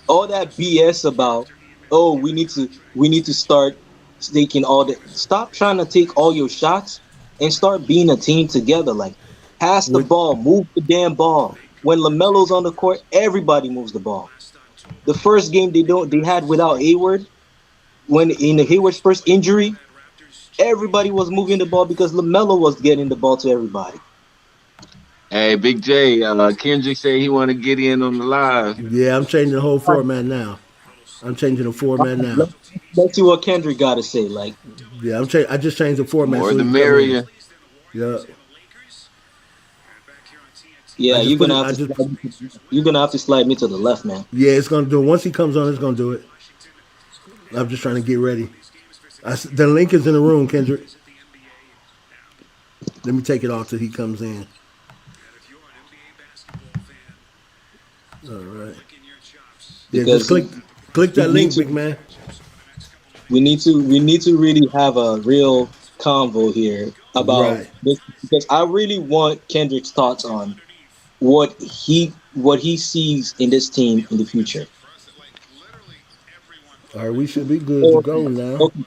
all that BS about oh we need to start taking all the stop trying to take all your shots and start being a team together. Like pass the When, ball, move the damn ball. When LaMelo's on the court, everybody moves the ball. The first game they had without Hayward, when in the Hayward's first injury, everybody was moving the ball because LaMelo was getting the ball to everybody. Hey, Big J, Kendrick say he want to get in on the live. yeah, I'm changing the whole format now. I'm changing the format now. Let's, let's see what Kendrick got to say. Like, Yeah, I just changed the format More so the he can come in. merrier. Yeah, I yeah, just put it. I just you're gonna have to slide me to the left, man. yeah, it's gonna do it. Once he comes on, it's gonna do it. I'm just trying to get ready. The link is in the room, Kendrick. Let me take it off till he comes in. All right. Yeah, just Because click we that need link, to big man. we need to really have a real convo here about Right. this because I really want Kendrick's thoughts on what he sees in this team in the future. All right, we should be good to Okay, go now. okay,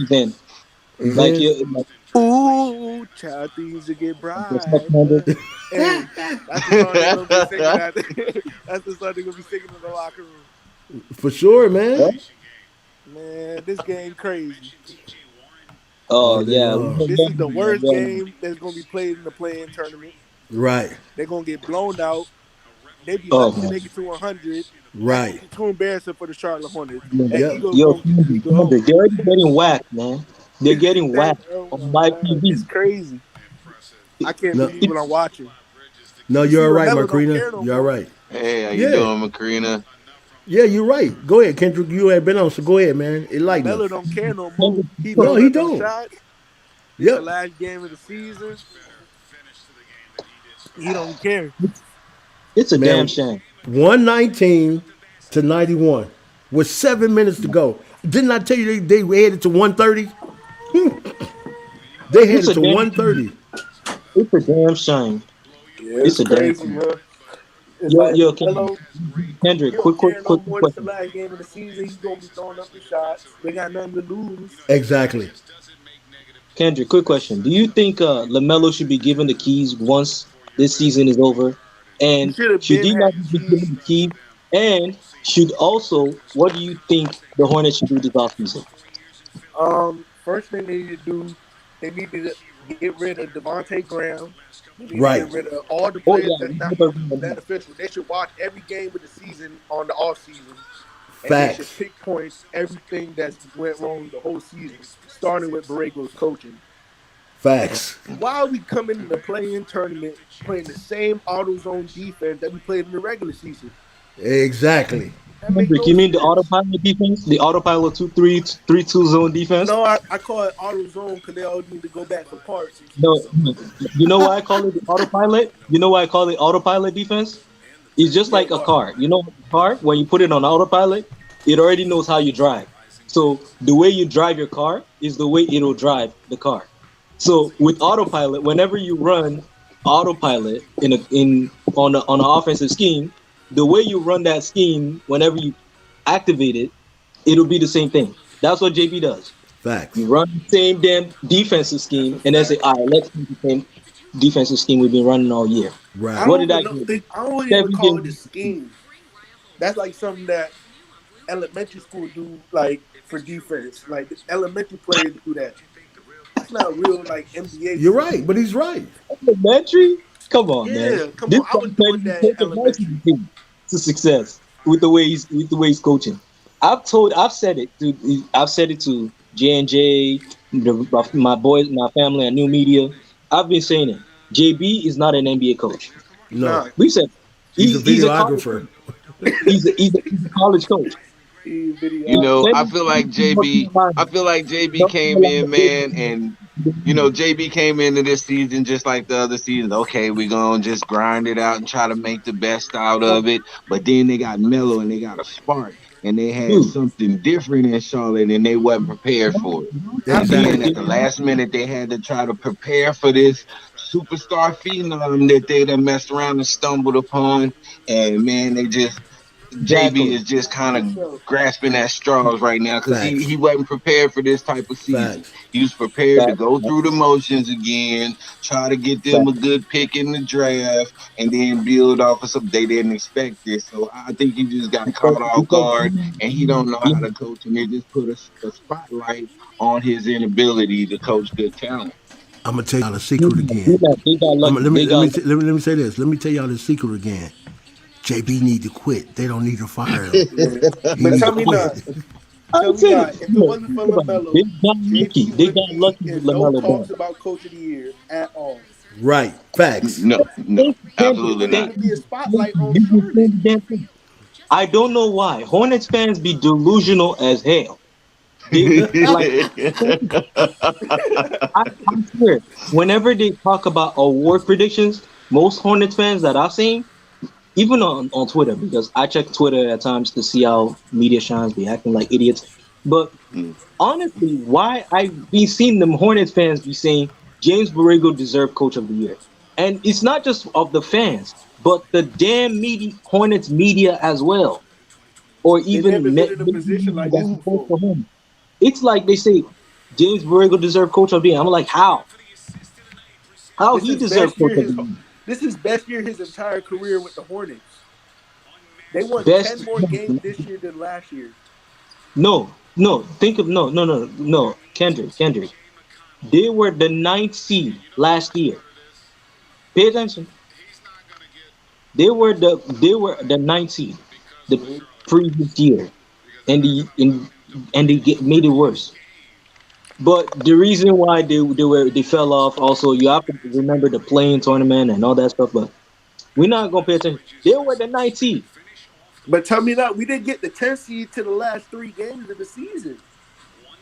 then He's like in. you, like, Ooh, child, things to get what's up, brighter. Kendrick? Hey, that's the song they're gonna be singing at. That's the song they're gonna be singing in the locker room. For sure, man. Huh? Man, this game crazy. Oh all day yeah, long. This is the worst game that's gonna be played in the play-in tournament. Right, They're gonna get blown out. They'd be oh lucky to man. make it to 100. That's gonna right. be too embarrassing for the Charlotte Hornets. That Yep. Eagles Yo, gonna get the Eagle home. they're already getting whacked, man. They're getting That, whacked oh on my live god, it's TV. crazy. I can't No, believe what I'm watching. no, You see, you're all right, Lamelo don't Marquina. care no You're all more. right. Hey, how you Yeah, doing, Macrina? yeah, you're right. Go ahead, Kendrick. You ain't been on, so go ahead, man. Enlighten Lamelo us. don't care no more. He No, throwing he up them don't. shots. This the Yep, last game of the season. He don't care. It's a damn man. shame. 119 to 91 with 7 minutes to go. Didn't I tell you they headed to 130? They It's headed a to damn. 130. It's a damn shame. Yeah, It's it's a damn crazy, shame. man. It's Yo, like yo, Kendrick, Lamelo, he Kendrick, don't care no quick more. This the question. last game of the season. He's gonna be throwing up the shots. They got nothing to lose. Exactly. Kendrick, quick question. Do you think Lamelo should be given the keys once this season is over? He And should have should been he had not the be keys. given the keys? And should also, what do you think the Hornets should do this offseason? First thing they need to do, they need to get rid of Devontae Graham. They need to get Right. rid of all the Oh players yeah, that's we not both agree on that. beneficial. They should watch every game of the season on the off season, and they should Facts. pick points everything that's went wrong the whole season, starting with Borrego's coaching. Facts. Why are we coming in the play-in tournament playing the same auto zone defense that we played in the regular season? Exactly. That make Kendrick, no you mean the sense. autopilot defense? The autopilot 2-3-3-2 zone defense? No, I call it auto zone because they all need to go back for parts. No, you know why I call it the autopilot? You know why I call it autopilot defense? It's just Yeah, like a what? car. You know, a car, when you put it on autopilot, it already knows how you drive. So the way you drive your car is the way it'll drive the car. So with autopilot, whenever you run autopilot in on an offensive scheme, the way you run that scheme, whenever you activate it, it'll be the same thing. That's what JB does. Facts. You run the same damn defensive That's a scheme and then say, fact. all right, let's do the same defensive scheme we've been running all year. I Right. What don't did I even know. do? I don't even 7 call it a games. scheme. That's like something that elementary school do, like for defense. Like the elementary players do that. That's not real, like NBA You're right, scheme. but he's right. Elementary? Come on, man. Yeah, come This on. I guy was said doing he's that in taking my elementary. team to success with the way he's coaching. I've said it to J&J, my boys, my family, and new media. I've been saying it. JB is not an NBA coach. He's No, not. We said he's a he's a college videographer. coach. He's a college coach. He You video. know, Send I him feel to like North JB. I Carolina. feel like JB North came Carolina in, gave man, him and the JB came into this season just like the other season. Okay, we're gonna just grind it out and try to make the best out of it. But then they got mellow and they got a spark, and they had dude. something different in Charlotte, and they wasn't prepared for it. I And think then Exactly. at the last minute, they had to try to prepare for this superstar phenom that they done messed around and stumbled upon. And man, they just JB Exactly. is just kind for of sure. grasping at straws right now because he Facts. wasn't prepared for this type of season. Facts. He was prepared to Fact, go through the motions again, try to get them a fact. good pick in the draft, and then build off of something they didn't expect this. So I think he just got Because, caught off because guard and he don't know yeah, how to coach, and they just put a spotlight on his inability to coach good talent. I'm gonna tell y'all a secret again. they got I'm lucky. let me They let got me lucky. let me say this. Let me tell y'all the secret again. JB need to quit. They don't need to fire him. Yeah. He But need to tell me not. quit. Tell I'm me saying, not. If it look, wasn't for think about it. They Lamelo, got lucky. JB They would got be lucky with in no Lamelo talks Ball. about coach of the year at all. Right. Facts. No, no, Kendrick, absolutely It not. need to be a spotlight on you been Charlotte. saying the damn thing. I don't know why Hornets fans be delusional as hell. They like I swear, whenever they talk about award predictions, most Hornets fans that I've seen, even on Twitter, because I check Twitter at times to see how media shines be acting like idiots. But honestly, why I've been seeing them Hornets fans be saying James Borrego deserved Coach of the Year, and it's not just of the fans, but the damn media, Hornets media as well, or They never even been in a maybe position like this that's supposed before. for him. It's like they say James Borrego deserved Coach of the Year. I'm like, how? How This he is deserved best Coach year of his the Year? this is best year his entire career with the Hornets. They won Best 10 more games this year than last year. no, no. Think of no, no, no, no. Kendrick. They were the ninth seed last year. Pay attention. They were the ninth seed the Mhm. previous year, and made it worse. But the reason why they fell off also, you have to remember the playing tournament and all that stuff. But we're not gonna pay attention. They were the ninth seed. But tell me not, we didn't get the 10th seed to the last 3 games of the season.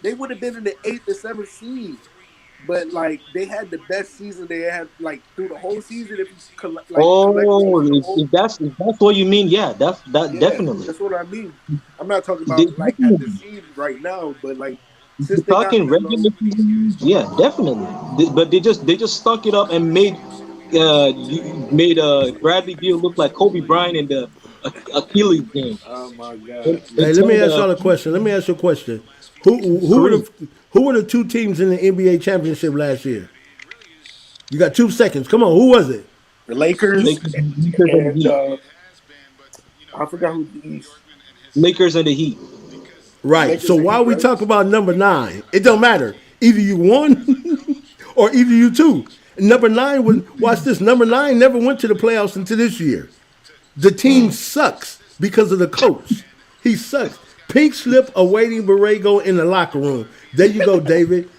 They would have been in the 8th or 7th seed. But like they had the best season they had like through the whole season. If you collectively Oh, for the if whole, that's what you mean, yeah, that yeah, definitely. that's what I mean. I'm not talking They about like at the definitely. seed right now, but like If since you're they got talking Melo, regular season, yeah, definitely. But they just stunk it up and made Bradley Beal look like Kobe Bryant in the Achilles game. oh my And, god, and Hey, let me turned ask y'all a question. Let me ask you a question. Who were Kareem, the two teams in the NBA championship last year? You got 2 seconds. Come on, who was it? the Lakers Lakers and the and Heat, I forgot who the East. Lakers and the Heat. Right. So Lakers and while Heat, we right? talk about number nine, it don't matter. Either you won or either you two. Number nine was watch this. Number nine never went to the playoffs until this year. The team sucks because of the coach. He sucks. Pink slip awaiting Borrego in the locker room. There you go, David.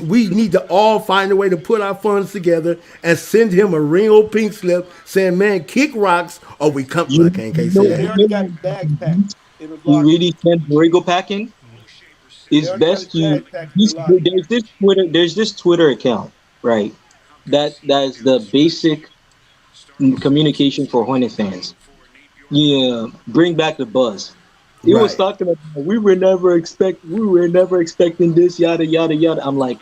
We need to all find a way to put our funds together and send him a real pink slip saying, man, kick rocks or we come. You I can't say know, Yeah, they that. already got his bags packed in his you locker. really send Borrego packing. They It's already got his best you. bags packed in the locker. There's this Twitter account, right? That's the basic communication for Hornet fans. Yeah, bring back the buzz. It was Right. talking about we were never expecting this, yada yada yada. I'm like,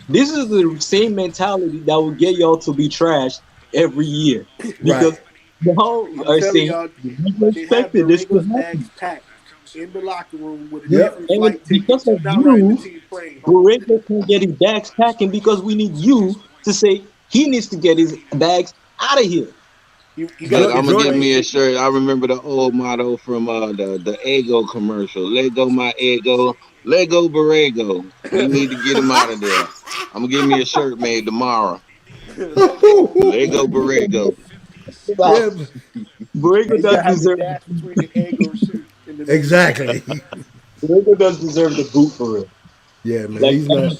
this is the same mentality that will get y'all to be trashed every year. Right. Because y'all I'm are telling saying y'all, we never they have expected this to Borrego's happen. bags packed in the locker room with a Yeah, Yep. different and flight because ticket. of He's not riding the you, team plane home. Borrego can't get his bags packing because we need you to say he needs to get his bags out of here. You got to Look, Jordan, I'm get the gonna get Jordan, plane me a ticket. shirt. I remember the old motto from the Ego commercial. Let go my ego. Let go Borrego. We need to get him out of there. I'm gonna get me a shirt made tomorrow. Let go, Lego Borrego. Borrego. Wow, yeah, Borrego And you does got to have the deserve dash between the ego too in the name. exactly. Borrego does deserve the boot for real. Yeah, man. Like He's not.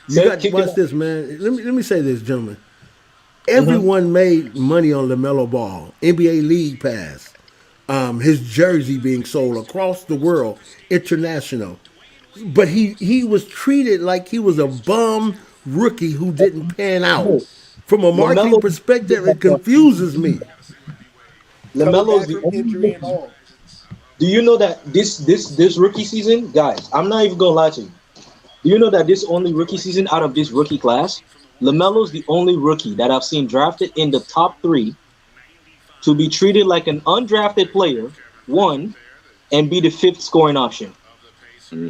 You said got kicking watch up. this, man. Let me say this, gentlemen. Mhm. Everyone made money on LaMelo Ball, NBA League Pass, his jersey being sold across the world, international. But he was treated like he was a bum rookie who didn't pan out. No, From a marketing Lamelo. perspective, it confuses me. Coming Lamelo is back the from only injury and rookie. all. Do you know that this rookie season, guys? I'm not even gonna lie to you. Do you know that this only rookie season out of this rookie class, Lamelo's the only rookie that I've seen drafted in the top three to be treated like an undrafted player, one, and be the fifth scoring option Hmm.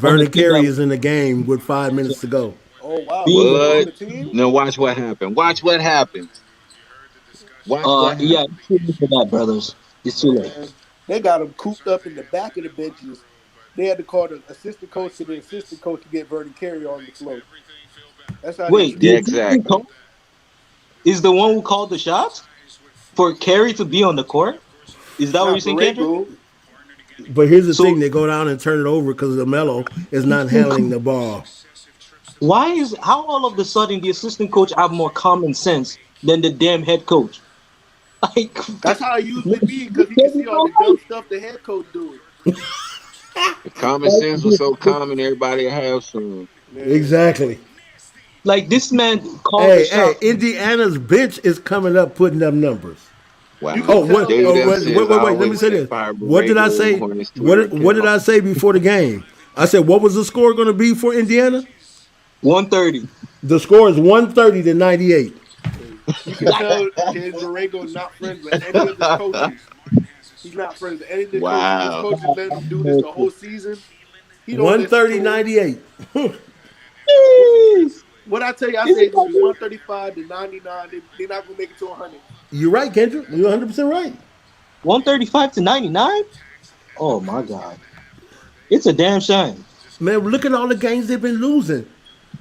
on the Vernon team Carey that is in the game with 5 minutes so to go. Oh wow, was being he on What? the team? Now watch what happened. Watch what happened. Watch what yeah, happened. it's too late for that, brothers. It's too late. Man, they got him cooped up in the back of the benches. They had to call the assistant coach to the assistant coach to get Vernon Carey on the floor. That's how they Wait, Yeah, the treated him. assistant exactly. coach is the one who called the shots for Kerry to be on the court? Is that what you're Not saying, Kendrick? Borrego. But here's the So thing: they go down and turn it over because LaMelo is not handling the ball. why is how all of a sudden the assistant coach have more common sense than the damn head coach? Like, That's how it look, usually be because look he can at see this all all the right. dumb stuff the head coach doing. If common Like, sense was so common, everybody would have some. Man, Exactly. like this man called the Hey, shot. Indiana's bench is coming up putting up numbers. you can Wow. Oh, what? tell David Oh, they M wait, says wait, I wait, wait. Let me always say stand this. by What did I Borrego say? Hornets Twitter What did account. I say before the game? I said, what was the score going to be for Indiana? 130. The score is 130 to 98. you can tell James Borrego not friends with any of his coaches. He's not friends with any of the coaches. His Wow. coaches letting him do this the whole season. He don't listen 130 to him. 98. Jeez. What I tell you, I Is say it it's gonna like be 135 to 99. They're not gonna make it to 100. You're right, Kendrick. You're 100% right. 135 to 99? Oh my god. It's a damn shame. Man, look at all the games they've been losing.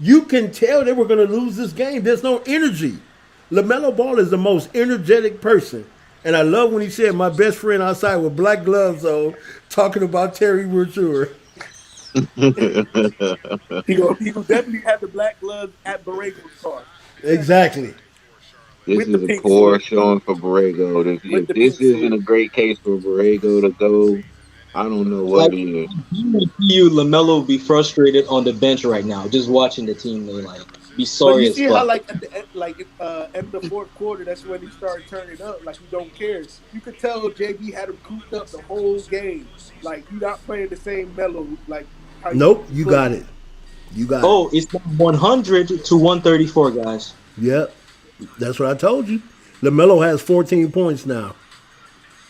You can tell they were going to lose this game. There's no energy. LaMelo Ball is the most energetic person. And I love when he said, my best friend outside with black gloves on, talking about Terry Rozier. He gonna definitely have the black gloves at Borrego's car. Definitely Exactly. This with the is a pink poor sword. showing for Borrego. With If the this pink isn't sword. a great case for Borrego to go, I don't know Like what is. you, Lamelo would be frustrated on the bench right now, just watching the team. They like be But you sorry as see how fuck. like at the end of the fourth quarter, that's when he started turning up. Like he don't care. You could tell JB had him cooped up the whole game. Like he not playing the same mellow like how he Nope, used to you play. got it. You got it. Oh, it's 100 to 134, guys. Yep. That's what I told you. LaMelo has 14 points now. And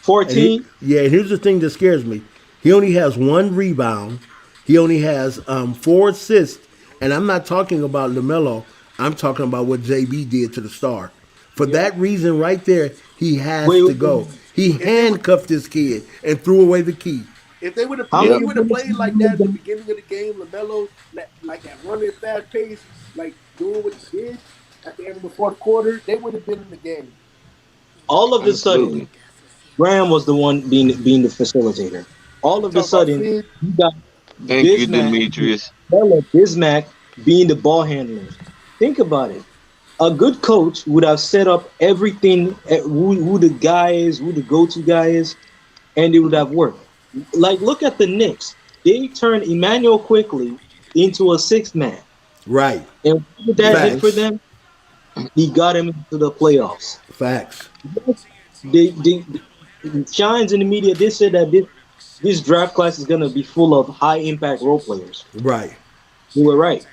14. yeah, here's the thing that scares me. He only has one rebound. He only has four assists. And I'm not talking about LaMelo. I'm talking about what JB did to the star. For Yeah. that reason right there, he has Wait, to wait, go. wait. He If they would handcuffed this kid and threw away the key. How if Yep. he many would have minutes played did like you that at the guys- beginning of the game, Lamelo like at running fast pace, like doing what he did at the end of the fourth quarter, they would have been in the game. All of a sudden, Absolutely. Graham was the one being the facilitator. All You of a talk about sudden, Sid. you got Thank you, Bismack, Demetrius. Bismack being the ball handlers. Think about it. A good coach would have set up everything, who the guy is, who the go-to guy is, and it would have worked. Like, look at the Knicks. They turned Emmanuel quickly into a sixth man. Right. And what that did for Facts. them, he got him into the playoffs. Facts. They shines in the media. They said that this draft class is gonna be full of high impact role players. Right. They were right.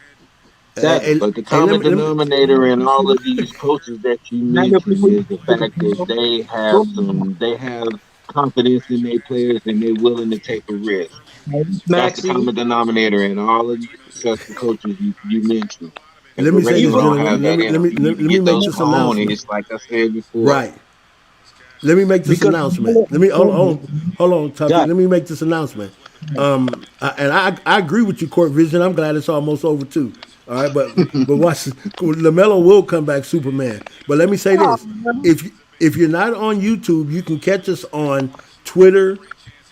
Sadly, Hey, But the hey, common let me denominator in all of these coaches that you Emmanuel mentioned quickly is the fact that they have confidence in their players and they're willing to take a risk. That's the Maxi, common denominator in all of these successful coaches you mentioned. And let me say Borrego this, even don't gentlemen. have that in him. You need to Let me get make those this announcement. cojones, like I said before. Right. Let me make this because announcement. Let me hold on, Tuffy. God, Let me make this announcement. I agree with you, Court Vision. I'm glad it's almost over too. All right, but watch this. Lamelo will come back Superman. But let me say this: if you're not on YouTube, you can catch us on Twitter.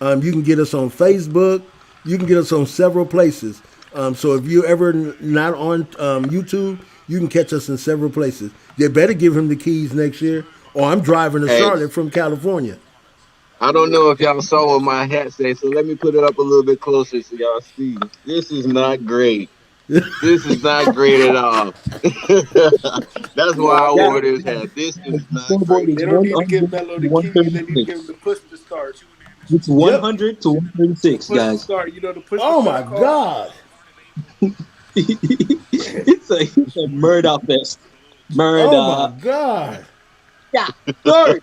You can get us on Facebook. You can get us on several places. So if you're ever not on YouTube, you can catch us in several places. They better give him the keys next year, or I'm driving to Hey, Charlotte from California. I don't know if y'all saw what my hat say, so let me put it up a little bit closer so y'all see. This is not great. This is not great at all. That's why Yeah, I God, wore this hat. This is the not scoreboard great. is they don't need to give 100 Melo to the keys. They need to 136. give him the push to start. It's Yep. 100 to The 136, push to guys. start. The push to Oh my start car. God. It's a murder fest. Oh my Murder. God. Yeah. Third.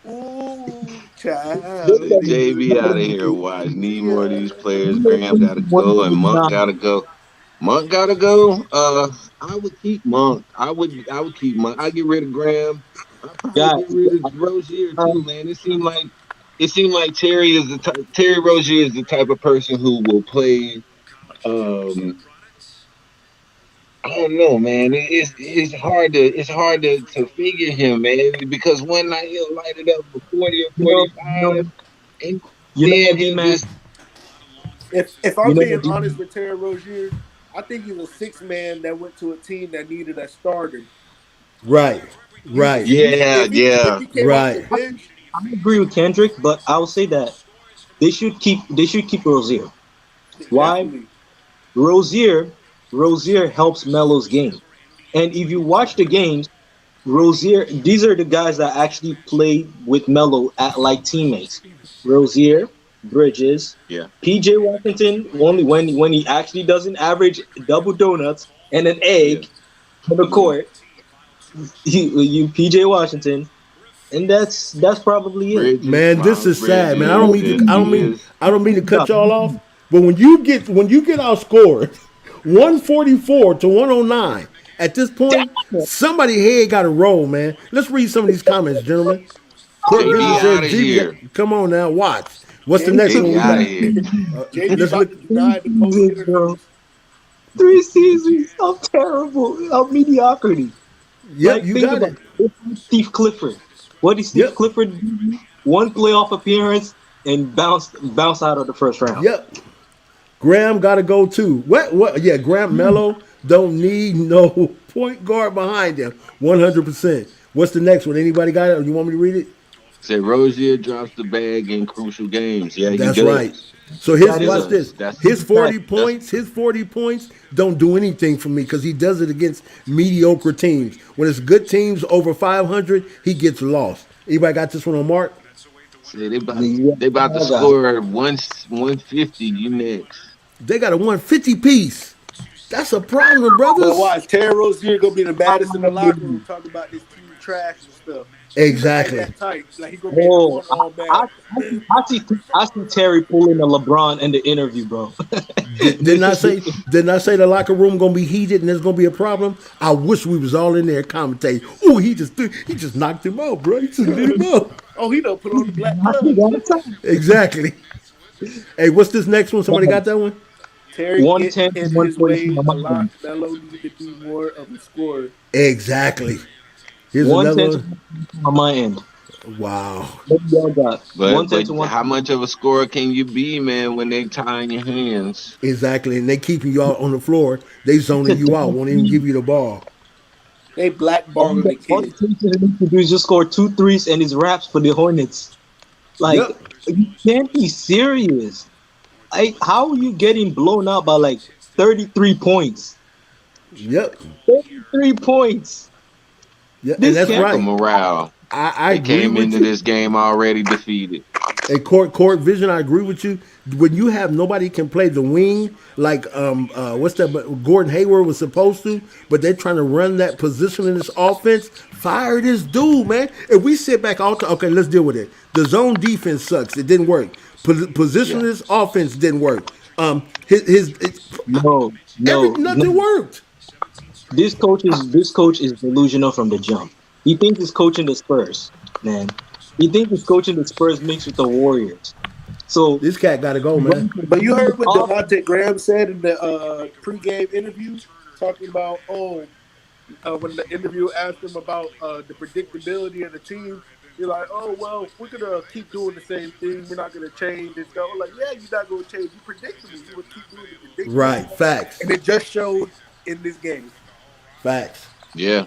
Ooh, child. Say These JB out of here. Watch. keys, Need more of yeah. these players. Graham got to go, and Monk got to go. Monk got to go. I would keep Monk. I would keep Monk. I get rid of Graham. I'd probably Guys, get rid of Rozier too, man. It seemed like Terry Rozier is the type of person who will play. Um, I don't know, man. It's hard to figure him, man, because one night he'll light it up for 40 or you know, you 45, know, and you know then what, D he'll man. just If You I'm know being what, D honest man. with Terry Rozier, I think he's a six man that went to a team that needed a starter. Right. He Right. yeah, if yeah. he came off the Right. bench, I agree with Kendrick, but I will say that they should keep Rozier. Why? definitely. Rozier helps Melo's game, and if you watch the games, Rozier, these are the guys that actually play with Melo at like teammates. Rozier, Bridges, Yeah, PJ Washington, only when he actually doesn't average double donuts and an yeah, egg on the yeah. court, you PJ Washington, and that's probably it. Man, this Miles is sad, man. I don't Bridges, mean to and I don't he mean is. I don't mean to cut y'all off, but when you get outscored 144 to 109, at this point, somebody head got to roll, man. Let's read some of these comments, gentlemen. Court Vision JB out says, of "GB, here. come on now, watch. What's the next JB one JB we out of got? here. JB Let's about look. to deny the post Bro. interviews. Three seasons of terrible, of mediocrity. Yep, Like, you think got about it. it. Steve Clifford. What did Steve Yep, Clifford do? One playoff appearance and bounce out of the first round. yep. Graham got to go too. What? What? Yeah, Graham Mello don't need no point guard behind him. 100%. What's the next one? Anybody got it? Or you want me to read it? Said Rozier drops the bag in crucial games. Yeah, he That's right. does. So He his That is watch a does. this. That's His fact. 40 that's points, his 40 points don't do anything for me because he does it against mediocre teams. When it's good teams over 500, he gets lost. Anybody got this one on Mark? say Yeah, they about to I got it. score 150. You next. They got a 150 piece. That's a problem, But brothers. watch, Terry Rozier gonna be the baddest in the locker room talking about this team trash and stuff. He gonna act Exactly. that tight, like he gonna be in the Oh, corner all I, mad. I see Terry pulling a LeBron in the interview, bro. Didn't I say? Didn't I say the locker room gonna be heated and there's gonna be a problem? I wish we was all in there commentating. Oh, he just knocked him out, bro. He just lit him up. Oh, he done put on the black gloves. Exactly. Hey, what's this next one? Somebody got that one? Terry getting 110 to in his 142 way on a my lot. end. Melo need to be more of a scorer. Exactly. Here's another 110 to one. 142 on my end. Wow. What do y'all got? But 110 to how 142. much of a scorer can you be, man, when they tying your hands? Exactly. And they keeping you out on the floor. They zoning you out. Won't even give you the ball. They blackballing the All the kid. Pacers need to do is just score two threes and his raps for the Hornets. Like, Yep. you can't be serious. How are you getting blown out by like 33 points? Yep. 33 points. Yeah. And This that's can't. Lack of right. morale. I They agree came with into you. this game already defeated. A court vision, I agree with you. When you have nobody can play the wing like what's that? But Gordon Hayward was supposed to, but they're trying to run that position in this offense. Fire this dude, man. If we sit back, all okay, let's deal with it. The zone defense sucks. It didn't work. Position Yeah. this offense didn't work. His No, every no, nothing no. worked. This coach is delusional from the jump. He thinks he's coaching the Spurs, man. He thinks he's coaching the Spurs mixed with the Warriors. So This cat got to go, man. But you heard what off, Devontae Graham said in the pregame interview, talking about when the interview asked him about the predictability of the team. You're like, oh well, we're gonna keep doing the same thing. We're not gonna change and stuff. I'm like, yeah, you're not gonna change. You're predictable. You would keep doing the predictable Right. stuff, Facts. and it just showed in this game. Facts. Yeah.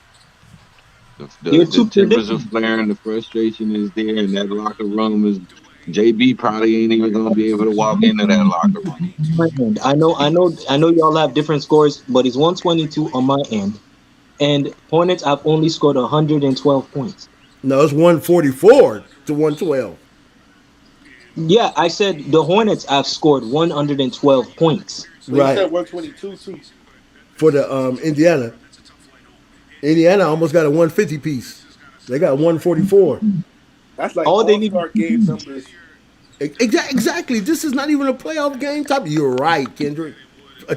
you're The too tempers are predictable. flaring, the frustration is there, and that locker room is JB probably ain't even gonna be able to walk into that locker room. I know. Y'all have different scores, but it's 122 on my end, and Hornets have only scored 112 points. No, it's 144 to 112 Yeah, I said the Hornets have scored 112 points. But he Right. said 122 too. For the Indiana. Indiana almost got a 150 piece. They got 144. That's like All they All need Star game numbers Exactly. This is not even a playoff game type. You're right, Kendrick.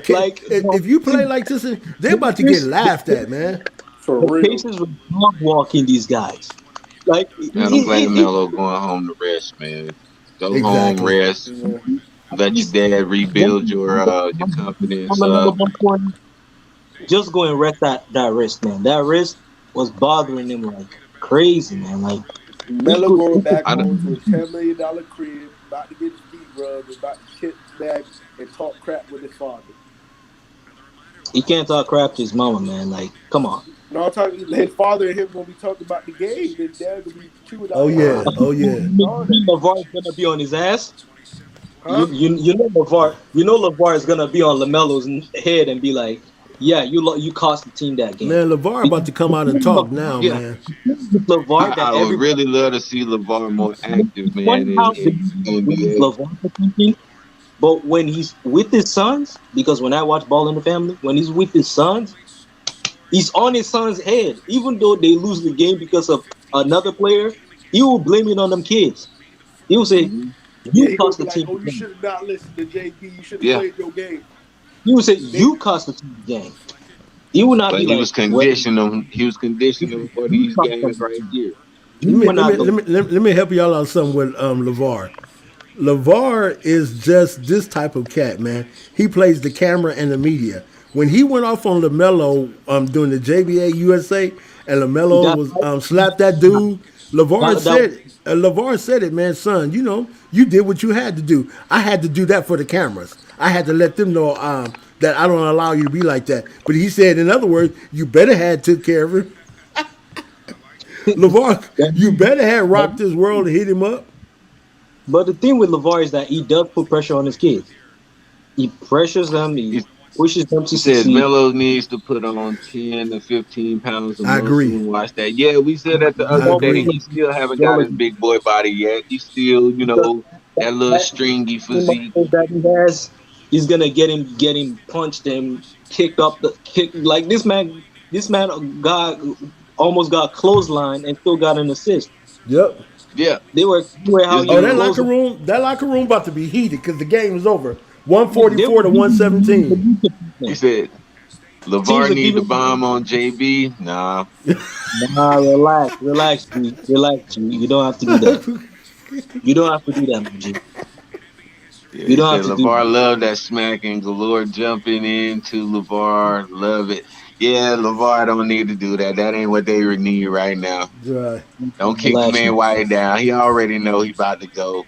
like If you play like this, they're about to get laughed at, man. for the real. Pacers were dog walking these guys. Like Man, I'm glad Melo going home to rest, man. Go home, Exactly. rest. Yeah. Let your dad rebuild your confidence. Just go and rest that wrist, man. That wrist was bothering him like crazy, man. Like Melo going back I don't- home to a $10 million crib, about to get his feet rubbed, about to kick back and talk crap with his father. he can't talk crap to his mama, man. Like, come on. No, I'm talking his father and him gonna be talking about the game, and dad gonna be chewing out Oh his yeah. ear. Oh yeah. All that. LeVar is gonna be on his ass. Huh? You know LeVar is gonna be on Lamelo's head and be like, "Yeah, you cost the team that game." Man, LeVar about to come out and talk now, yeah, man. LeVar that I would everybody. really love to see LeVar more active, man, Funny how in NBA. LeVar is thinking, but when he's with his sons, because when I watch Ball in the Family, when he's with his sons, he's on his son's head. Even though they lose the game because of another player, he will blame it on them kids. He will say, Hmm. Yeah, "You he gonna cost be the like, team "Oh, the you game." should have not listened to JB. You should have Yeah, played your game." He will say, They, "You cost the team the game." He will not but be he like, was "Well, conditioning them. He was conditioning them for you these cost games them. right here. You were not the." Let me help y'all out something with LeVar. LeVar is just this type of cat, man. He plays the camera and the media. When he went off on Lamelo doing the JBA USA, and Lamelo That was slapped that dude, that, that Levar said it, man, son. You know, you did what you had to do. I had to do that for the cameras. I had to let them know that I don't allow you to be like that. But he said, in other words, you better had took care of him. Levar, you better have rocked his world and hit him up. but the thing with LeVar is that he does put pressure on his kids. He pressures them. He He, pushes them to he said succeed. Melo needs to put on 10 to 15 pounds of I muscle agree. and watch that. Yeah, we said that the You I other also day. agree. He still haven't got his physiology big boy body yet. He's still, because that little that stringy physique. muscle that he has is gonna get him punched and kicked up the kick like this man. This man got almost got clothesline and still got an assist. Yep. Yeah, They were how this you Oh, dude. close. that locker room about to be heated because the game is over. One forty They four were to one giving seventeen. He him said teams LeVar are need to giving bomb on JB. Nah. nah, relax, G. Relax, G. You don't have to do that. You don't have to do that, G. Yeah, You he don't have said to do LeVar that. loved that smacking galore jumping into LeVar. Love it. Yeah, LeVar don't need to do that. That ain't what they need right now. Right. Don't kick the Relax, man man. White down. He already know he about to go.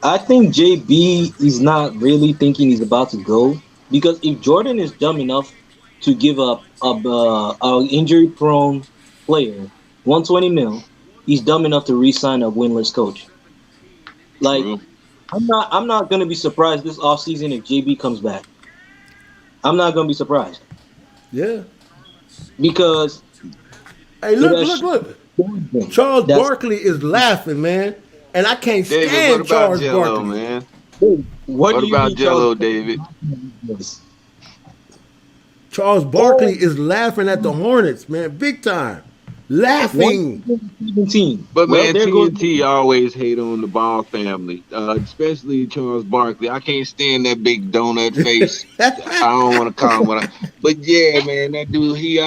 I think JB is not really thinking he's about to go because if Jordan is dumb enough to give up a injury prone player 120 mil, he's dumb enough to re-sign a winless coach. Like True. I'm not gonna be surprised this offseason if JB comes back. I'm not gonna be surprised Yeah. because Hey, it look, has look, shown look. Jordan Charles that's Barkley is laughing, man. And I can't David, what stand about Charles Jello, Barkley. man? what What do you about mean Charles Jello, David? Barkley? Charles Barkley is laughing at the Hornets, man, big time. Laughing. 117. But Well, man, there goes. TNT always hate on the Ball family, especially Charles Barkley. I can't stand that big donut face. I don't want to call him what but yeah, man, that dude he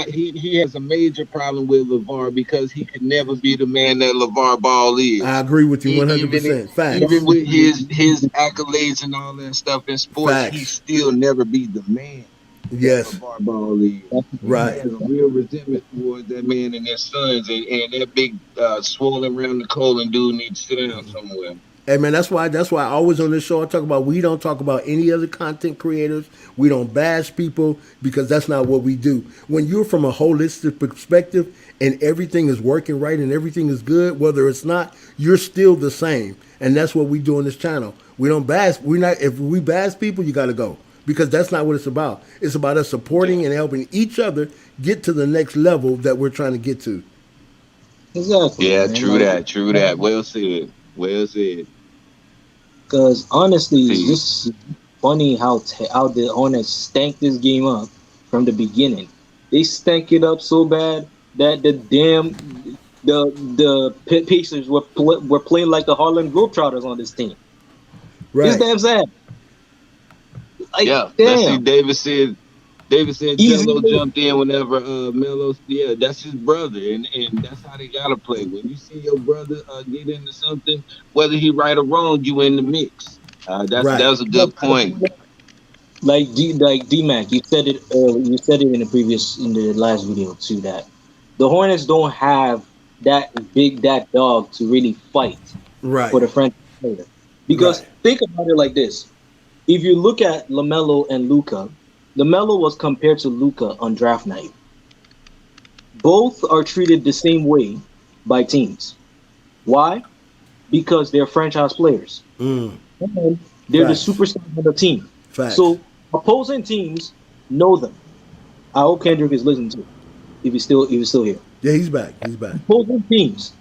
has a major problem with LeVar because he could never be the man that LeVar Ball I is. agree with you He, even 100%. even Facts. with his accolades and all that stuff in sports, he Facts. still never be the man that Yes. LeVar Ball is. And he Right. has a real resentment towards that man and their sons, and that big swollen around the colon dude needs to sit down somewhere. Hey man, that's why I always on this show I talk about we don't talk about any other content creators. We don't bash people because that's not what we do. When you're from a holistic perspective and everything is working right and everything is good, whether it's not, you're still the same. And that's what we do on this channel. We don't bash. We not if we bash people, you got to go because that's not what it's about. It's about us supporting and helping each other get to the next level that we're trying to get to. Exactly, Yeah, man. true Like, that, true that. Well said, well said. because honestly, it's See, just funny how the Hornets stank this game up from the beginning. They stank it up so bad that the Pacers were playing like the Harlem Globetrotters on this team. It's Right. damn sad. Like yeah, let's see. damn, David said easy. Jello jumped in whenever Melo. Yeah, that's his brother, and that's how they gotta play. When you see your brother get into something, whether he right or wrong, you in the mix. Right. That's a good point. Like D Mac, you said it earlier. You said it in the last video too that the Hornets don't have that dog to really fight Right. for the franchise player. Because Right. think about it like this: if you look at Lamelo and Luca, Lamelo was compared to Luca on draft night. Both are treated the same way by teams. Why? Because they're franchise players. Mm. And they're the Facts. superstars of the team. Facts. So opposing teams know them. I hope Kendrick is listening to it, if he's still here. Yeah, he's back. He's back. Opposing teams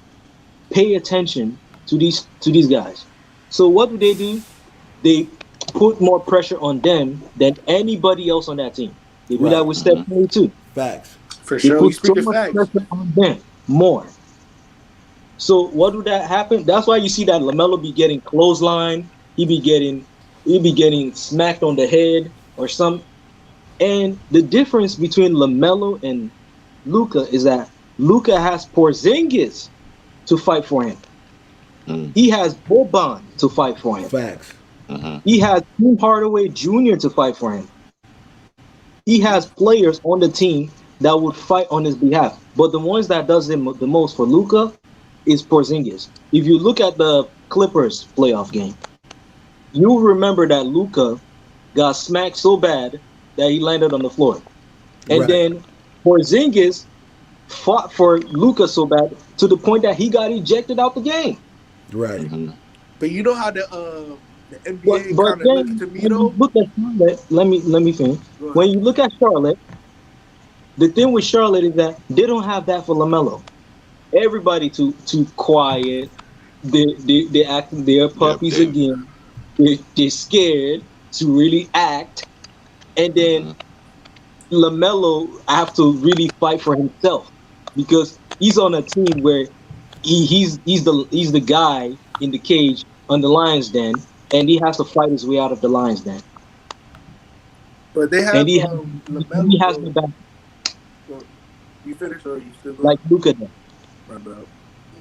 pay attention to these guys. So what do? They put more pressure on them than anybody else on that team. They do that Right. with Steph Mhm. Curry too. Facts. For They sure, you put so speaking much facts. pressure on them more. So what do that happen? That's why you see that Lamelo be getting clothesline. He be getting smacked on the head or some. And the difference between Lamelo and Luca is that Luca has Porzingis to fight for him. Mm, He has Boban to fight for him. Facts. mhm. He has Tim Hardaway Jr. to fight for him. he has players on the team that would fight on his behalf. But the ones that does him the most for Luka is Porzingis. If you look at the Clippers playoff game, you remember that Luka got smacked so bad that he landed on the floor. And Right. then Porzingis fought for Luka so bad to the point that he got ejected out the game. Right. Hmm. But you know how the But NBA but kind of looks then to me when you though. look at Charlotte, let me finish. Go When ahead. you look at Charlotte, the thing with Charlotte is that they don't have that for Lamelo. Everybody too quiet. They acting they're Yep. puppies They. again. They're scared to really act, and then Hmm. Lamelo have to really fight for himself because he's on a team where he's the guy in the cage on the Lions Den, and he has to fight his way out of the Lions Den, But they and have he Lamelo has no though. back Well, you finished or you still like going? Luka does. My bad.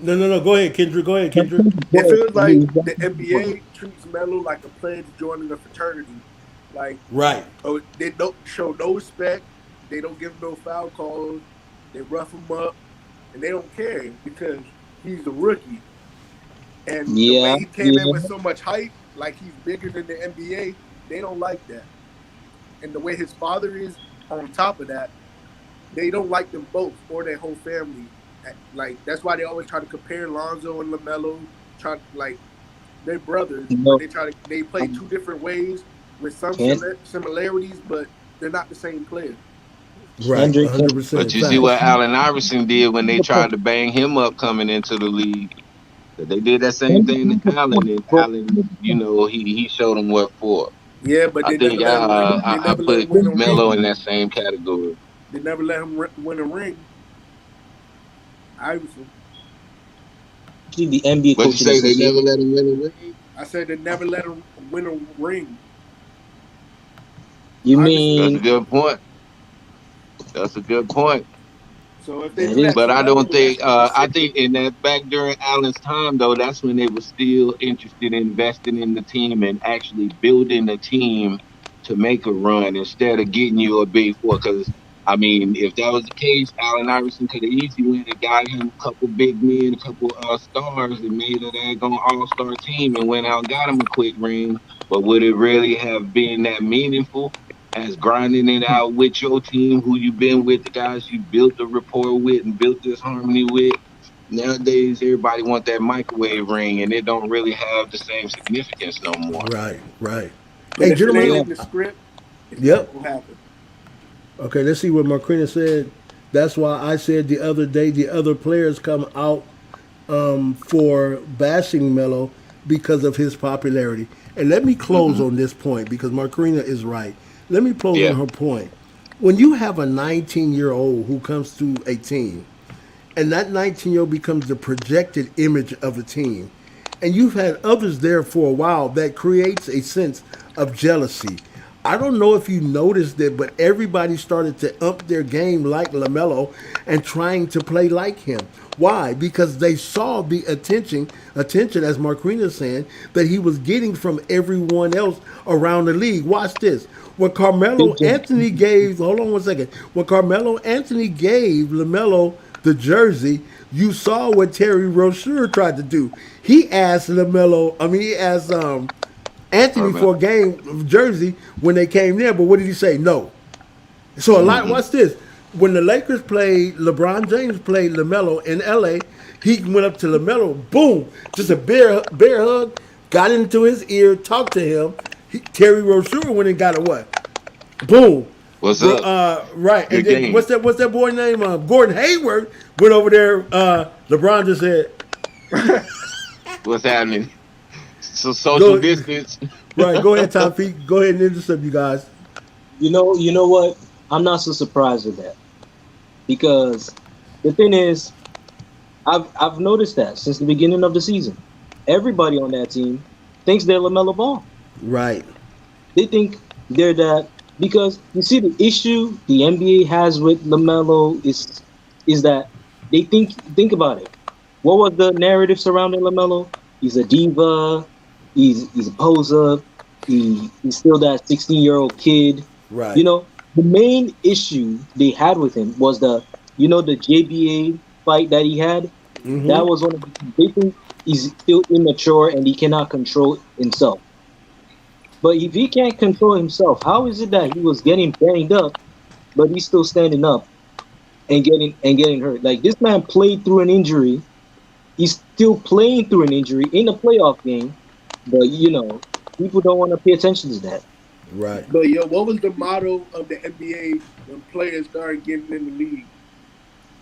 No, no, no. Go ahead, Kendrick. Go ahead, Kendrick. It feels like He's the NBA treats Melo like a pledge joining a fraternity. Like, Right. oh, they don't show no respect. They don't give him no foul calls. They rough him up, and they don't care because he's a rookie. And the yeah, way he came in yeah. with so much hype, like he's bigger than the NBA, they don't like that. And the way his father is, on top of that, they don't like them both or their whole family. Like that's why they always try to compare Lonzo and Lamelo. Try like they're brothers, but No, they play I two different ways with some can't. similarities, but they're not the same player. Right. Kendrick, Kendrick, 100% But you see Kendrick, what facts. Allen Iverson did when they the tried point. to bang him up coming into the league. That they did that same Kendrick thing to made the Allen, point, and but Allen, he showed him what for. Yeah, but I they think never let him. They I never let put him win a Melo ring. in that same category. They never let him win a ring. Iverson. the NBA But you coaching say they never association. let him win a ring? I said they never let him win a ring. You Iverson. That's a mean good point. That's a good point. So if they that do is that But to I don't Melo, that's think I reciprocal. think in that back during Allen's time though, that's when they were still interested in investing in the team and actually building a team to make a run instead of getting you a big four. Because I mean, if that was the case, Allen Iverson could have easily went and got him a couple big men, a couple stars, and made it a going all star team and went out and got him a quick ring. But would it really have been that meaningful? As grinding it out with your team, who you've been with, the guys you built the rapport with and built this harmony with. Nowadays, everybody want that microwave ring, and it don't really have the same significance no more. Right. Right. But Hey, if it ain't gentlemen. yeah. in the script, it's not Yep. gonna happen. Okay, let's see what Marquina said. That's why I said the other day the other players come out for bashing Melo because of his popularity. And let me close Hmm. on this point because Marquina is right. Let me close on Yeah. her point. When you have a 19-year-old who comes to a team and that 19-year-old becomes the projected image of the team, and you've had others there for a while, that creates a sense of jealousy. I don't know if you noticed it, but everybody started to up their game like LaMelo and trying to play like him. Why? Because they saw the attention, as Marquina is saying, that he was getting from everyone else around the league. Watch this. When Carmelo Big Jim. Anthony gave, hold on one second. When Carmelo Anthony gave LaMelo the jersey, you saw what Terry Rozier tried to do. He asked LaMelo, he asked Anthony for a Carmelo. game of jersey when they came there, but what did he say? No. So a lot. Hmm. Watch this. When the Lakers played, LeBron James played LaMelo in LA. He went up to LaMelo, boom, just a bear hug, got into his ear, talked to him. Terry Rozier went and got a what? Boom. What's up? Right, and Good then game. what's that boy name? Gordon Hayward went over there. LeBron just said, What's happening? So social "Go, distance. right, go ahead, Tom Feet, go ahead and intercept you guys." You know what? I'm not so surprised with that because the thing is, I've noticed that since the beginning of the season, everybody on that team thinks they're Lamelo Ball. Right, They think they're that because you see the issue the NBA has with Lamelo is that they think about it. What was the narrative surrounding Lamelo? He's a diva. He's a poser. He's still that 16-year-old kid. You right, know. The main issue they had with him was the JBA fight that he had. That was one of they think he's still immature and he cannot control himself. But if he can't control himself, how is it that he was getting banged up, but he's still standing up and getting hurt? Like this man played through an injury. He's still playing through an injury in a playoff game, but people don't want to pay attention to that. Right. But yo, what was the motto of the NBA when players started getting in the league?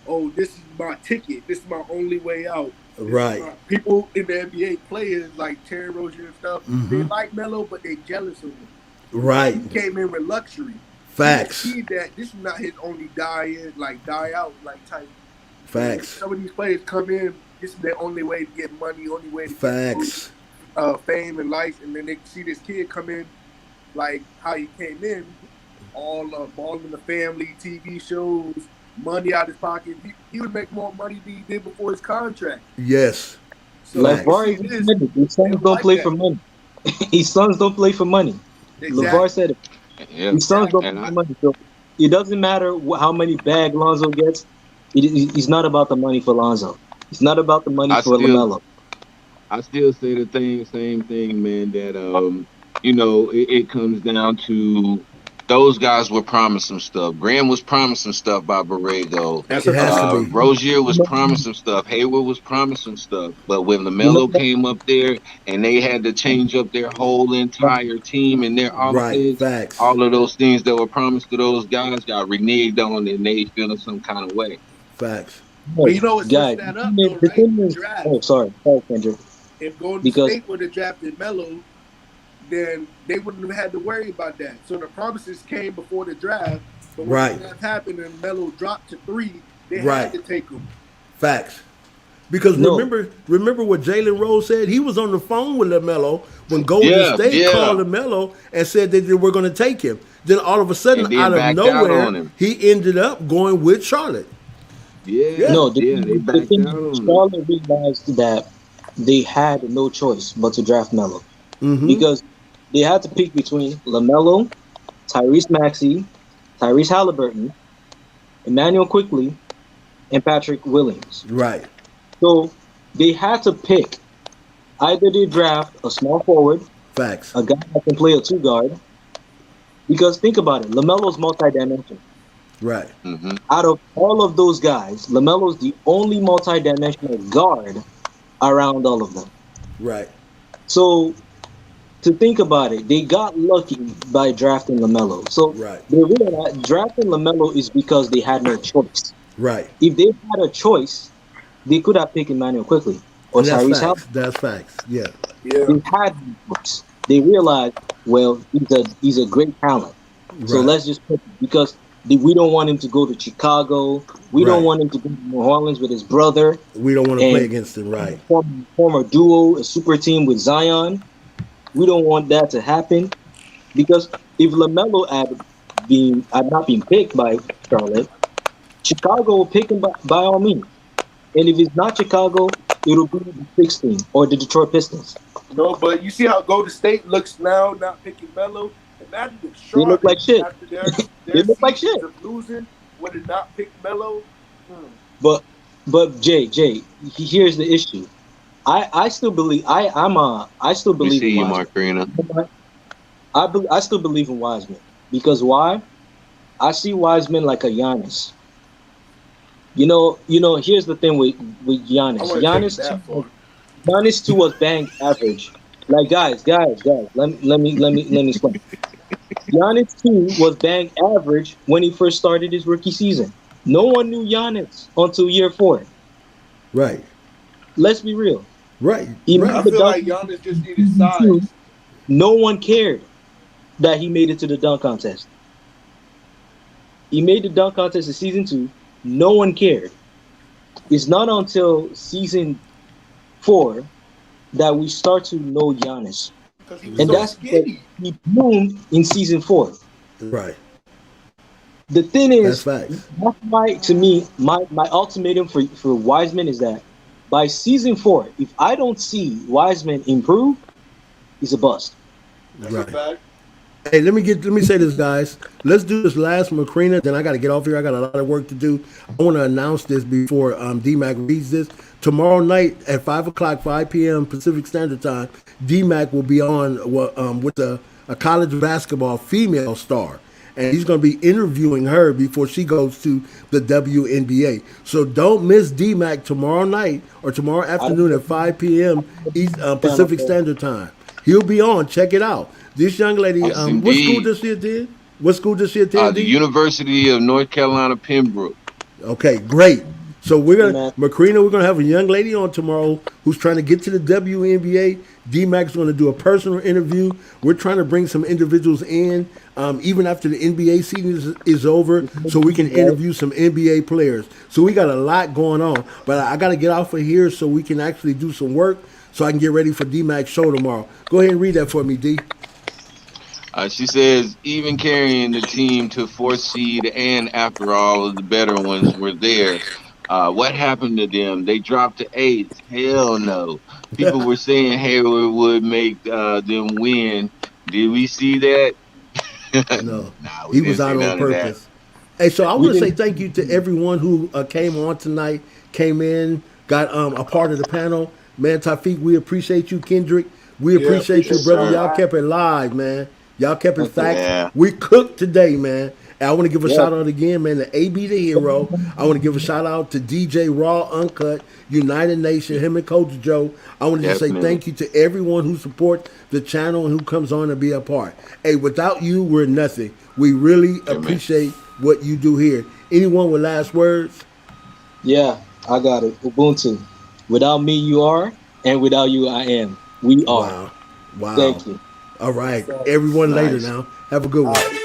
Oh, this is my ticket. This is my only way out. Right. People in the NBA, players like Terry Rozier and stuff, they like Melo, but they jealous of him. Right. He came in with luxury. Facts. He see that this is not his only die out like type. Facts. Some of these players come in, this is their only way to get money, only way to Facts. get fame and life, and then they see this kid come in like how he came in, all balling in the family, TV shows, money out his pocket. He would make more money than he did before his contract. Yes. So Like Facts. his sons don't play for money. His sons don't play for money. Exactly. LeVar said it. Yeah. His sons don't And play for money. So it doesn't matter how many bag Lonzo gets. It's not about the money for Lonzo. It's not about the money for LaMelo. I still say the same thing, man. That it comes down to those guys were promising stuff. Graham was promising stuff by Borrego. That's It a has fact. to be. Rozier was promising stuff. Hayward was promising stuff. But when You know LaMelo came up there and they had to change up their whole entire team and their Right. offense, Facts. all of those things that were promised to those guys got reneged on and they feeling some kind of way. Facts. But you know what guys, sets that up, the though, the right? thing The is, draft. sorry, Kendrick. If Golden Because State would have drafted Melo, then they wouldn't have had to worry about that. So the promises came before the draft, but when Right. the draft happened and Melo dropped to 3, they Right. had to take him. Facts. Because No. remember what Jalen Rose said? He was on the phone with LaMelo when Golden Yeah, State yeah. called LaMelo and said that they were going to take him. Then all of a sudden, And then out of backed out nowhere, on him. he ended up going with Charlotte. Yeah, no, they the backed thing down on him. Charlotte realized that they had no choice but to draft Melo because they had to pick between LaMelo, Tyrese Maxey, Tyrese Halliburton, Emmanuel Quickly, and Patrick Williams. Right. So they had to pick either they draft a small forward, Facts. a guy that can play a two guard, because think about it, LaMelo's multidimensional. Right. Out of all of those guys, LaMelo's the only multidimensional guard around all of them. Right. So to think about it, they got lucky by drafting LaMelo. So Right. they realized drafting LaMelo is because they had no choice. Right. If they had a choice, they could have picked Emmanuel Quickly or And that's Tyrese facts. Halliburton. That's facts. Yeah. Yeah. They had no choice. They realized, well, he's a great talent. So Right. let's just put him because we don't want him to go to Chicago. We don't Right. want him to go to New Orleans with his brother. We don't want to And play against him. Right. Form a duo, a super team with Zion. We don't want that to happen because if LaMelo had not been picked by Charlotte, Chicago will pick him by all means. And if it's not Chicago, it'll be the Sixth team or the Detroit Pistons. No, but you see how Golden State looks now, not picking Melo. Imagine if They Charlotte, look like shit. after their They look like seasons shit. of losing, would have not picked Melo. But Jay, here's the issue. I still believe I still We believe see in you, Wiseman. Markarina. I still believe in Wiseman because why? I see Wiseman like a Giannis. You know. Here's the thing with I Giannis. want to take it Giannis that far. Giannis too was bang average. Like guys. Let me explain. Giannis too was bang average when he first started his rookie season. No one knew Giannis until year 4. Right. Let's be real. Right. He Right. I made the feel like dunk. Giannis just needed size. No one cared that he made it to the dunk contest. He made the dunk contest in season 2. No one cared. It's not until season 4 that we start to know Giannis. Because he was And so that's because skinny. he bloomed in season 4. Right. The thing That's is, facts. that's why to me, my ultimatum for Wiseman is that by season 4, if I don't see Wiseman improve, he's a bust. That's a Right. fact. Hey, let me say this, guys. Let's do this last Macrina. Then I got to get off here. I got a lot of work to do. I want to announce this before DMAC reads this. Tomorrow night at 5 o'clock, 5 p.m. Pacific Standard Time, DMAC will be on with a college basketball female star, and he's going to be interviewing her before she goes to the WNBA. So don't miss DMAC tomorrow night or tomorrow I afternoon at 5 p.m. don't Pacific Standard Time. He'll be on. Check it out. This young lady, Yes, what school indeed. does she attend? What school does she attend, The D? University of North Carolina, Pembroke. Okay, great. So we're gonna man. Macrina, we're gonna have a young lady on tomorrow who's trying to get to the WNBA. DMAC's gonna do a personal interview. We're trying to bring some individuals in, even after the NBA season is over, so we can interview some NBA players. So we got a lot going on. But I got to get off of here so we can actually do some work, so I can get ready for DMAC's show tomorrow. Go ahead and read that for me, D. She says, even carrying the team to fourth seed, and after all of the better ones were there, what happened to them? They dropped to eighth. Hell no. People were saying Hayward would make them win. Did we see that? No, Nah, we he was didn't see out on none of that. purpose. Hey, so I We want to say didn't. thank you to everyone who came on tonight, came in, got a part of the panel. Man, Tafiq, we appreciate you. Kendrick, we Yeah, appreciate you, appreciate Yes, brother. y'all. sir. Y'all kept it live, man. Y'all kept it Okay. facts. Yeah. We cooked today, man. And I want to give a Yeah. shout out again, man, to AB the Hero. I want to give a shout out to DJ Raw Uncut, United Nation, him and Coach Joe. I want to just say Definitely. thank you to everyone who supports the channel and who comes on to be a part. Hey, without you, we're nothing. We really Amen. appreciate what you do here. Anyone with last words? Yeah, I got it. Ubuntu. Without me, you are, and without you, I am. We are. Wow. Wow. Thank you. All right. Everyone later Nice. now. Have a good one.